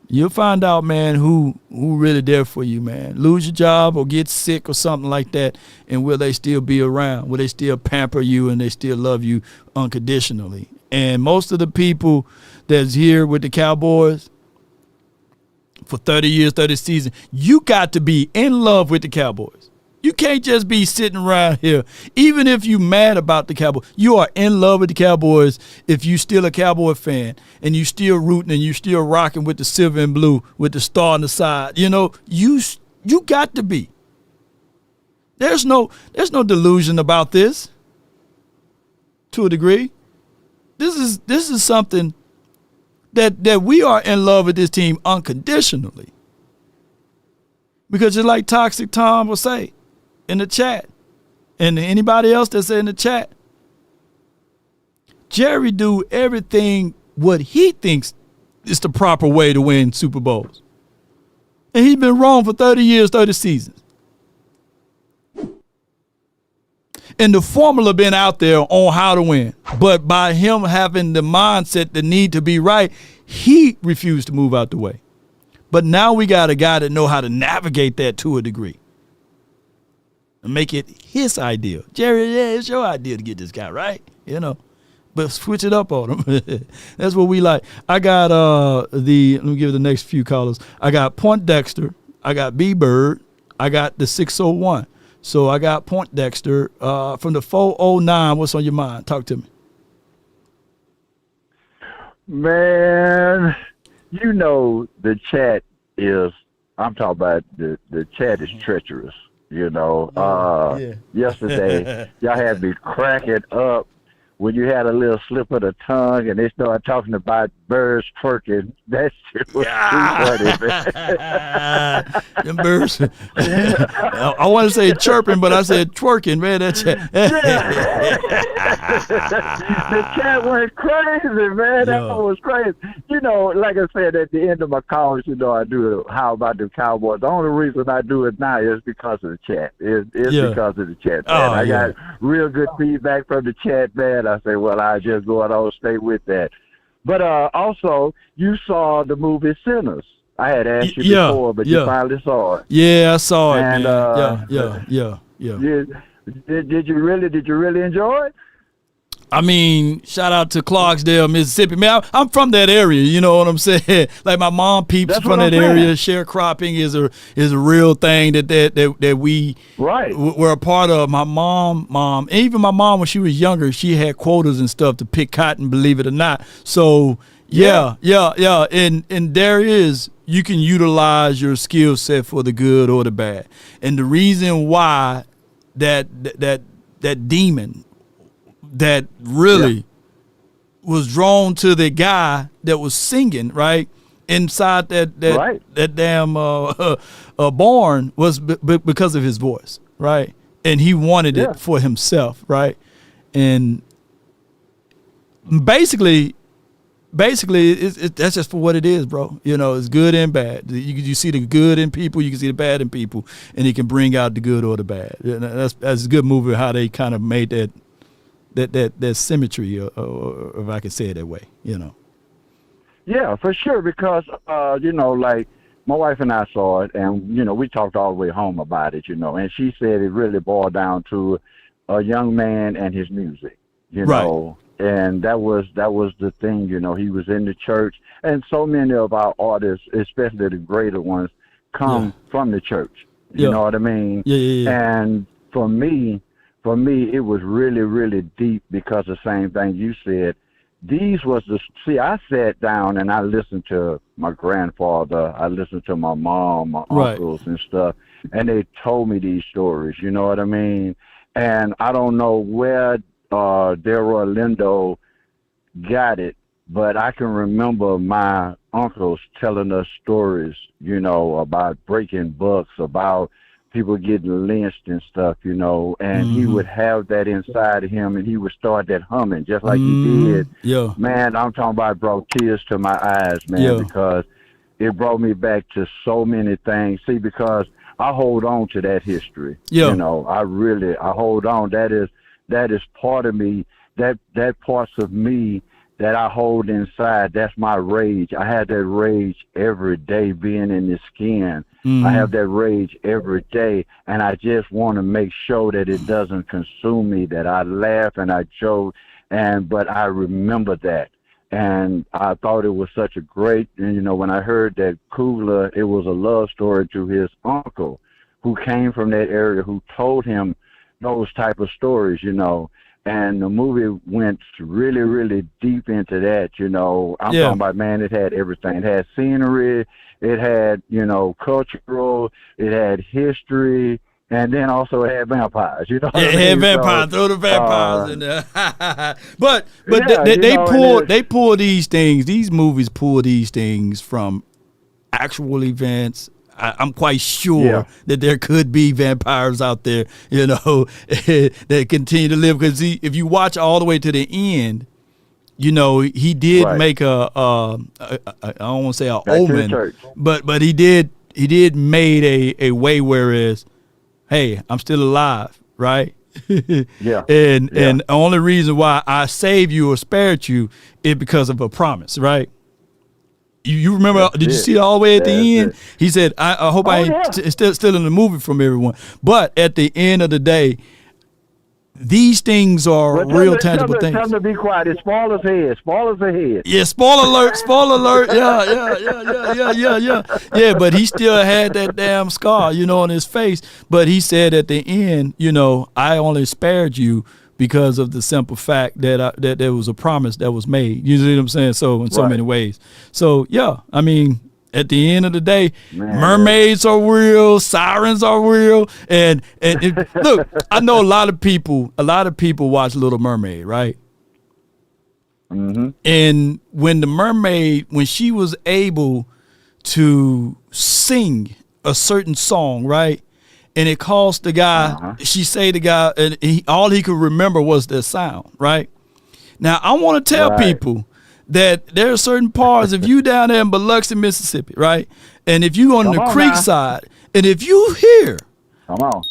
You'll find out, man, who really there for you, man. Lose your job or get sick or something like that, and will they still be around? Will they still pamper you and they still love you unconditionally? And most of the people that's here with the Cowboys for 30 years, 30 seasons, you got to be in love with the Cowboys. You can't just be sitting around here. Even if you mad about the Cowboys, you are in love with the Cowboys if you still a Cowboy fan and you still rooting and you still rocking with the silver and blue with the star on the side. You got to be. There's no delusion about this. To a degree. This is something that we are in love with this team unconditionally. Because just like Toxic Tom will say in the chat, and anybody else that's in the chat, Jerry do everything what he thinks is the proper way to win Super Bowls. And he's been wrong for 30 years, 30 seasons. And the formula been out there on how to win. But by him having the mindset, the need to be right, he refused to move out the way. But now we got a guy that know how to navigate that to a degree. And make it his idea. Jerry, yeah, it's your idea to get this guy, right? But switch it up on him. That's what we like. I got let me give you the next few callers. I got Point Dexter. I got B-Bird. I got the 601. So I got Point Dexter from the 409. What's on your mind? Talk to me. Man, the chat is, I'm talking about the chat is treacherous. Yesterday, y'all had me cracking up when you had a little slip of the tongue and they started talking about birds twerking. That shit was too funny, man. Them birds. I want to say chirping, but I said twerking, man. That's the chat went crazy, man. That was crazy. Like I said at the end of my calls, I do How About the Cowboys. The only reason I do it now is because of the chat. It's because of the chat, man. I got real good feedback from the chat, man. I say, well, I just go on and stay with that. But also, you saw the movie Sinners. I had asked you before, but you finally saw it. Yeah, I saw it, and, man. Yeah. Did you really enjoy it? I mean, shout out to Clarksdale, Mississippi. Man, I'm from that area. You know what I'm saying? Like my mom peeps from that area. Sharecropping is a real thing that we were a part of. My mom, even my mom when she was younger, she had quotas and stuff to pick cotton. Believe it or not. So yeah. And there is, you can utilize your skill set for the good or the bad. And the reason why that demon that really was drawn to the guy that was singing right inside that damn barn was because of his voice, right? And he wanted it for himself, right? And basically that's just for what it is, bro. You know, it's good and bad. You see the good in people, you can see the bad in people, and it can bring out the good or the bad. That's a good movie how they kind of made that symmetry, or if I could say it that way, you know. Yeah, for sure, because you know, like my wife and I saw it, and you know, we talked all the way home about it, you know, and she said it really boiled down to a young man and his music, you know. And that was the thing, you know. He was in the church, and so many of our artists, especially the greater ones, come from the church. You know what I mean? Yeah. And for me, it was really, really deep because the same thing you said. I sat down and I listened to my grandfather, I listened to my mom, my uncles and stuff, and they told me these stories. You know what I mean? And I don't know where Delroy Lindo got it, but I can remember my uncles telling us stories, you know, about breaking books, about people getting lynched and stuff, you know, and he would have that inside of him, and he would start that humming just like he did. Yeah, man, I'm talking about, brought tears to my eyes, man, because it brought me back to so many things. See, because I hold on to that history. You know, I hold on. That is part of me, that parts of me that I hold inside. That's my rage. I have that rage every day being in the skin. I have that rage every day, and I just want to make sure that it doesn't consume me, that I laugh and I joke, but I remember that. And I thought it was such a great, and you know, when I heard that Kugler, it was a love story to his uncle who came from that area, who told him those type of stories, you know. And the movie went really, really deep into that, you know. I'm talking about, man, it had everything. It had scenery, it had, you know, cultural, it had history, and then also it had vampires, you know. It had vampires, throw the vampires in there. but they pull these things, these movies pull these things from actual events. I'm quite sure that there could be vampires out there, you know, that continue to live. Because if you watch all the way to the end, you know, he did make I don't want to say an omen, but he did made a way whereas, hey, I'm still alive, right? And the only reason why I saved you or spared you is because of a promise, right? You remember? Did you see it all the way at the end? He said, "I hope I ain't still in the movie from everyone." But at the end of the day, these things are real tangible things. Tell them to be quiet. It's spoilers ahead. Spoilers ahead. Yeah, spoiler alert. Spoiler alert. Yeah. But he still had that damn scar, you know, on his face. But he said at the end, you know, I only spared you because of the simple fact that that there was a promise that was made. You see what I'm saying? So in so many ways. So yeah, I mean, at the end of the day, mermaids are real, sirens are real, and look, I know a lot of people watch Little Mermaid, right? And when the mermaid, when she was able to sing a certain song, right? And it caused the guy, she say the guy, and all he could remember was the sound, right? Now, I want to tell people that there are certain parts, if you down there in Biloxi, Mississippi, right? And if you on the creek side, and if you hear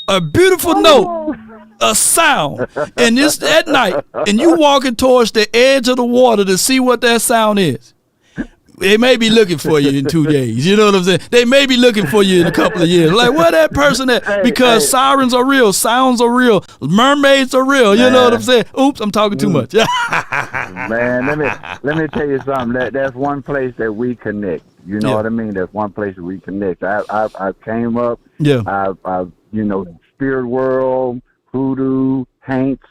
a beautiful note, a sound, and this at night, and you walking towards the edge of the water to see what that sound is, They may be looking for you in 2 days. You know what I'm saying? They may be looking for you in a couple of years. Like, where that person at? Because sirens are real, sounds are real, mermaids are real. You know what I'm saying? Oops, I'm talking too much. Man, let me tell you something. That's one place that we connect. You know what I mean? That's one place that we connect. I came up. Yeah. I spirit world, hoodoo, Hanks,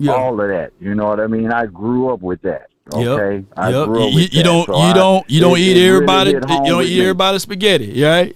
all of that. You know what I mean? I grew up with that. Okay, I grew up with you don't eat everybody. You don't eat everybody's spaghetti, right?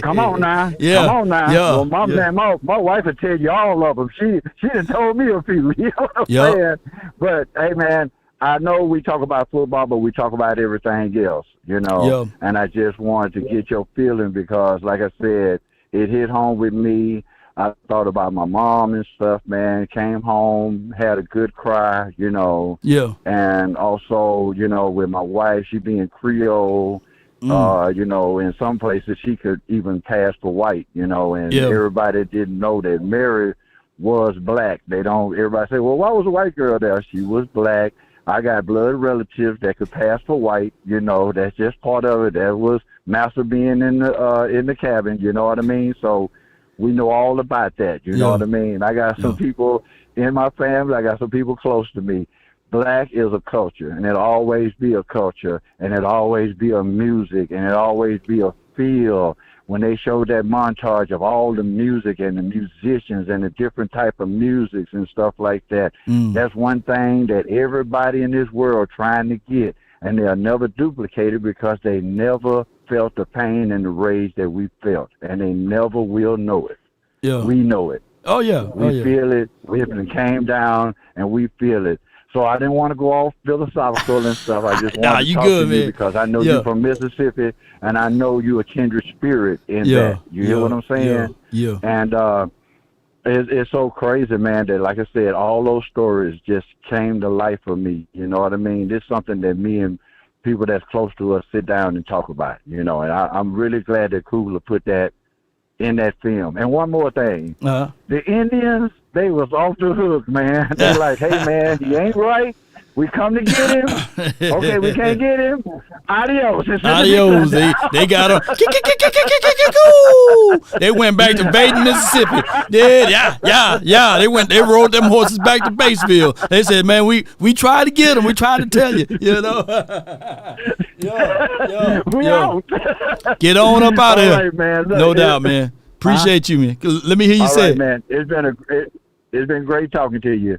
Come on now, yeah. Come on now. Yeah. Well, my wife would tell you all of them. She done told me a few. You know what I'm saying? But hey, man, I know we talk about football, but we talk about everything else. You know, and I just wanted to get your feeling because, like I said, it hit home with me. I thought about my mom and stuff, man. Came home, had a good cry, you know. Yeah. And also, you know, with my wife, she being Creole, you know, in some places she could even pass for white, you know, and everybody didn't know that Mary was black. Everybody say, well, why was a white girl there? She was black. I got blood relatives that could pass for white, you know. That's just part of it. That was Master being in the cabin, you know what I mean? So we know all about that. You know what I mean? I got some people in my family. I got some people close to me. Black is a culture, and it'll always be a culture, and it'll always be a music, and it'll always be a feel. When they showed that montage of all the music and the musicians and the different type of musics and stuff like that, that's one thing that everybody in this world trying to get, and they'll never duplicate it because they never felt the pain and the rage that we felt, and they never will know it. Yeah, we know it. Oh yeah, we feel it. We came down, and we feel it. So I didn't want to go all philosophical and stuff. I just wanted to talk to you because I know you're from Mississippi, and I know you're a kindred spirit in that. You hear what I'm saying? Yeah. And it's so crazy, man, that, like I said, all those stories just came to life for me. You know what I mean? This is something that me and people that's close to us sit down and talk about, you know, and I'm really glad that Kugler put that in that film. And one more thing, the Indians, they was off the hook, man. They're like, hey, man, he ain't right. We come to get him. Okay, we can't get him. Adios. Adios. They got him. They went back to Baton, Mississippi. Yeah. They rode them horses back to Batesville. They said, man, we tried to get him. We tried to tell you, you know. Yo. Get on up out of here. Right, man. Look, no doubt, man. Appreciate you, man. Let me hear you say it. Man. It's been great talking to you.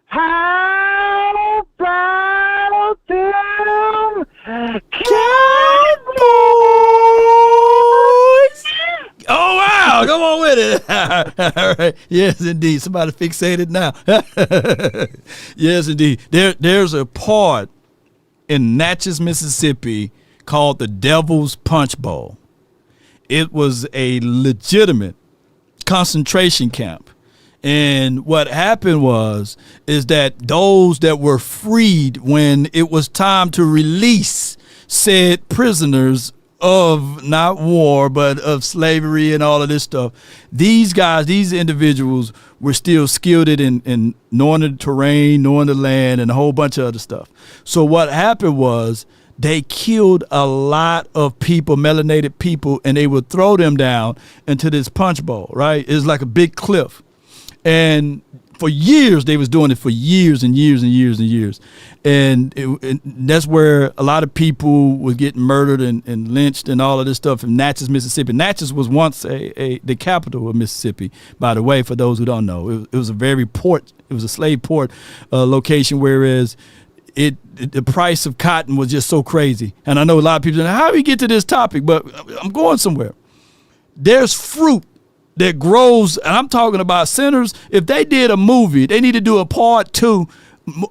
How about them Cowboys? Oh, wow. Come on with it. All right. Yes, indeed. Somebody fixated now. Yes, indeed. There's a part in Natchez, Mississippi called the Devil's Punch Bowl. It was a legitimate concentration camp. And what happened is that those that were freed when it was time to release said prisoners of not war, but of slavery and all of this stuff, these guys, these individuals were still skilled in knowing the terrain, knowing the land, and a whole bunch of other stuff. So what happened was they killed a lot of people, melanated people, and they would throw them down into this punch bowl, right? It's like a big cliff. And for years, they was doing it for years and years and years and years. And that's where a lot of people were getting murdered and lynched and all of this stuff in Natchez, Mississippi. Natchez was once the capital of Mississippi, by the way, for those who don't know. It was a slave port location, whereas the price of cotton was just so crazy. And I know a lot of people say, how do we get to this topic? But I'm going somewhere. There's fruit that grows, and I'm talking about sinners. If they did a movie, they need to do a part 2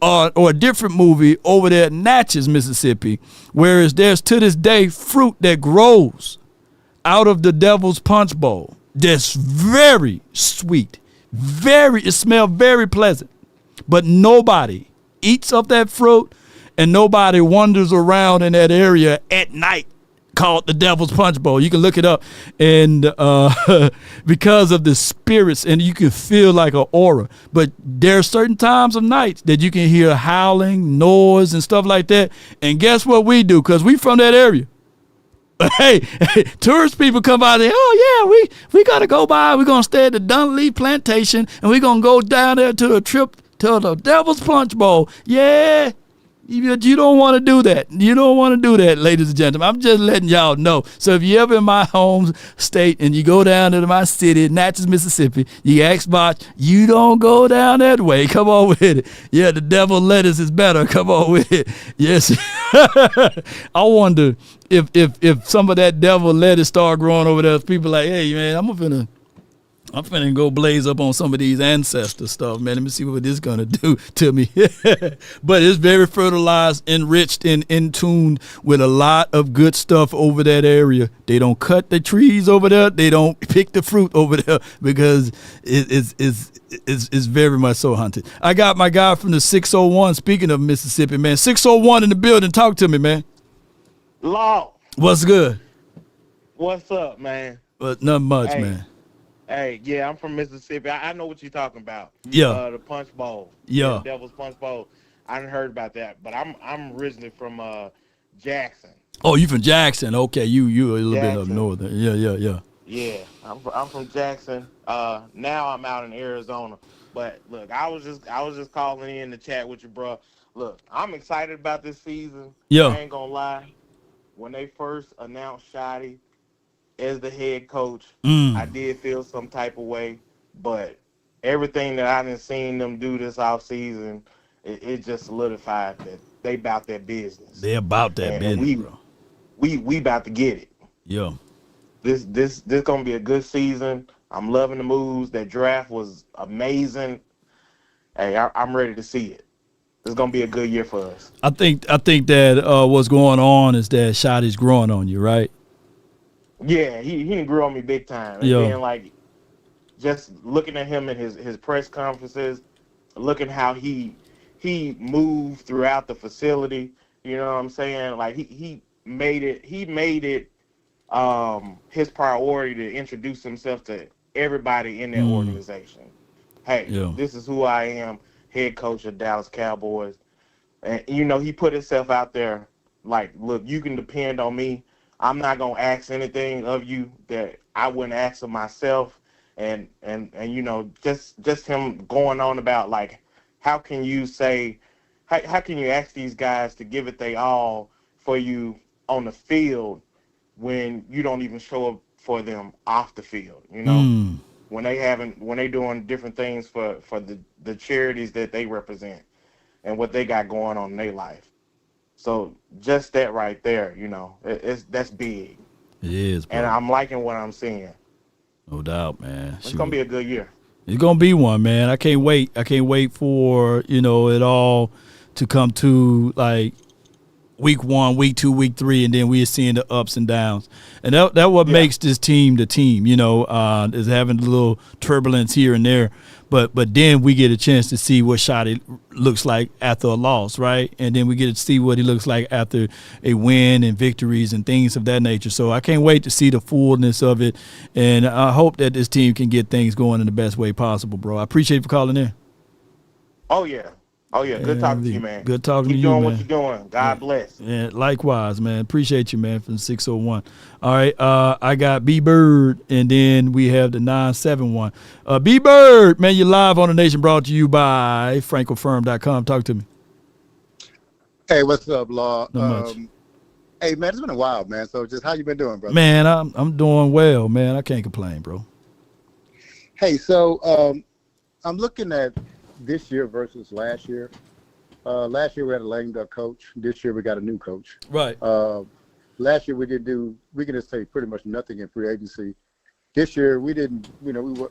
or a different movie over there at Natchez, Mississippi, whereas there's to this day fruit that grows out of the Devil's Punch Bowl that's very sweet, it smells very pleasant, but nobody eats of that fruit and nobody wanders around in that area at night called the Devil's Punch Bowl. You can look it up, and because of the spirits, and you can feel like an aura. But there are certain times of nights that you can hear howling, noise, and stuff like that. And guess what we do? Because we from that area. Hey, tourist people come out there. Oh yeah, we gotta go by. We're gonna stay at the Dunleavy Plantation, and we're gonna go down there to a trip to the Devil's Punch Bowl. Yeah. You don't want to do that. You don't want to do that, ladies and gentlemen. I'm just letting y'all know. So if you ever in my home state and you go down to my city, Natchez, Mississippi, you ask about, you don't go down that way. Come on with it. Yeah, the devil lettuce is better. Come on with it. Yes. I wonder if some of that devil lettuce start growing over there, people like, hey, man, I'm finna go blaze up on some of these ancestor stuff, man. Let me see what this is gonna do to me. But it's very fertilized, enriched, and in tune with a lot of good stuff over that area. They don't cut the trees over there. They don't pick the fruit over there because it's very much so hunted. I got my guy from the 601. Speaking of Mississippi, man, 601 in the building. Talk to me, man. Law. What's good? What's up, man? But not much, man. Hey, yeah, I'm from Mississippi. I know what you're talking about. Yeah. The Punch Bowl. Yeah. The Devil's Punch Bowl. I didn't heard about that, but I'm originally from Jackson. Oh, you from Jackson? Okay, you a little bit up north. Yeah. Yeah, I'm from Jackson. Now I'm out in Arizona. But look, I was just calling in to chat with you, bro. Look, I'm excited about this season. Yeah. I ain't gonna lie. When they first announced Shotty as the head coach, I did feel some type of way, but everything that I done seen them do this offseason, it just solidified that they about that business. They about that business, bro. We about to get it. Yeah. This gonna be a good season. I'm loving the moves. That draft was amazing. Hey, I'm ready to see it. It's gonna be a good year for us. I think that what's going on is that Shotty's growing on you, right? Yeah, he grew on me big time. And then, like, just looking at him in his press conferences, looking how he moved throughout the facility. You know what I'm saying? Like he made it his priority to introduce himself to everybody in that organization. Hey, this is who I am, head coach of Dallas Cowboys. And he put himself out there like, look, you can depend on me. I'm not gonna ask anything of you that I wouldn't ask of myself, and just him going on about like, how can you ask these guys to give it they all for you on the field when you don't even show up for them off the field? When they doing different things for the charities that they represent and what they got going on in their life. So just that right there, that's big. It is, bro. And I'm liking what I'm seeing. No doubt, man. It's gonna be a good year. It's gonna be one, man. I can't wait. I can't wait for it all to come to like week 1, week 2, week 3, and then we're seeing the ups and downs. And that what makes this team the team. Is having a little turbulence here and there. But then we get a chance to see what Shotty looks like after a loss, right? And then we get to see what he looks like after a win and victories and things of that nature. So I can't wait to see the fullness of it. And I hope that this team can get things going in the best way possible, bro. I appreciate you for calling in. Oh, yeah. Good talking to you, man. Good talking to you, man. Keep doing man. what you're doing. God bless. Yeah, likewise, man. Appreciate you, man, from 601. All right, I got B-Bird, and then we have the 971. B-Bird, man, you're live on The Nation, brought to you by FrenkelFirm.com. Talk to me. Hey, what's up, Law? Not much. Hey, man, it's been a while, man. So just how you been doing, brother? Man, I'm doing well, man. I can't complain, bro. Hey, so I'm looking at this year versus last year. Last year we had a lame duck coach. This year we got a new coach. Right. Last year we can just say pretty much nothing in free agency. This year we didn't,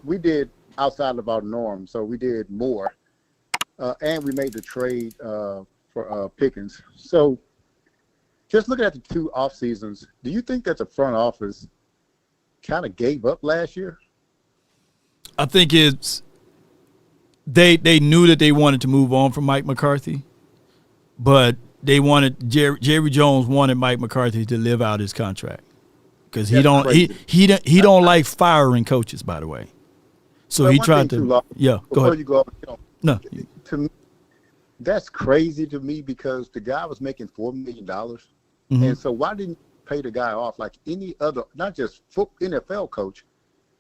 we did outside of our norm, so we did more. And we made the trade for Pickens. So just looking at the 2 off seasons, do you think that the front office kind of gave up last year? I think it's they knew that they wanted to move on from Mike McCarthy, but they wanted Jerry Jones wanted Mike McCarthy to live out his contract because he don't like firing coaches, by the way. So he tried to. Go ahead. You go, no, to me, that's crazy to me because the guy was making $4 million, and so why didn't you pay the guy off like any other, not just NFL coach,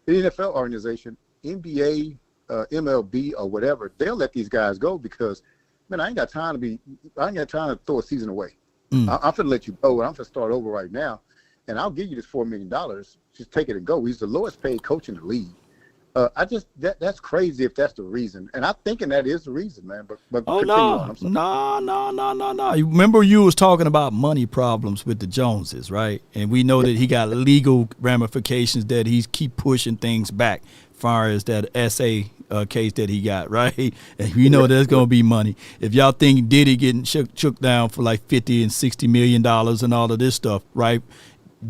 the NFL organization, NBA, MLB, or whatever? They'll let these guys go because, man, I ain't got time to throw a season away. I'm finna let you go, and I'm finna start over right now, and I'll give you this $4 million. Just take it and go. He's the lowest paid coach in the league. That's crazy if that's the reason, and I'm thinking that is the reason, man. But no. You remember you was talking about money problems with the Joneses, right? And we know that he got legal ramifications that he keep pushing things back, as far as that SA case that he got, right? And we know there's gonna be money. If y'all think Diddy getting shook down for like $50 and $60 million and all of this stuff, right?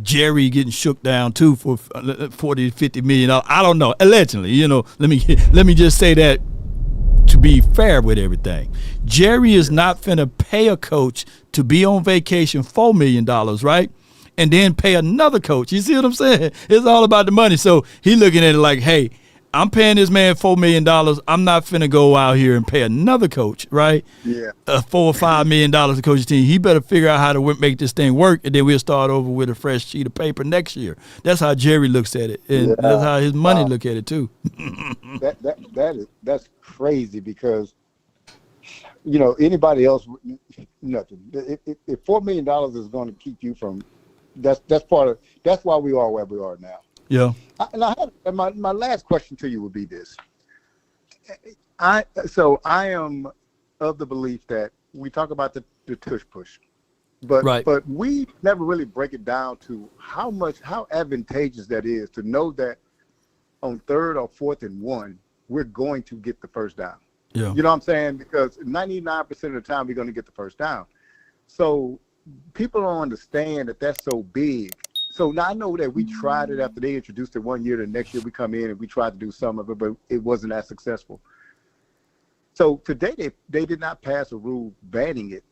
Jerry getting shook down too for $40 to $50 million. I don't know. Allegedly, let me just say that to be fair with everything. Jerry is not finna pay a coach to be on vacation $4 million, right? And then pay another coach. You see what I'm saying? It's all about the money. So he looking at it like, hey, I'm paying this man $4 million. I'm not finna go out here and pay another coach, right? Yeah. $4 or $5 million to coach the team. He better figure out how to make this thing work, and then we'll start over with a fresh sheet of paper next year. That's how Jerry looks at it, and that's how his money look at it too. That's crazy because anybody else, nothing. If $4 million is going to keep you from, that's why we are where we are now. Yeah. My last question to you would be this. I am of the belief that we talk about the tush push, but we never really break it down to how advantageous that is to know that on 3rd or 4th and 1 we're going to get the first down. Yeah. You know what I'm saying? Because 99% of the time we're going to get the first down. So people don't understand that that's so big. So now I know that we tried it after they introduced it one year. The next year we come in and we tried to do some of it, but it wasn't as successful. So today they did not pass a rule banning it.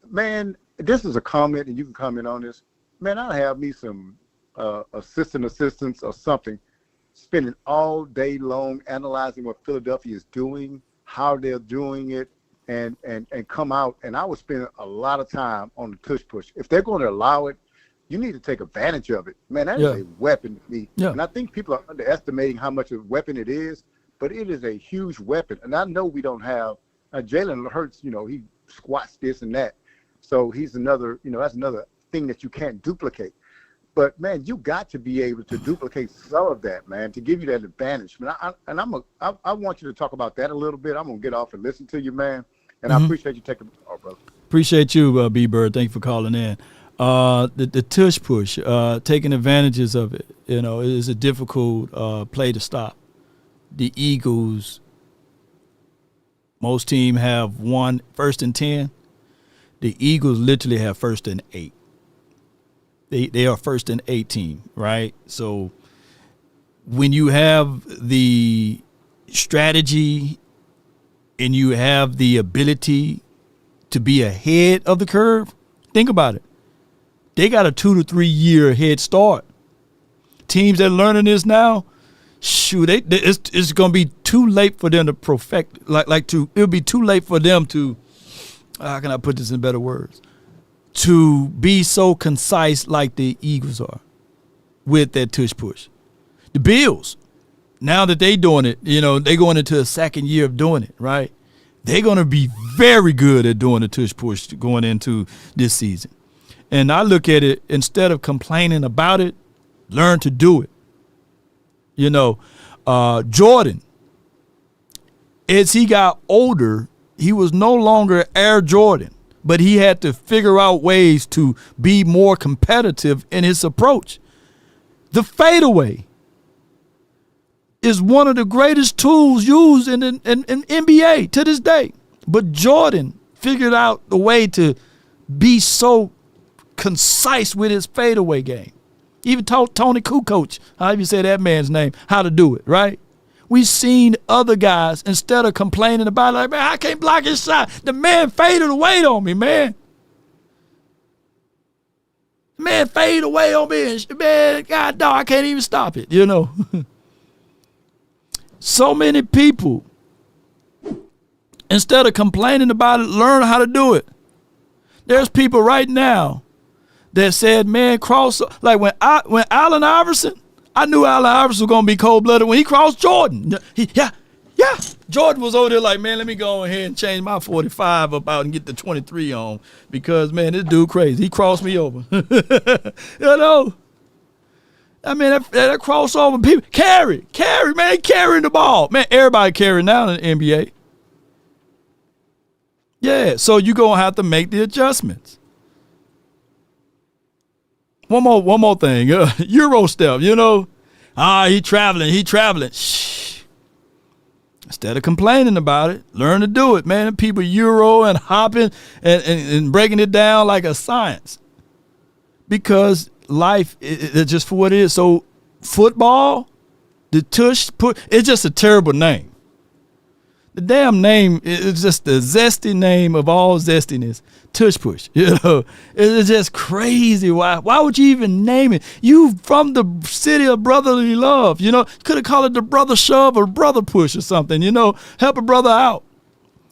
Man, this is a comment, and you can comment on this. Man, I'll have me some assistants or something spending all day long analyzing what Philadelphia is doing, how they're doing it, and come out. And I would spend a lot of time on the tush push. If they're going to allow it, you need to take advantage of it. Man, that is a weapon to me. Yeah. And I think people are underestimating how much of a weapon it is, but it is a huge weapon. And I know we don't have Jalen Hurts, he squats this and that. So he's another, that's another thing that you can't duplicate. But, man, you got to be able to duplicate some of that, man, to give you that advantage. I want you to talk about that a little bit. I'm going to get off and listen to you, man. And I appreciate you taking the call, brother. Appreciate you, B-Bird. Thank you for calling in. The tush push, taking advantages of it, is a difficult play to stop. The Eagles, most teams have 1st and 10. The Eagles literally have 1st and 8. They are 1st and 8 team, right? So when you have the strategy and you have the ability to be ahead of the curve, think about it. They got a 2 to 3 year head start. Teams that are learning this now, shoot, it's going to be too late for them to perfect. It'll be too late for them to. How can I put this in better words? To be so concise like the Eagles are with that tush push. The Bills, now that they doing it, they going into a 2nd year of doing it, right? They're going to be very good at doing the tush push going into this season. And I look at it, instead of complaining about it, learn to do it. Jordan, as he got older, he was no longer Air Jordan, but he had to figure out ways to be more competitive in his approach. The fadeaway is one of the greatest tools used in NBA to this day. But Jordan figured out the way to be so concise with his fadeaway game. Even taught Tony Kukoc, however you say that man's name, how to do it, right? We've seen other guys, instead of complaining about it, like, man, I can't block his shot. The man faded away on me, man. Man, fade away on me. And, man, God, dog, I can't even stop it, you know. So many people, instead of complaining about it, learn how to do it. There's people right now that said, man, like when Allen Iverson, I knew Allen Iverson was going to be cold-blooded when he crossed Jordan. Yeah. Jordan was over there like, man, let me go ahead and change my 45 up out and get the 23 on because, man, this dude crazy. He crossed me over. You know? I mean, that crossover, people, carry, man, carrying the ball. Man, everybody carrying now in the NBA. Yeah, so you're going to have to make the adjustments. One more thing. Euro step, you know. He traveling. Shh. Instead of complaining about it, learn to do it, man. People Euro and hopping and breaking it down like a science. Because life is just for what it is. So football, the tush, it's just a terrible name. The damn name is just the zesty name of all zestiness. Tush push. You know, it's just crazy. Why would you even name it? You from the city of brotherly love. You know, could have called it the brother shove or brother push or something. You know, help a brother out.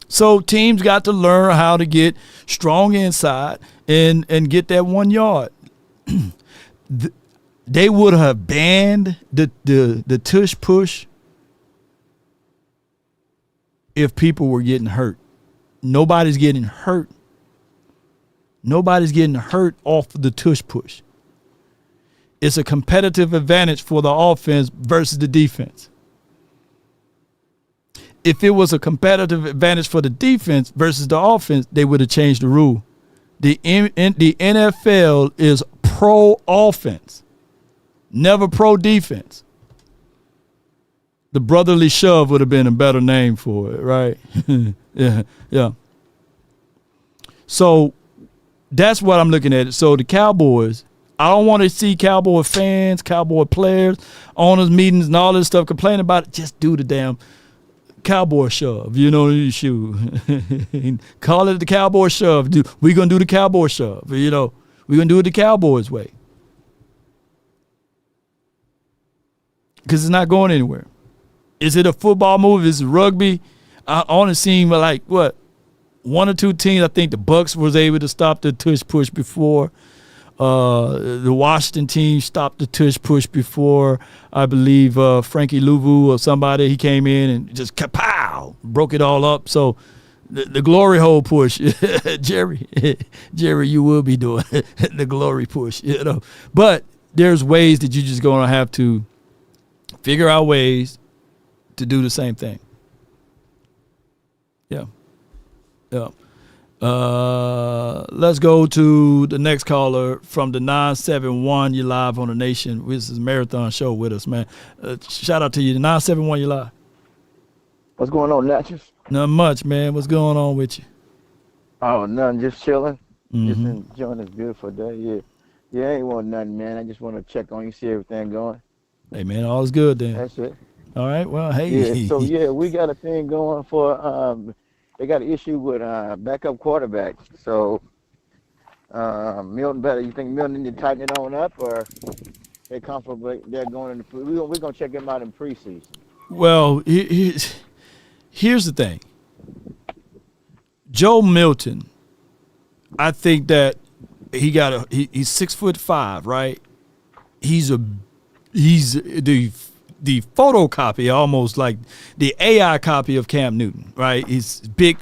So teams got to learn how to get strong inside and get that 1 yard. They would have banned the tush push if people were getting hurt. Nobody's getting hurt. Nobody's getting hurt off the tush push. It's a competitive advantage for the offense versus the defense. If it was a competitive advantage for the defense versus the offense, they would have changed the rule. The NFL is pro offense, never pro defense. The brotherly shove would have been a better name for it, right? Yeah. So that's what I'm looking at. So the Cowboys, I don't want to see Cowboy fans, Cowboy players, owners meetings and all this stuff complaining about it. Just do the damn Cowboy shove. You know, call it the Cowboy shove. We're going to do the Cowboy shove. You know, we're going to do it the Cowboys way. Because it's not going anywhere. Is it a football move? Is it rugby? I only seen like what, one or two teams. I think the Bucks was able to stop the tush push before. The Washington team stopped the tush push before. I believe Frankie Louvu or somebody, he came in and just kapow, broke it all up. So the glory hole push, Jerry, you will be doing the glory push, you know. But there's ways that you're just going to have to figure out ways to do the same thing. Yeah. Let's go to the next caller from the 971. You live on the Nation. This is a marathon show with us, man. Shout out to you. The 971, you live. What's going on, Natchez? Not much, man. What's going on with you? Oh, nothing. Just chilling. Mm-hmm. Just enjoying this beautiful day. Yeah, ain't want nothing, man. I just want to check on you, see everything going. Hey, man, all's good then. That's it. All right, well, hey. Yeah, so, we got a thing going for they got an issue with backup quarterback. So, Milton better. You think Milton need to tighten it on up, or they comfortable? They're going in the. We're gonna check him out in preseason. Well, here's the thing. Joe Milton, I think that he's 6'5", right? He's the photocopy, almost like the AI copy of Cam Newton, right? He's big,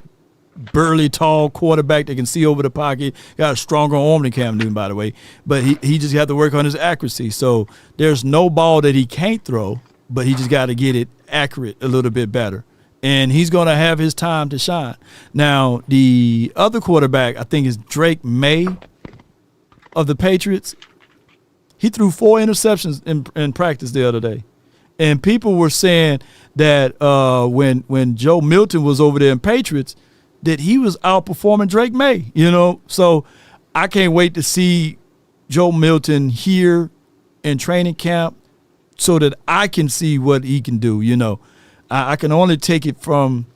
burly, tall quarterback that can see over the pocket. Got a stronger arm than Cam Newton, by the way. But he just got to work on his accuracy. So there's no ball that he can't throw, but he just got to get it accurate a little bit better. And he's going to have his time to shine. Now, the other quarterback, I think, is Drake May of the Patriots. He threw 4 interceptions in practice the other day. And people were saying that when Joe Milton was over there in Patriots, that he was outperforming Drake May, you know. So I can't wait to see Joe Milton here in training camp so that I can see what he can do, you know. I can only take it from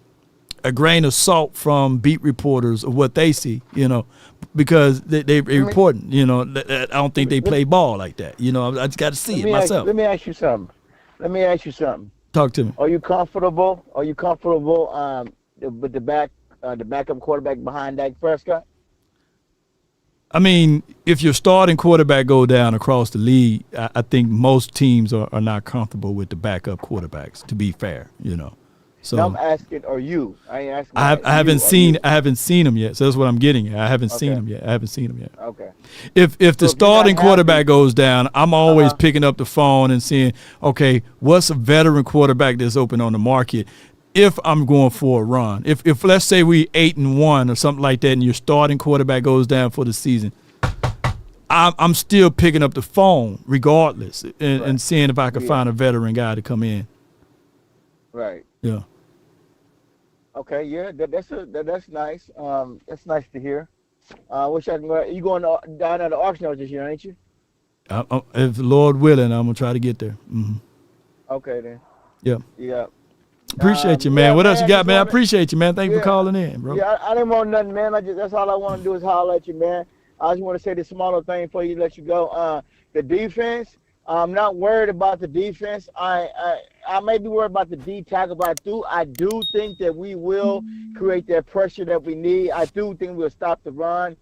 a grain of salt from beat reporters of what they see, because they reporting, I don't think they play ball like that. I just got to see it myself. Let me ask you something. Talk to me. Are you comfortable? With the backup quarterback behind Dak Prescott? I mean, if your starting quarterback go down across the league, I think most teams are not comfortable with the backup quarterbacks. To be fair, So now I'm asking, are you? I ain't asking. I haven't seen them yet. So that's what I'm getting at. I haven't seen them yet. Okay. If the starting quarterback goes down, I'm always picking up the phone and seeing, okay, what's a veteran quarterback that's open on the market? If I'm going for a run, if let's say we 8-1 or something like that, and your starting quarterback goes down for the season, I'm still picking up the phone regardless and seeing if I can find a veteran guy to come in. Right. Yeah. Okay. Yeah. That's nice. That's nice to hear. Wish I can go. You going down at the auction house this year, ain't you? If Lord willing, I'm gonna try to get there. Mm-hmm. Okay then. Yeah. Yeah. Appreciate you, man. What else you got, man? I appreciate you, man. Thank you for calling in, bro. Yeah, I didn't want nothing, man. That's all I want to do is holler at you, man. I just want to say this smaller thing before you let you go. The defense, I'm not worried about the defense. I may be worried about the D tackle, but I do think that we will create that pressure that we need. I do think we'll stop the run.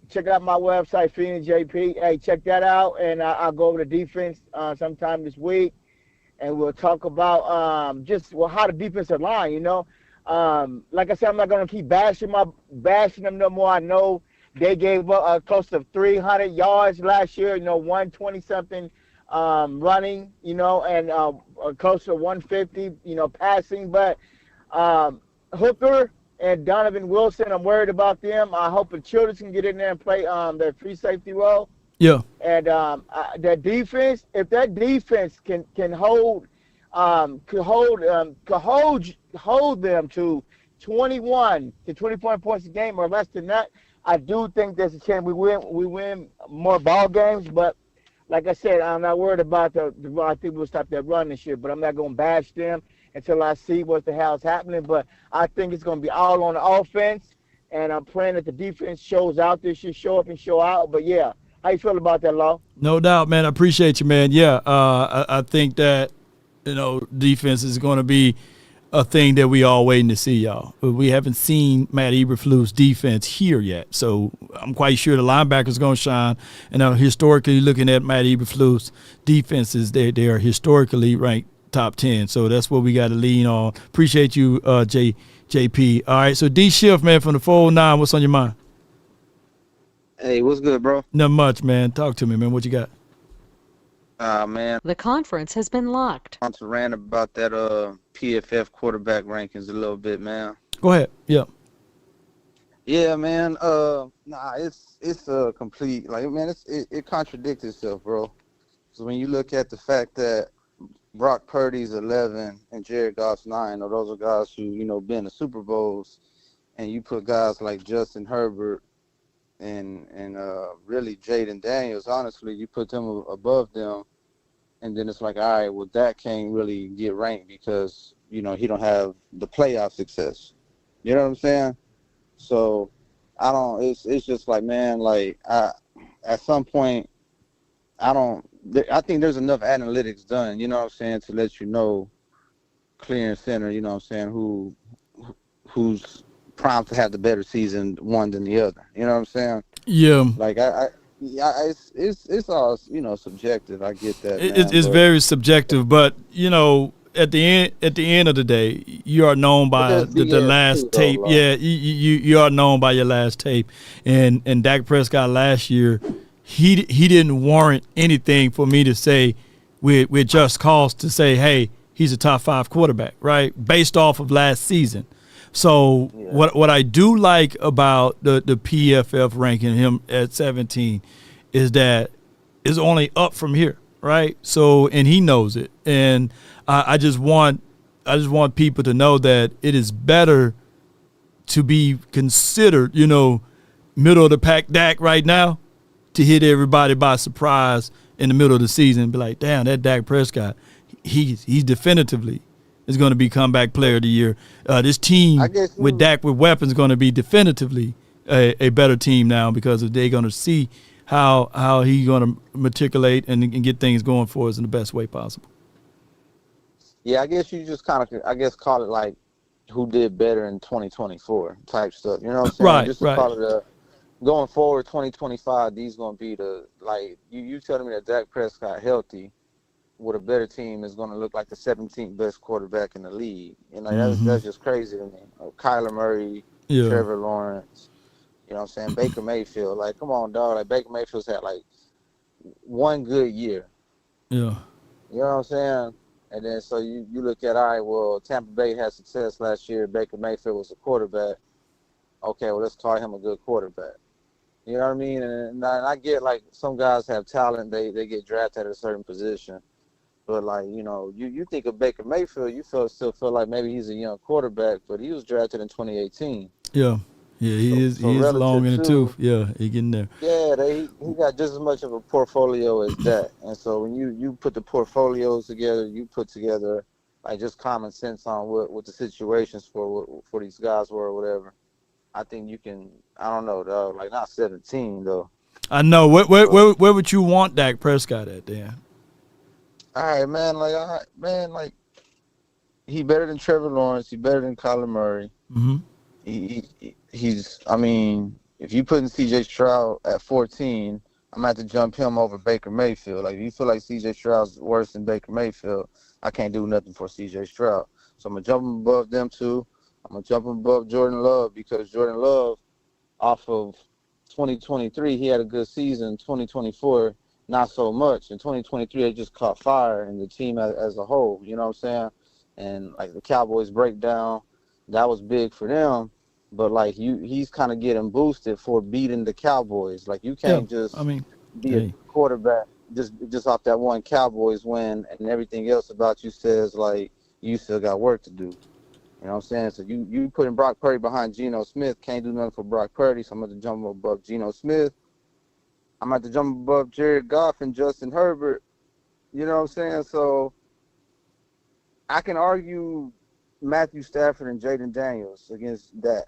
Check out my website, Phoenix JP. Hey, check that out, and I'll go over the defense sometime this week. And we'll talk about how the defensive line, like I said, I'm not gonna keep bashing them no more. I know they gave up close to 300 yards last year, 120 something running, and close to 150, passing. But Hooker and Donovan Wilson, I'm worried about them. I hope the Childress can get in there and play their free safety role. Yeah. And that defense, if that defense can hold them to 21 to 24 points a game or less than that, I do think there's a chance we win more ball games. But like I said, I'm not worried about the run. I think we'll stop that run this year, but I'm not going to bash them until I see what the hell's happening. But I think it's going to be all on the offense, and I'm praying that the defense shows out this year, show up and show out. But yeah. How you feel about that, Law? No doubt, man. I appreciate you, man. Yeah, I think that, defense is going to be a thing that we all waiting to see, y'all. We haven't seen Matt Eberflus' defense here yet, so I'm quite sure the linebackers going to shine. And historically, looking at Matt Eberflus' defenses, they are historically ranked top 10, so that's what we got to lean on. Appreciate you, JP. All right, so D Shift, man, from the 409, what's on your mind? Hey, what's good, bro? Not much, man. Talk to me, man. What you got? Man. The conference has been locked. I want to rant about that PFF quarterback rankings a little bit, man. Go ahead. Yeah. Yeah, man. It's a complete, it contradicts itself, bro. So when you look at the fact that Brock Purdy's 11 and Jared Goff's 9, or those are guys who, been to Super Bowls, and you put guys like Justin Herbert and really Jaden Daniels, honestly, you put them above them, and then it's like, all right, well, that can't really get ranked because, he don't have the playoff success. You know what I'm saying? So it's just like, man, at some point, I think there's enough analytics done, you know what I'm saying, to let you know clear and center, you know what I'm saying, who's primed to have the better season one than the other. You know what I'm saying? Yeah. It's all subjective. I get that. It's very subjective, but at the end of the day, you are known by the last tape. Yeah, you are known by your last tape, and Dak Prescott last year, he didn't warrant anything for me to say with just cause to say, hey, he's a top 5 quarterback, right? Based off of last season. So what I do like about the PFF ranking him at 17 is that it's only up from here, right? So, and he knows it, and I just want people to know that it is better to be considered, middle of the pack Dak right now, to hit everybody by surprise in the middle of the season and be like, damn, that Dak Prescott, he's definitively is going to be comeback player of the year. This team with Dak with weapons is going to be definitively a better team now because they're going to see how he's going to matriculate and get things going for us in the best way possible. Yeah, I guess you just kind of, call it like who did better in 2024 type stuff. You know what I'm saying? Right, just to call it going forward 2025, these going to be you telling me that Dak Prescott healthy with a better team is going to look like the 17th best quarterback in the league. You know, that's just crazy to me. Kyler Murray, Trevor Lawrence, you know what I'm saying? Baker Mayfield. Like, come on, dog. Like, Baker Mayfield's had, like, one good year. Yeah. You know what I'm saying? And then so you look at, all right, well, Tampa Bay had success last year. Baker Mayfield was a quarterback. Okay, well, let's call him a good quarterback. You know what I mean? And I get, like, some guys have talent. They get drafted at a certain position. But, like, you know, you think of Baker Mayfield, you still feel like maybe he's a young quarterback, but he was drafted in 2018. Yeah. Yeah, he is long in the tooth. Yeah, he getting there. Yeah, he got just as much of a portfolio as that. And so when you put the portfolios together, you put together, like, just common sense on what the situations for these guys were or whatever. I think you can, I don't know, though, like, not 17, though. I know. Where would you want Dak Prescott at, Dan? All right, man. Like, he better than Trevor Lawrence. He better than Kyler Murray. Mm-hmm. He's. I mean, if you put in C.J. Stroud at 14, I'm gonna have to jump him over Baker Mayfield. Like, if you feel like C.J. Stroud's worse than Baker Mayfield, I can't do nothing for C.J. Stroud. So I'm gonna jump him above them two. I'm gonna jump him above Jordan Love because Jordan Love, off of 2023, he had a good season. 2024. Not so much. In 2023, they just caught fire, and the team as a whole, you know what I'm saying? And, like, the Cowboys breakdown, that was big for them. But, like, he's kind of getting boosted for beating the Cowboys. Like, you can't be a quarterback just off that one Cowboys win, and everything else about you says, like, you still got work to do. You know what I'm saying? So you putting Brock Purdy behind Geno Smith, can't do nothing for Brock Purdy, so I'm going to jump above Geno Smith. I'm about to jump above Jared Goff and Justin Herbert. You know what I'm saying? So I can argue Matthew Stafford and Jaden Daniels against that.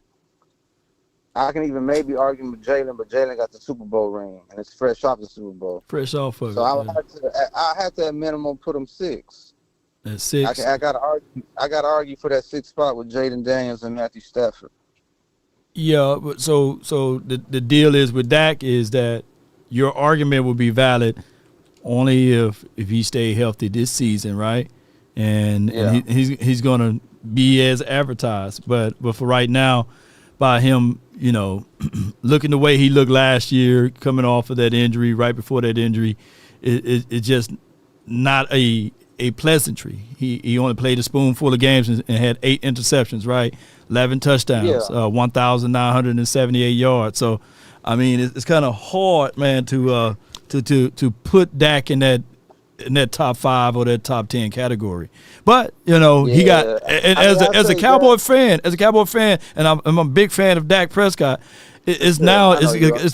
I can even maybe argue with Jalen, but Jalen got the Super Bowl ring, and it's fresh off the Super Bowl. Fresh off of so it. So I have to at minimum put him 6. At 6. I gotta argue for that 6th spot with Jaden Daniels and Matthew Stafford. Yeah, but so the deal is with Dak is that your argument will be valid only if he stay healthy this season, right? And he's gonna be as advertised. But for right now, by him, you know, looking the way he looked last year, coming off of that injury, right before that injury, it's just not a pleasantry. He only played a spoonful of games and had 8 interceptions, right? 11 touchdowns, 1,978 yards. So, I mean, it's kind of hard, man, to put Dak in that top 5 or that top 10 category. But, you know, he got as a Cowboy fan, and I'm a big fan of Dak Prescott. It's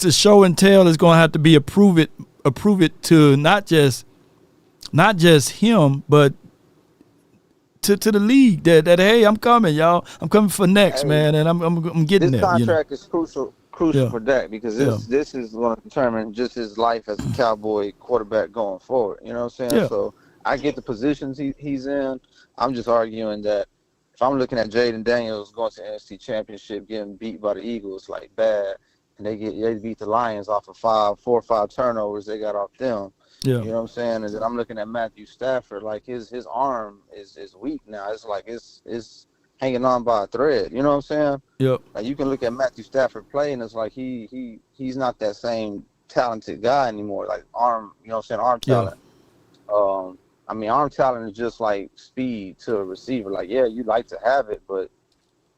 a show and tell. It's going to have to be a prove it to not just him, but to the league that hey, I'm coming, y'all. I'm coming for next, man, and I'm getting there. This contract is crucial for Dak because this is going to determine just his life as a Cowboy quarterback going forward. You know what I'm saying? Yeah. So I get the positions he's in. I'm just arguing that if I'm looking at Jaden Daniels going to the NFC Championship, getting beat by the Eagles like bad, and they beat the Lions off of 4 or 5 turnovers they got off them. Yeah. You know what I'm saying? And then I'm looking at Matthew Stafford, like his arm is weak now. It's like it's hanging on by a thread. You know what I'm saying? Yep. Like, you can look at Matthew Stafford play, and it's like he's not that same talented guy anymore. Like, arm, you know what I'm saying? Arm talent. Yeah. I mean, arm talent is just like speed to a receiver. Like, yeah, you like to have it, but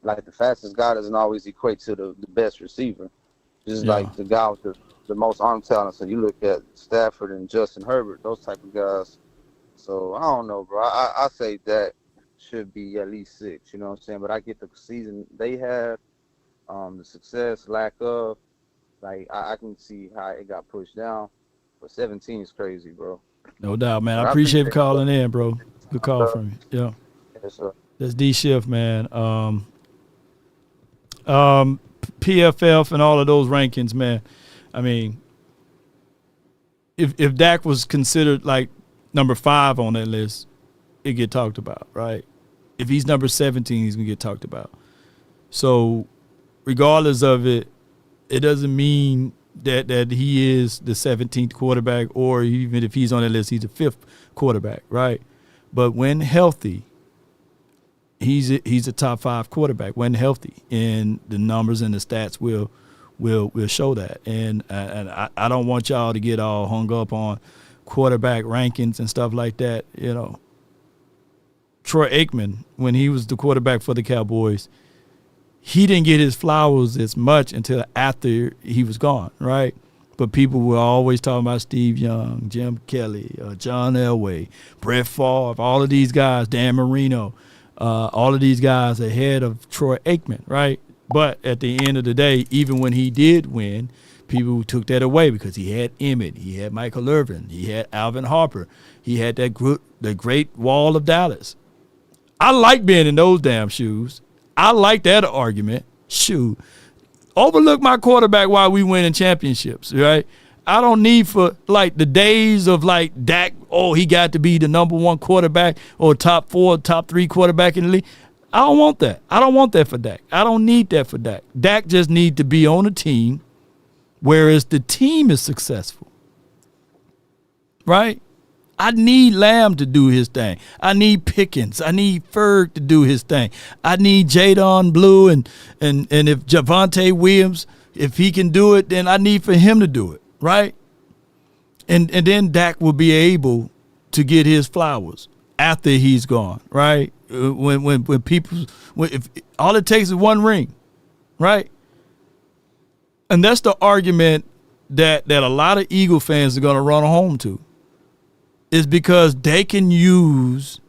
like the fastest guy doesn't always equate to the best receiver. Just like the guy with the most arm talent. So you look at Stafford and Justin Herbert, those type of guys. So I don't know, bro. I say that should be at least 6. You know what I'm saying? But I get the season they had, the success, lack of. Like, I can see how it got pushed down. But 17 is crazy, bro. No doubt, man. I appreciate you calling in, bro. Good call from you. Yeah. Yes, sir. That's D Shift, man. PFF and all of those rankings, man. I mean, if Dak was considered like number 5 on that list, it get talked about, right? If he's number 17, he's gonna get talked about. So, regardless of it, it doesn't mean that he is the 17th quarterback, or even if he's on that list, he's the 5th quarterback, right? But when healthy, he's a top 5 quarterback when healthy, and the numbers and the stats will show that. And I don't want y'all to get all hung up on quarterback rankings and stuff like that. You know, Troy Aikman, when he was the quarterback for the Cowboys, he didn't get his flowers as much until after he was gone, right? But people were always talking about Steve Young, Jim Kelly, John Elway, Brett Favre, all of these guys, Dan Marino, all of these guys ahead of Troy Aikman, right? But at the end of the day, even when he did win, people took that away because he had Emmett, he had Michael Irvin, he had Alvin Harper, he had the great Wall of Dallas. I like being in those damn shoes. I like that argument. Shoot. Overlook my quarterback while we winning championships, right? I don't need for, like, the days of, like, Dak, he got to be the number 1 quarterback or top 4, top 3 quarterback in the league. I don't want that. I don't want that for Dak. I don't need that for Dak. Dak just need to be on a team whereas the team is successful, right? I need Lamb to do his thing. I need Pickens. I need Ferg to do his thing. I need Jadon Blue and if Javonte Williams, if he can do it, then I need for him to do it, right? And then Dak will be able to get his flowers after he's gone, right? When if all it takes is 1 ring, right? And that's the argument that a lot of Eagle fans are going to run home to. Is because they can use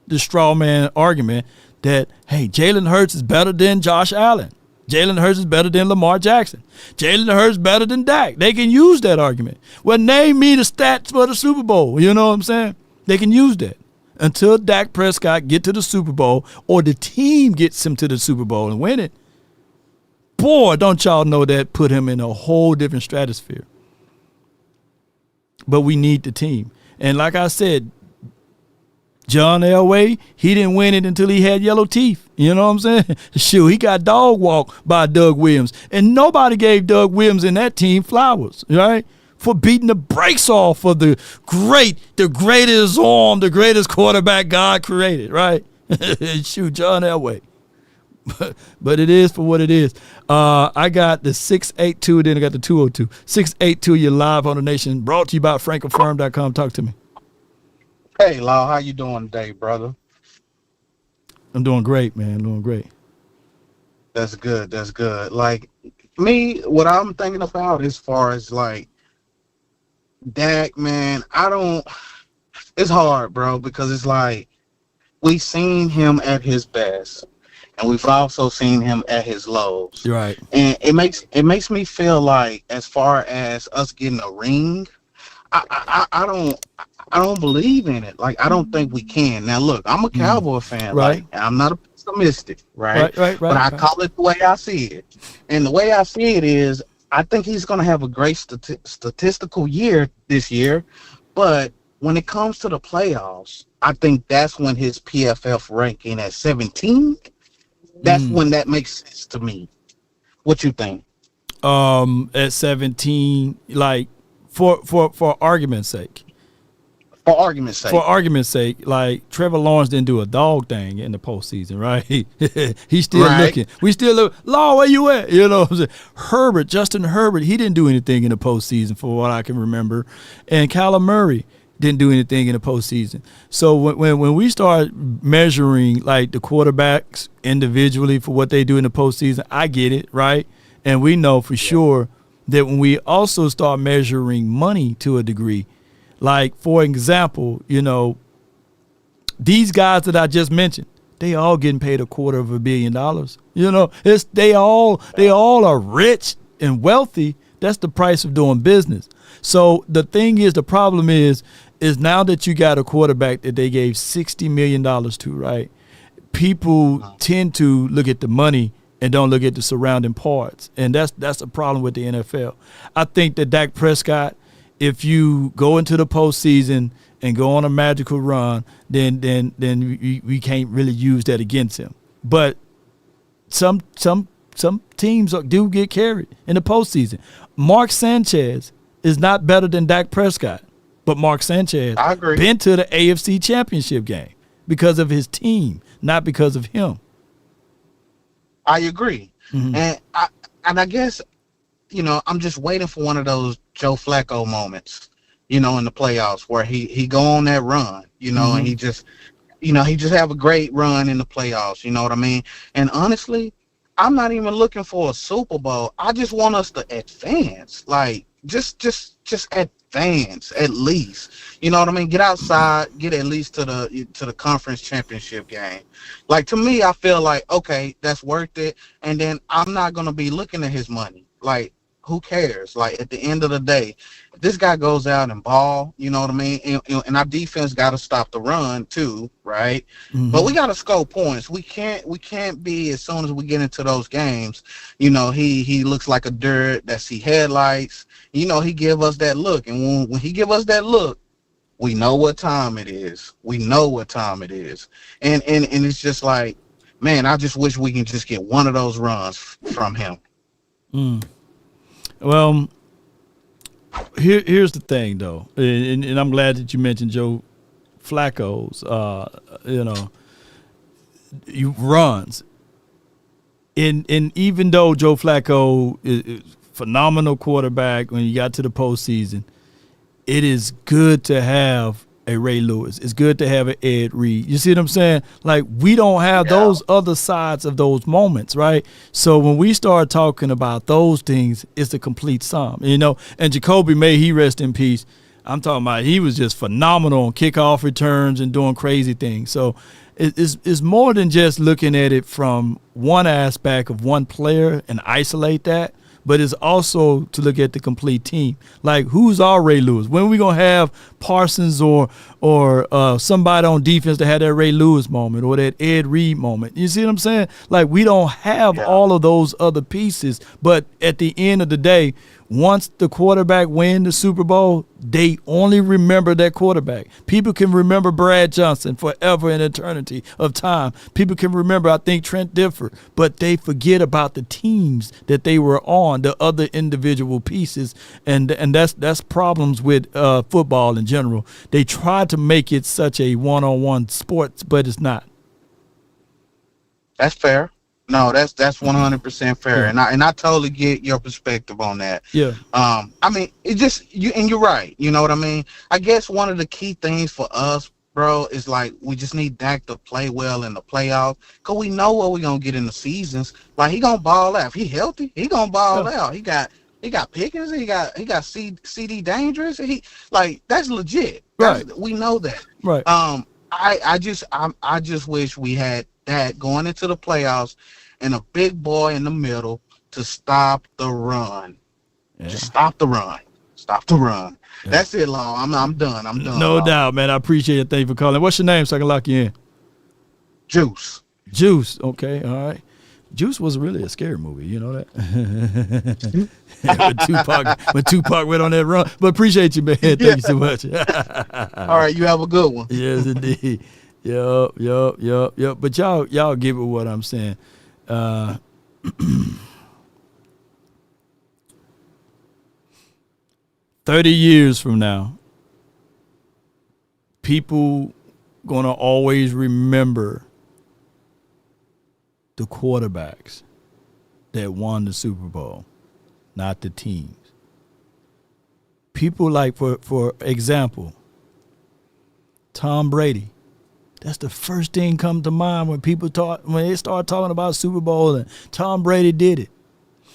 the straw man argument that, hey, Jalen Hurts is better than Josh Allen. Jalen Hurts is better than Lamar Jackson. Jalen Hurts better than Dak. They can use that argument. Well, name me the stats for the Super Bowl. You know what I'm saying? They can use that. Until Dak Prescott get to the Super Bowl or the team gets him to the Super Bowl and win it, boy, don't y'all know that put him in a whole different stratosphere. But we need the team. And like I said, John Elway, he didn't win it until he had yellow teeth. You know what I'm saying? Shoot, he got dog walked by Doug Williams. And nobody gave Doug Williams and that team flowers, right? For beating the brakes off of the greatest arm, the greatest quarterback God created, right? Shoot, John Elway. But it is for what it is. I got the 682, then I got the 202. 682, you're live on the nation. Brought to you by FrankelFirm.com. Talk to me. Hey, Law, how you doing today, brother? I'm doing great, man. Doing great. That's good. That's good. Like, me, what I'm thinking about as far as, like, Dak, man, it's hard, bro, because it's like, we seen him at his best. And we've also seen him at his lows. Right. And it makes me feel like, as far as us getting a ring, I don't believe in it. Like, I don't think we can. Now look, I'm a Cowboy fan, right? Like, I'm not a pessimistic, right? Right. But I call it the way I see it. And the way I see it is, I think he's gonna have a great statistical year this year, but when it comes to the playoffs, I think that's when his PFF ranking at 17. That's when that makes sense to me. What you think? At 17, like for argument's sake. For argument's sake. For argument's sake, like Trevor Lawrence didn't do a dog thing in the postseason, right? He's still looking. We still look. Law, where you at? You know what I'm saying? Justin Herbert, he didn't do anything in the postseason for what I can remember. And Kyler Murray didn't do anything in the postseason. So when we start measuring like the quarterbacks individually for what they do in the postseason, I get it, right? And we know for sure that when we also start measuring money to a degree, like for example, you know, these guys that I just mentioned, they all getting paid $250 million. You know, they all are rich and wealthy. That's the price of doing business. So the thing is, the problem is now that you got a quarterback that they gave $60 million to, right? people tend to look at the money and don't look at the surrounding parts, and that's a problem with the NFL. I think that Dak Prescott, if you go into the postseason and go on a magical run, then we can't really use that against him. But some teams do get carried in the postseason. Mark Sanchez is not better than Dak Prescott, but Mark Sanchez been to the AFC Championship game because of his team, not because of him. I agree. And I guess, I'm just waiting for one of those Joe Flacco moments, in the playoffs where he go on that run, and he just have a great run in the playoffs, you know what I mean? And honestly, I'm not even looking for a Super Bowl. I just want us to advance, like just advance at least. You know what I mean? Get outside, get at least to the conference championship game. Like, to me, I feel like, okay, that's worth it. And then I'm not gonna be looking at his money. Like, who cares? Like, at the end of the day, if this guy goes out and ball, you know what I mean? And our defense got to stop the run too, right? But we got to score points. We can't be, as soon as we get into those games, he looks like a dirt that see headlights. He give us that look, and when he give us that look, we know what time it is. We know what time it is, and it's just like, man, I just wish we can just get one of those runs from him. Well, here's the thing, though, and I'm glad that you mentioned Joe Flacco's, runs. And even though Joe Flacco is phenomenal quarterback when you got to the postseason, it is good to have a Ray Lewis. It's good to have an Ed Reed. You see what I'm saying? Like, we don't have those other sides of those moments, right? So when we start talking about those things, it's a complete sum, And Jacoby May, he rest in peace. I'm talking about he was just phenomenal on kickoff returns and doing crazy things. So it's more than just looking at it from one aspect of one player and isolate that, but it's also to look at the complete team. Like, who's our Ray Lewis? When are we going to have Parsons or somebody on defense that had that Ray Lewis moment or that Ed Reed moment? You see what I'm saying? Like, we don't have all of those other pieces, but at the end of the day, once the quarterback win the Super Bowl, they only remember that quarterback. People can remember Brad Johnson forever in eternity of time. People can remember, I think, Trent Dilfer, but they forget about the teams that they were on, the other individual pieces, and that's problems with football in general. They try to make it such a one-on-one sports, but it's not. That's fair. No, that's 100% fair, and I totally get your perspective on that. Yeah. I mean, it just and you're right. You know what I mean? I guess one of the key things for us, bro, is like we just need Dak to play well in the playoffs, cause we know what we're gonna get in the seasons. Like, he gonna ball out. If he healthy, he gonna ball out. He got Pickens. He got CD Dangerous. That's legit. Right. We know that. Right. I just wish we had that going into the playoffs and a big boy in the middle to stop the run. Yeah. Just stop the run. Stop the run. Yeah. That's it, Law. I'm done. I'm done. No doubt, man. I appreciate it. Thank you for calling. What's your name so I can lock you in? Juice. Juice. Okay. All right. Juice was really a scary movie. You know that? when Tupac went on that run. But appreciate you, man. Thank you so much. All right. You have a good one. Yes, indeed. Yup. But y'all get with what I'm saying. 30 years from now, people gonna always remember the quarterbacks that won the Super Bowl, not the teams. People like, for example, Tom Brady. That's the first thing come to mind when they start talking about Super Bowl, and Tom Brady did it.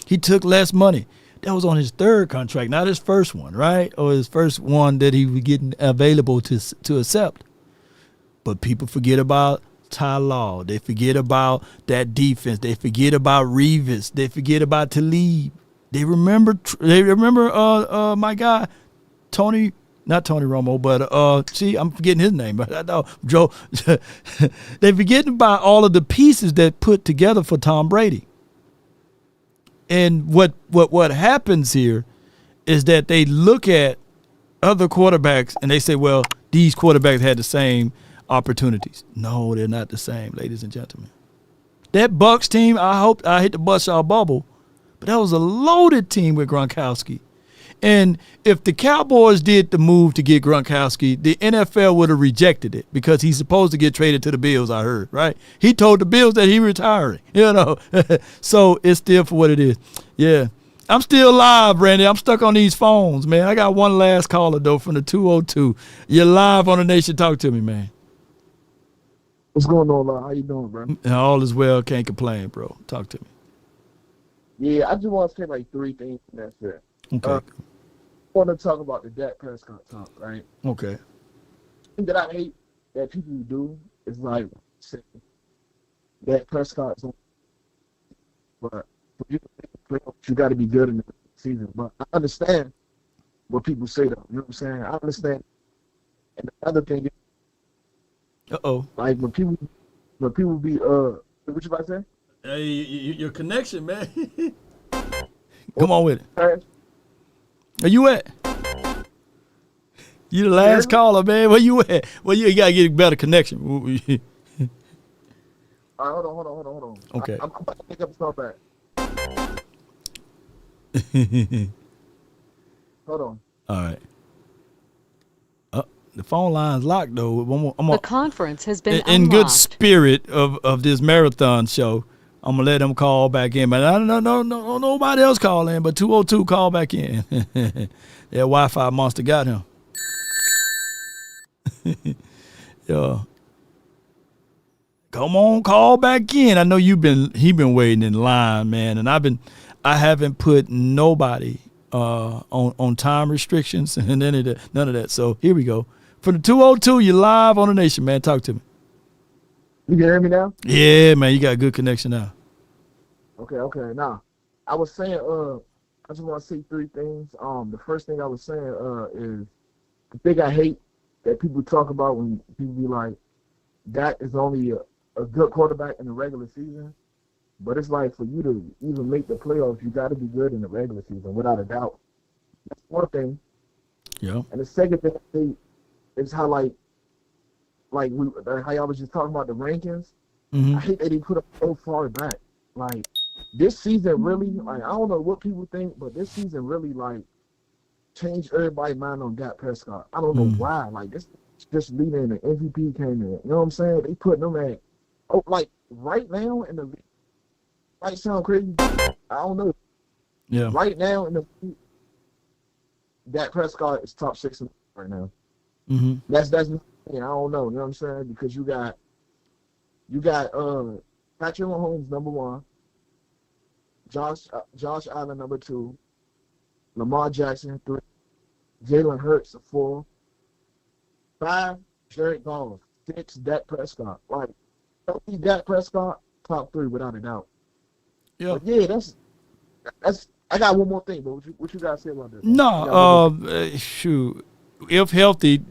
He took less money. That was on his third contract, not his first one, right? Or his first one that he was getting available to accept. But people forget about Ty Law. They forget about that defense. They forget about Revis. They forget about Talib. They remember my guy, Tony Not Tony Romo, but see, I'm forgetting his name. But I know Joe. They're forgetting about all of the pieces that put together for Tom Brady. And what happens here is that they look at other quarterbacks and they say, well, these quarterbacks had the same opportunities. No, they're not the same, ladies and gentlemen. That Bucs team, I hate to bust y'all bubble, but that was a loaded team with Gronkowski. And if the Cowboys did the move to get Gronkowski, the NFL would have rejected it because he's supposed to get traded to the Bills, I heard, right? He told the Bills that he retiring, So it's still for what it is. Yeah. I'm still live, Randy. I'm stuck on these phones, man. I got one last caller, though, from the 202. You're live on the Nation. Talk to me, man. What's going on, Lord? How you doing, bro? All is well. Can't complain, bro. Talk to me. Yeah, I just want to say like three things, and that's it. Okay. I want to talk about the Dak Prescott talk, right? Okay. The thing that I hate that people do is like say Dak Prescott's on, but for you to make the playoffs, you got to be good in the season. But I understand what people say, though. You know what I'm saying? I understand. And the other thing is, like when people be what you about to say? Hey, your connection, man. Come on with it. Where you at? You the last caller, man. Where you at? Well, you gotta get a better connection. All right, hold on. Okay. I'm about to pick up the phone back. Hold on. All right. The phone line's locked though. The conference has been in unlocked. good spirit of this marathon show. I'm gonna let them call back in, but I don't know nobody else call in, but 202 call back in. That Wi-Fi monster got him. Yeah. Come on, call back in. I know he been waiting in line, man, and I haven't put nobody on time restrictions and none of that. So here we go. For the 202, you're live on the Nation, man. Talk to me. You can hear me now? Yeah, man, you got a good connection now. Okay. Now, I was saying, I just want to say three things. The first thing I was saying is the thing I hate that people talk about when people be like, that is only a good quarterback in the regular season. But it's like for you to even make the playoffs, you got to be good in the regular season, without a doubt. That's one thing. Yeah. And the second thing is how how y'all was just talking about the rankings. Mm-hmm. I hate that he put up so far back. Like this season really, like I don't know what people think, but this season really like changed everybody's mind on Dak Prescott. I don't know why. Like this just leading the MVP came in. You know what I'm saying? They put them at like right now in the league. Might sound crazy. I don't know. Yeah. Right now in the league, Dak Prescott is top 6 right now. Mm-hmm. That's I don't know. You know what I'm saying? Because you got Patrick Mahomes number 1, Josh Allen number 2, Lamar Jackson 3, Jalen Hurts 4, 5 Jared Goff, 6 Dak Prescott. Like Dak Prescott top 3 without a doubt. Yeah. But yeah, that's. I got one more thing, but what you guys say about this? No, shoot. If healthy,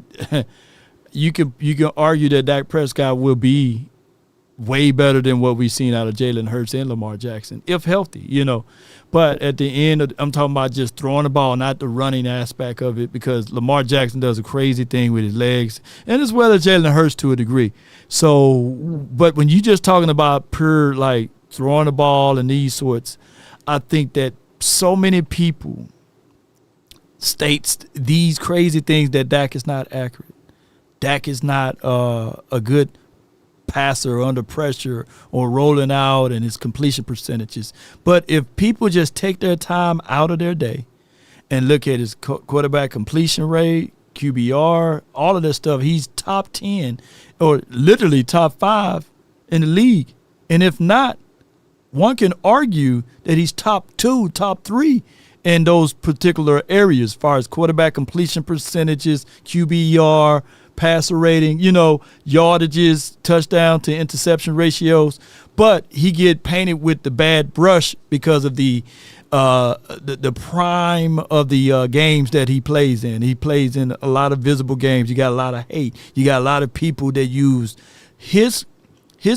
you can argue that Dak Prescott will be way better than what we've seen out of Jalen Hurts and Lamar Jackson, if healthy, But at the end, I'm talking about just throwing the ball, not the running aspect of it, because Lamar Jackson does a crazy thing with his legs, and as well as Jalen Hurts to a degree. So, but when you're just talking about pure, like, throwing the ball and these sorts, I think that so many people states these crazy things that Dak is not accurate. Dak is not a good passer under pressure or rolling out and his completion percentages. But if people just take their time out of their day and look at his quarterback completion rate, QBR, all of that stuff, he's top 10 or literally top 5 in the league. And if not, one can argue that he's top 2, top 3 in those particular areas as far as quarterback completion percentages, QBR, passer rating, yardages, touchdown to interception ratios, but he get painted with the bad brush because of the prime of the games that he plays in. He plays in a lot of visible games. You got a lot of hate. You got a lot of people that use his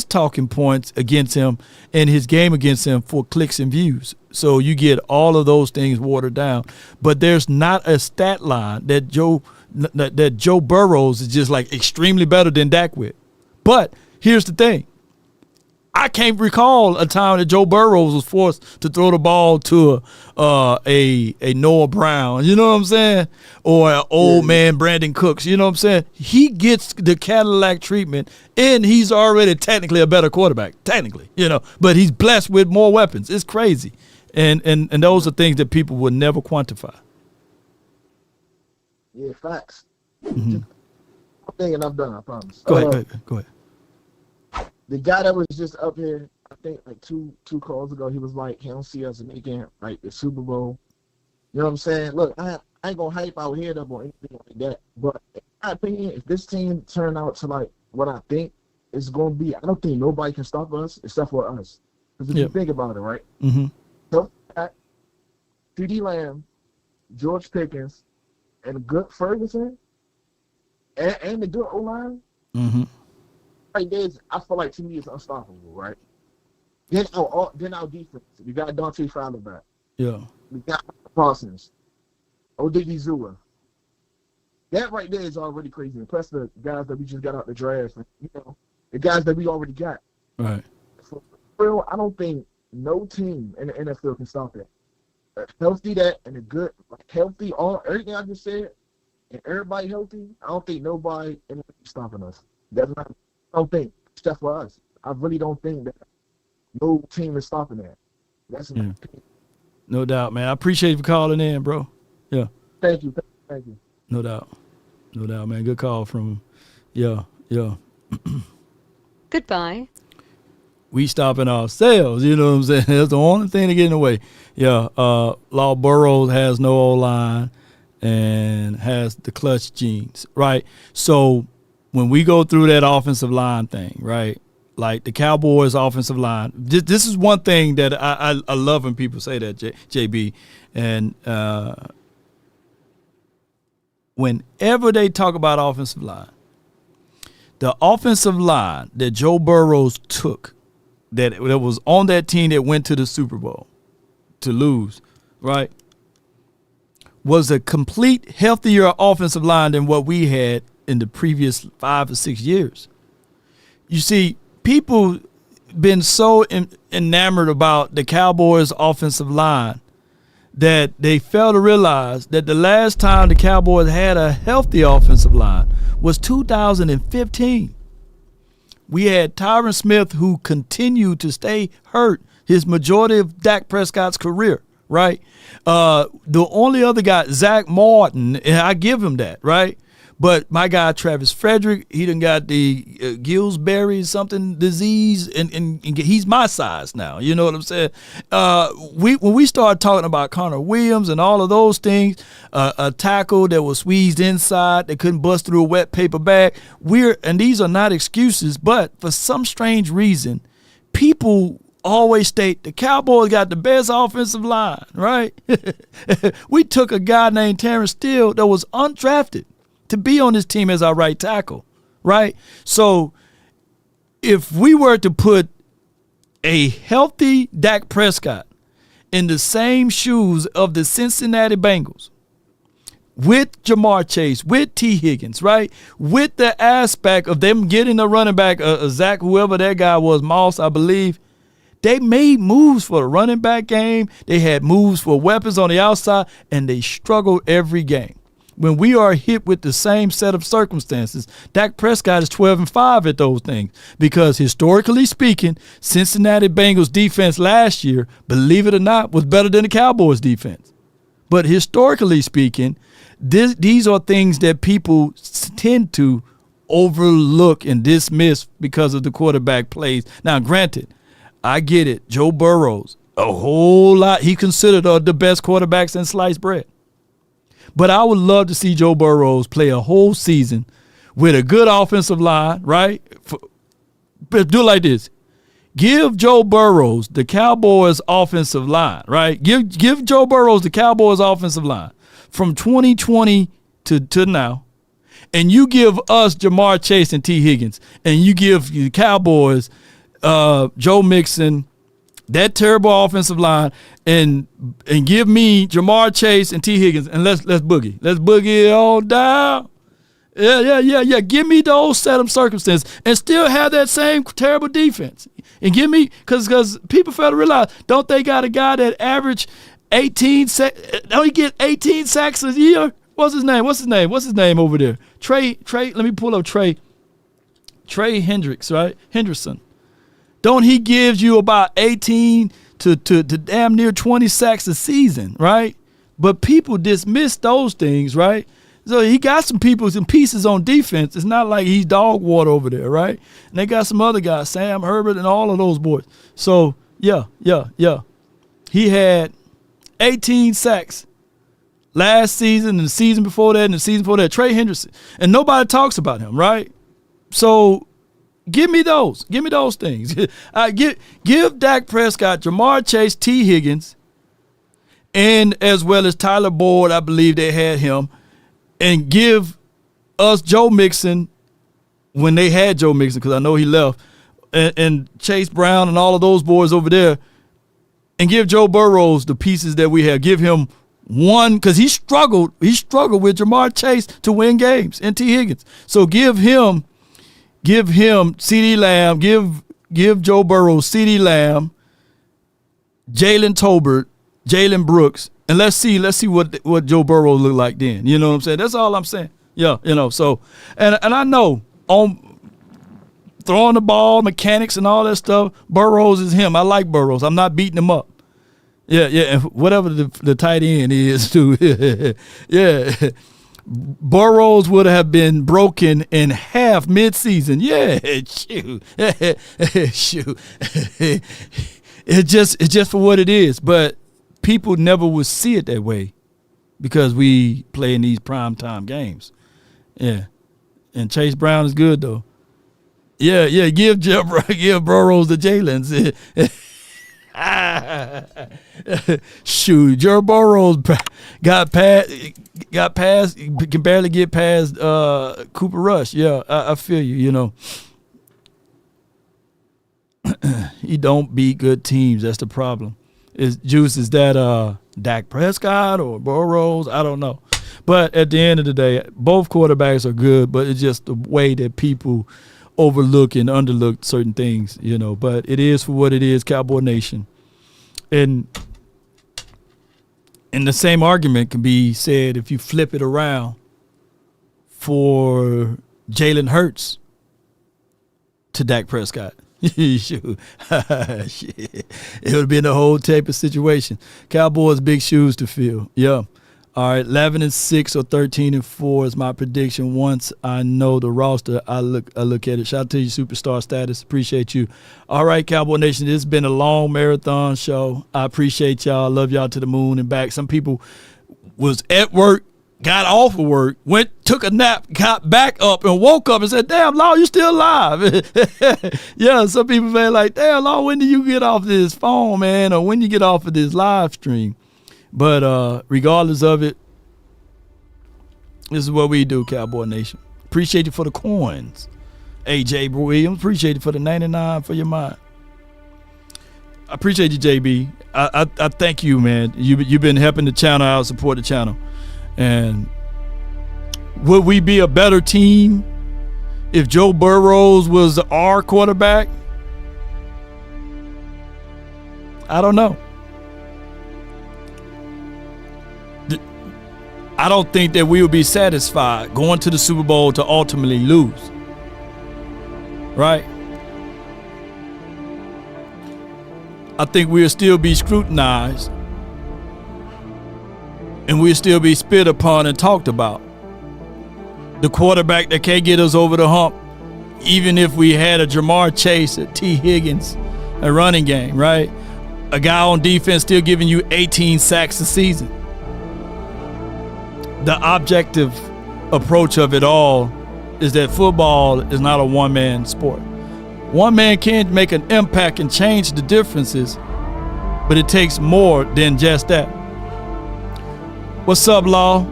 talking points against him and his game against him for clicks and views. So you get all of those things watered down. But there's not a stat line that Joe Burrows is just like extremely better than Dak with. But here's the thing. I can't recall a time that Joe Burrows was forced to throw the ball to a Noah Brown, you know what I'm saying? Or an old man Brandon Cooks, you know what I'm saying? He gets the Cadillac treatment, and he's already technically a better quarterback, technically, but he's blessed with more weapons. It's crazy. And those are things that people would never quantify. Yeah, facts. Mm-hmm. I'm thinking I'm done, I promise. Go ahead. The guy that was just up here, I think like two calls ago, he was like, he don't see us making like the Super Bowl. You know what I'm saying? Look, I ain't gonna hype our head up or anything like that. But in my opinion, if this team turn out to like what I think it's gonna be, I don't think nobody can stop us except for us. Because if you think about it, right? Mm-hmm. So, CeeDee Lamb, George Pickens, and a good Ferguson, and the good O-line. Mm-hmm. Right there, I feel like to me it's unstoppable, right? Then our defense. We got Dante Fowler back. Yeah. We got Parsons, Odigizua. That right there is already crazy. And plus the guys that we just got out the draft, the guys that we already got. Right. For real, I don't think no team in the NFL can stop that. Healthy that and a good, healthy, everything I just said, and everybody healthy, I don't think nobody is stopping us. That's not. I don't think, except for us. I really don't think that no team is stopping that. That's my opinion. No doubt, man. I appreciate you for calling in, bro. Yeah. Thank you. No doubt, man. Good call from, yeah. Goodbye. We stopping ourselves, you know what I'm saying? That's the only thing to get in the way. Yeah, Law Burrows has no O-line and has the clutch genes, right? So when we go through that offensive line thing, right, like the Cowboys offensive line, this is one thing that I love when people say that, JB. And whenever they talk about offensive line, the offensive line that Joe Burrows took, that was on that team that went to the Super Bowl to lose, right, was a complete healthier offensive line than what we had in the previous 5 or 6 years. You see, people been so enamored about the Cowboys offensive line that they fail to realize that the last time the Cowboys had a healthy offensive line was 2015. We had Tyron Smith, who continued to stay hurt his majority of Dak Prescott's career, right? The only other guy, Zach Martin, and I give him that, right? But my guy, Travis Frederick, he done got the Gillsbury something disease, and he's my size now. You know what I'm saying? When we start talking about Connor Williams and all of those things, a tackle that was squeezed inside, that couldn't bust through a wet paper bag, and these are not excuses, but for some strange reason, people always state the Cowboys got the best offensive line, right? We took a guy named Terrence Steele that was undrafted to be on this team as our right tackle, right? So if we were to put a healthy Dak Prescott in the same shoes of the Cincinnati Bengals, with Jamar Chase, with T. Higgins, right, with the aspect of them getting a running back, Zach, whoever that guy was, Moss, I believe, they made moves for the running back game. They had moves for weapons on the outside, and they struggled every game. When we are hit with the same set of circumstances, Dak Prescott is 12-5 at those things because historically speaking, Cincinnati Bengals defense last year, believe it or not, was better than the Cowboys defense. But historically speaking, these are things that people tend to overlook and dismiss because of the quarterback plays. Now, granted, I get it. Joe Burrows, a whole lot. He considered the best quarterbacks in sliced bread. But I would love to see Joe Burrows play a whole season with a good offensive line, right? But do it like this. Give Joe Burrows the Cowboys offensive line, right? Give Joe Burrows the Cowboys offensive line from 2020 to now. And you give us Jamar Chase and T. Higgins. And you give the Cowboys Joe Mixon, that terrible offensive line, and give me Jamar Chase and T. Higgins, and let's boogie. Let's boogie it all down. Yeah. Give me those set of circumstances and still have that same terrible defense. And give me, because people fail to realize, don't they got a guy that average 18 sacks? Don't he get 18 sacks a year? What's his name over there? Trey, let me pull up Trey Hendricks, right? Henderson. Don't he give you about 18 to damn near 20 sacks a season, right? But people dismiss those things, right? So he got some pieces on defense. It's not like he's dog water over there, right? And they got some other guys, Sam Herbert and all of those boys. So, yeah. He had 18 sacks last season and the season before that and the season before that. Trey Henderson. And nobody talks about him, right? So give me those. Give me those things. Give Dak Prescott, Jamar Chase, T. Higgins, and as well as Tyler Boyd, I believe they had him. And give us Joe Mixon when they had Joe Mixon, because I know he left, and Chase Brown and all of those boys over there, and give Joe Burrows the pieces that we have. Give him one, because he struggled with Jamar Chase to win games and T. Higgins. So give him CeeDee Lamb, give Joe Burrows CeeDee Lamb, Jalen Tolbert, Jalen Brooks. And let's see what Joe Burrow look like then. You know what I'm saying? That's all I'm saying. Yeah, so and I know on throwing the ball, mechanics and all that stuff, Burrows is him. I like Burrows. I'm not beating him up. Yeah, and whatever the tight end is too. Yeah. Burrows would have been broken in half midseason. Yeah, shoot. It's just for what it is, but people never would see it that way because we play in these primetime games. Yeah. And Chase Brown is good, though. Yeah, give Burrows the Jalen's. Shoot, Joe Burrows got past, can barely get past Cooper Rush. Yeah, I feel you, He don't beat good teams. That's the problem. Is that Dak Prescott or Burrows? I don't know. But at the end of the day, both quarterbacks are good, but it's just the way that people overlook and underlook certain things, But it is for what it is, Cowboy Nation. And the same argument can be said if you flip it around for Jalen Hurts to Dak Prescott. Shoot. Shit. It would have been a whole type of situation. Cowboys big shoes to fill. Yeah. All right, 11-6 or 13-4 is my prediction. Once I know the roster, I look at it. Shout out to you, superstar status. Appreciate you. All right, Cowboy Nation, this has been a long marathon show. I appreciate y'all. I love y'all to the moon and back. Some people was at work, got off of work, took a nap, got back up, and woke up and said, "Damn, Law, you still alive?" Yeah, some people say like, "Damn, Law, when do you get off this phone, man, or when you get off of this live stream?" But regardless of it, this is what we do, Cowboy Nation. Appreciate you for the coins. AJ Williams, appreciate you for the 99 for your mind. I appreciate you, JB. I thank you, man. You've been helping the channel out, support the channel. And would we be a better team if Joe Burrows was our quarterback? I don't know. I don't think that we would be satisfied going to the Super Bowl to ultimately lose. Right? I think we'll still be scrutinized and we'll still be spit upon and talked about. The quarterback that can't get us over the hump, even if we had a Jamar Chase, a T. Higgins, a running game, right? A guy on defense still giving you 18 sacks a season. The objective approach of it all is that football is not a one-man sport. One man can make an impact and change the differences, but it takes more than just that. What's up, Law?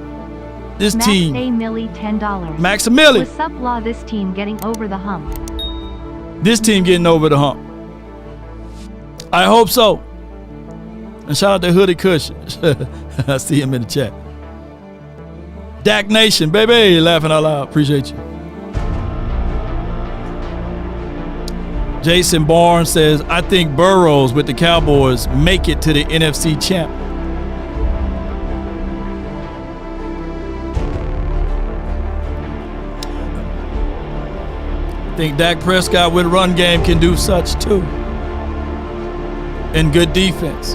This Max team. A. Millie, $10. Max a Millie. What's up, Law? This team getting over the hump. This team getting over the hump. I hope so. And shout out to Hoodie Kush. I see him in the chat. Dak Nation, baby, laughing out loud. Appreciate you. Jason Barnes says, I think Burrows with the Cowboys make it to the NFC champ. I think Dak Prescott with run game can do such too. And good defense.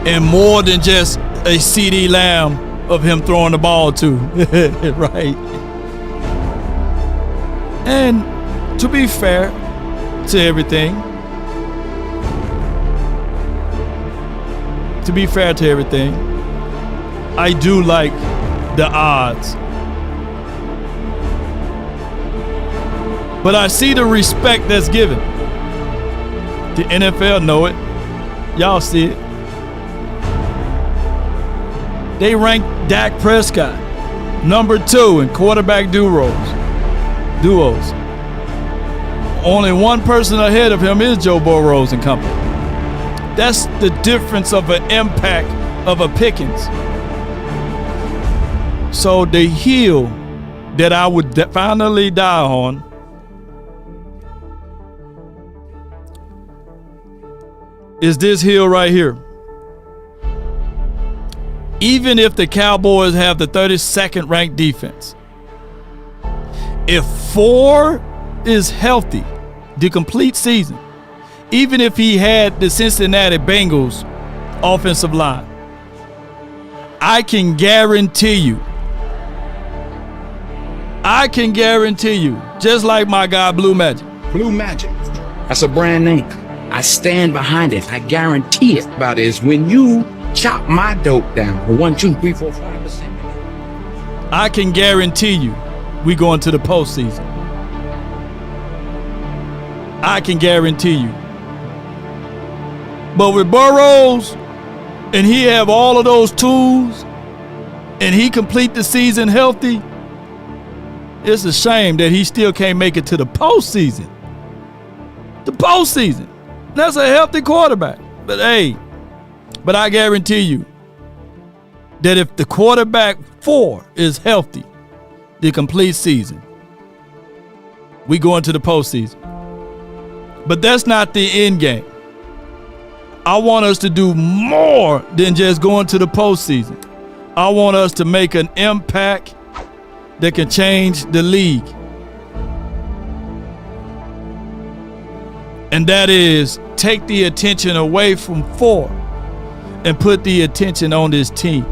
And more than just a CD Lamb of him throwing the ball to. Right. And to be fair to everything, I do like the odds. But I see the respect that's given. The NFL know it. Y'all see it. They ranked Dak Prescott number 2 in quarterback duos. Only one person ahead of him is Joe Burrows and company. That's the difference of an impact of a Pickens. So the hill that I would finally die on is this hill right here. Even if the Cowboys have the 32nd ranked defense, if 4 is healthy the complete season, even if he had the Cincinnati Bengals offensive line, I can guarantee you, just like my guy Blue Magic. Blue Magic, that's a brand name. I stand behind it. I guarantee it. About is when you chop my dope down for 1, 2, 3, 4, 5%. I can guarantee you we going to the postseason. I can guarantee you. But with Burrows, and he have all of those tools, and he complete the season healthy, it's a shame that he still can't make it to the postseason. The postseason. That's a healthy quarterback. But hey, I guarantee you that if the quarterback 4 is healthy the complete season, we go into the postseason. But that's not the end game. I want us to do more than just going to the postseason. I want us to make an impact that can change the league. And that is take the attention away from 4 and put the attention on this team.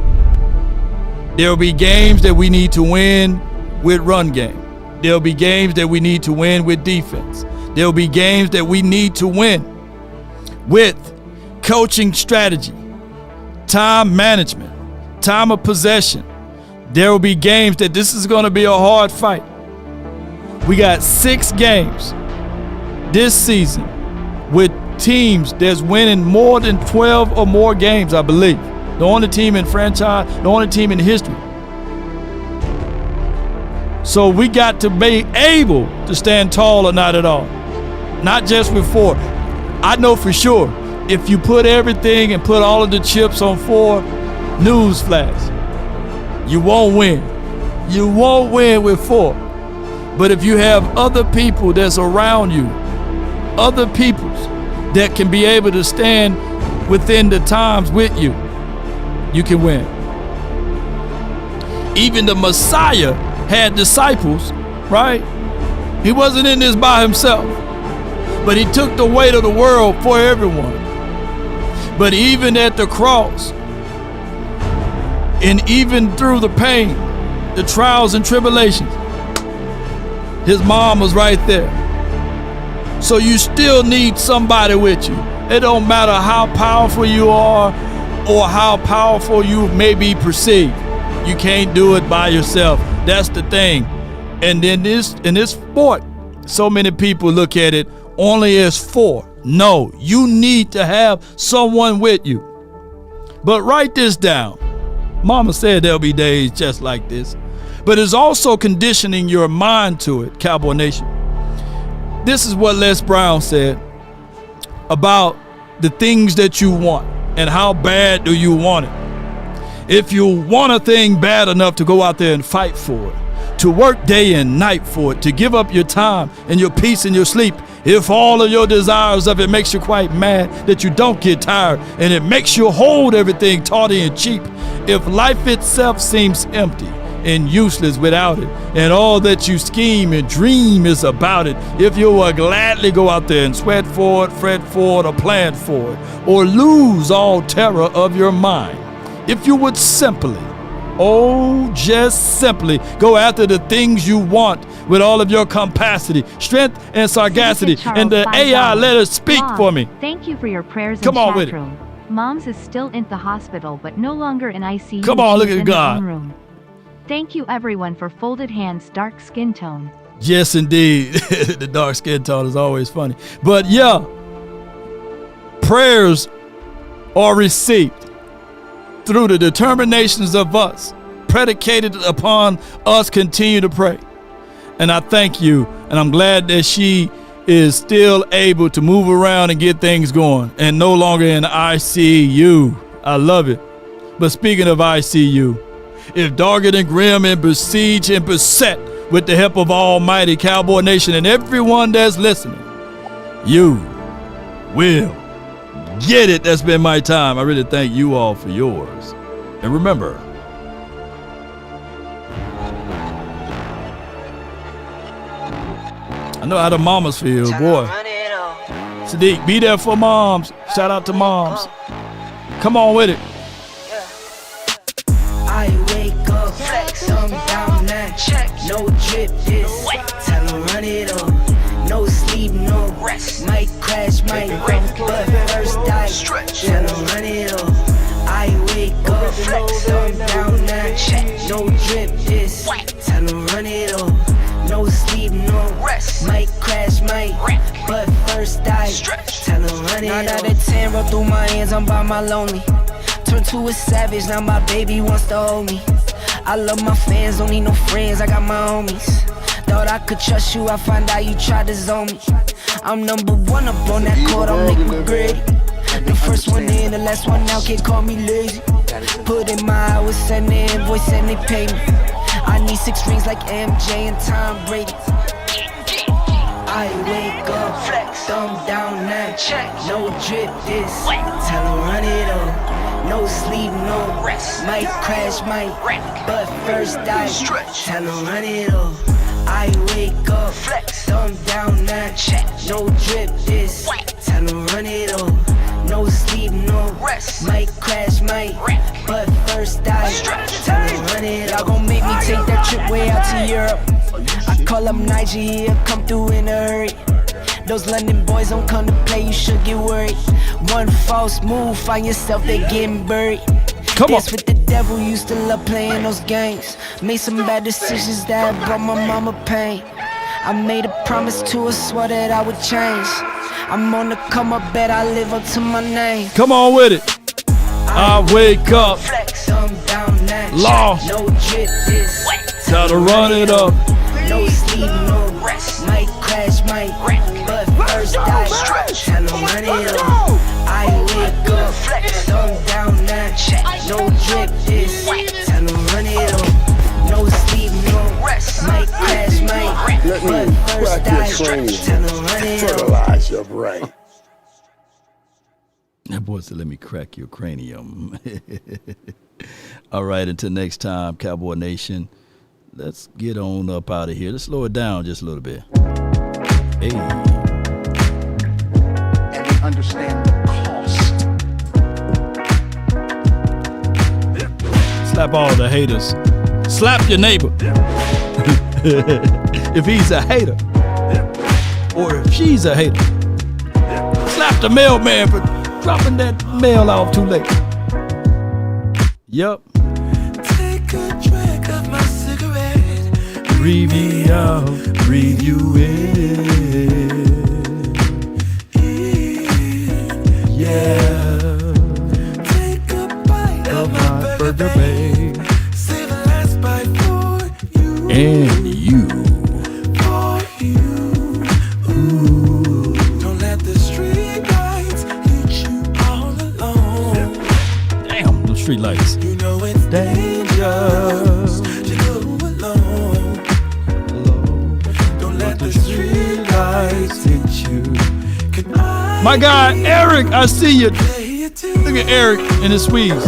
There will be games that we need to win with run game. There will be games that we need to win with defense. There will be games that we need to win with coaching strategy, time management, time of possession. There will be games that this is going to be a hard fight. We got 6 games this season with teams that's winning more than 12 or more games, I believe. The only team in franchise, the only team in history. So we got to be able to stand tall or not at all. Not just with 4. I know for sure if you put everything and put all of the chips on 4, newsflash, you won't win. You won't win with 4. But if you have other people that's around you, other peoples that can be able to stand within the times with you, you can win. Even the Messiah had disciples, right? He wasn't in this by himself, but he took the weight of the world for everyone. But even at the cross, and even through the pain, the trials and tribulations, his mom was right there. So you still need somebody with you. It don't matter how powerful you are or how powerful you may be perceived. You can't do it by yourself. That's the thing. And then in this sport, so many people look at it only as 4. No, you need to have someone with you. But write this down. Mama said there'll be days just like this. But it's also conditioning your mind to it, Cowboy Nation. This is what Les Brown said about the things that you want and how bad do you want it. If you want a thing bad enough to go out there and fight for it, to work day and night for it, to give up your time and your peace and your sleep, if all of your desires of it makes you quite mad that you don't get tired and it makes you hold everything tawdry and cheap, if life itself seems empty and useless without it, and all that you scheme and dream is about it, if you will gladly go out there and sweat for it, fret for it, or plan for it, or lose all terror of your mind, if you would simply, just simply go after the things you want with all of your capacity, strength, and sagacity, and the AI let it speak for me. Thank you for your prayers. Come on with it. Room. Mom's is still in the hospital, but no longer in ICU. Come on, look She's at in God. her own room. Thank you everyone for folded hands, dark skin tone. Yes, indeed. The dark skin tone is always funny. But yeah, prayers are received through the determinations of us, predicated upon us continue to pray. And I thank you, and I'm glad that she is still able to move around and get things going and no longer in ICU. I love it. But speaking of ICU, if dogged and grim and besieged and beset with the help of Almighty Cowboy Nation and everyone that's listening, you will get it. That's been my time. I really thank you all for yours. And remember, I know how the mamas feel, boy. Sadiq, be there for moms. Shout out to moms. Come on with it. I wake up, thumb down now, check, no drip this, tell them run it up, no sleep, no rest, might crash, might wreck, but first die, tell them run it up. I wake up, thumb down now, check, no drip this, tell them run it up, no sleep, no rest, might crash, might wreck, but first die, tell them run it up. 9 out of 10 roll through my hands, I'm by my lonely. Turned to a savage, now my baby wants to hold me. I love my fans, don't need no friends, I got my homies. Thought I could trust you, I find out you tried to zone me. I'm number 1 up on that court, I'll make me gritty. The first one in, the last one out, can't call me lazy. Put in my hours, send the invoice and they pay me. I need 6 rings like MJ and Tom Brady. I wake up, flex, thumb down now, check, no drip this, tell them run it up. No sleep, no rest, might crash, might wreck, but first die, tell them run it up. I wake up, flex, thumb down now, check, no drip this, tell them run it up. No sleep, no rest, might crash, might wreck, but first die, tell them run it up. Y'all gon' make me take that trip way out to Europe. I call up Nigeria, come through in a hurry. Those London boys don't come to play, you should get worried. One false move, find yourself, they getting buried. Come on. Dance with the devil, used to love playing those games. Made some bad decisions that brought my mama pain. I made a promise to her, swore that I would change. I'm on the come up, bet I live up to my name. Come on with it. I wake up, law, gotta run it up. No sleep, no rest, might crash, might wreck, but first die, tell them run it up. I wake up, thumb down now, check, no drip this, tell them run it up. No sleep, no rest, might crash, might wreck, but first die, tell them run it up. Fertilize your brain. That boy said, let me crack your cranium. All right, until next time, Cowboy Nation. Let's get on up out of here. Let's slow it down just a little bit. Hey. And we understand the cost. Slap all the haters. Slap your neighbor. If he's a hater. Or if she's a hater. Slap the mailman for dropping that mail off too late. Yup. Preview it. Yeah. Take a bite of my burger, babe. Save the last bite for you. And you. For you. Ooh. Don't let the street lights hit you all alone. Damn, those street lights. You know it's dangerous to go alone. Don't let the street lights hit you. My guy, Eric, I see you. Look at Eric in his squeeze.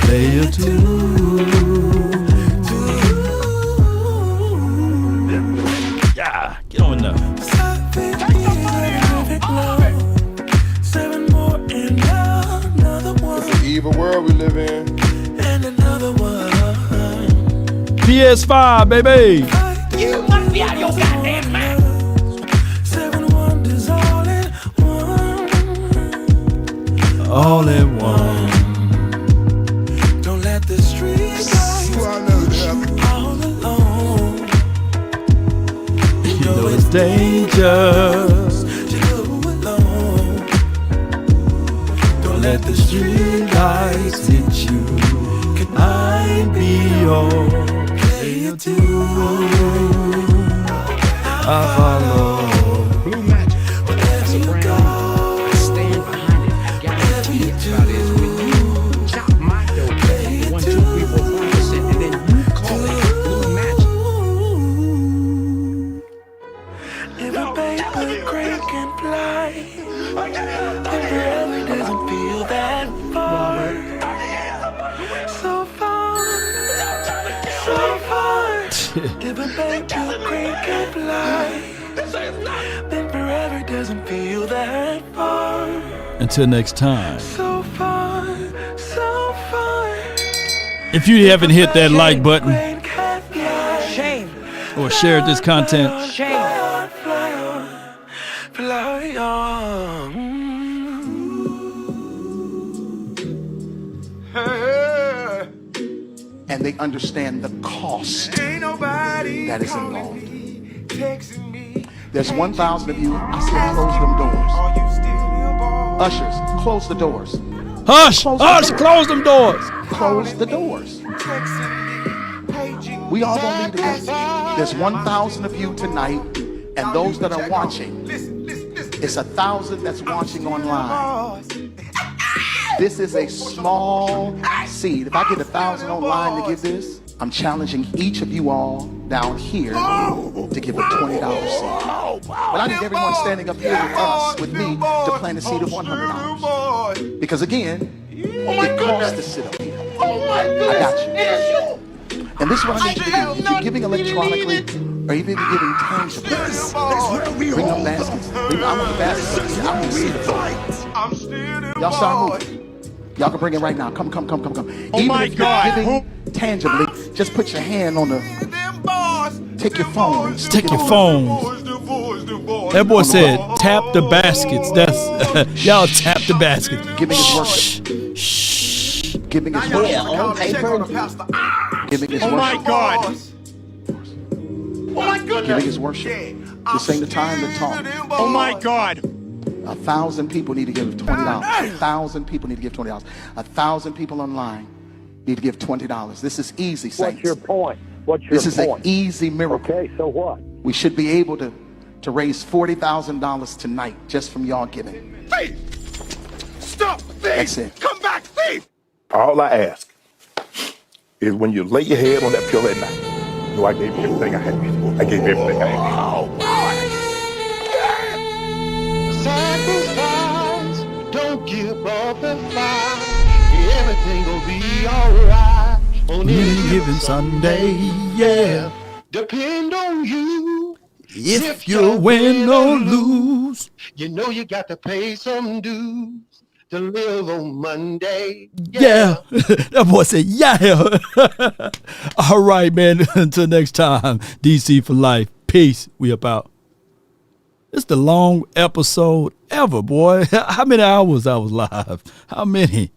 Player 2. Yeah, get on now. It's an evil world we live in. PS5, baby. You must be out of your goddamn mind. 7 wonders all in one. All in one. Don't let the streets all alone. You know it's dangerous to go alone. Don't let the street lights hit you. Can I be your player 2? I follow. Blue Magic. That's a brand new. I stand behind it. I guarantee it. About is when you chop my dough down 1, 2, 3, 4, 5%, and then you call it Blue Magic. If a paper crane can fly, then forever doesn't feel that far. So far, so far. If a paper crane can fly, then forever doesn't feel that far. Until next time. So far, so far. If you haven't hit that like button Shame. or shared this content, Shame. Fly on. And they understand the cost that is involved. There's 1,000 of you. I said close them doors. Ushers, close the doors. Hush! Hush! Close them doors. Close the doors. We all gonna leave together. There's 1,000 of you tonight, and those that are watching, it's 1,000 that's watching online. This is a small seed. If I get 1,000 online to give this, I'm challenging each of you all down here to give a $20 seed. But I need everyone standing up here with us, with me, to plant a seed of $100. Because again, it costs to sit up here. I got you. And this is what I need you to do. If you're giving electronically, or even giving tangibly, bring up baskets. I want the baskets. I want to see the floor. Y'all start moving. Y'all can bring it right now. Come. Even if you're giving tangibly, just put your hand on the. Take your phone. Take your phone. That boy said, tap the baskets. That's y'all tap the basket. Giving is worship. Giving is worship. On paper. Giving is worship. Oh my God. Oh my goodness. Giving is worship. This ain't the time to talk. Oh my God. 1,000 people need to give $20. 1,000 people need to give $20. 1,000 people online need to give $20. This is easy, saints. What's your point? This is an easy miracle. Okay, so what? We should be able to raise $40,000 tonight just from y'all giving. Thief! Stop! Thief! That's it. Come back, thief! All I ask is when you lay your head on that pillow at night, know I gave you everything I had. I gave you everything I had. Sacrifice, don't give up the fight. Everything will be alright on any given Sunday, yeah. Depend on you. If you win or lose, you know you got to pay some dues to live on Monday. yeah. That boy said, yeah. All right, man. Until next time, DC for life. Peace. We about. It's the long episode ever, boy. How many hours I was live? How many?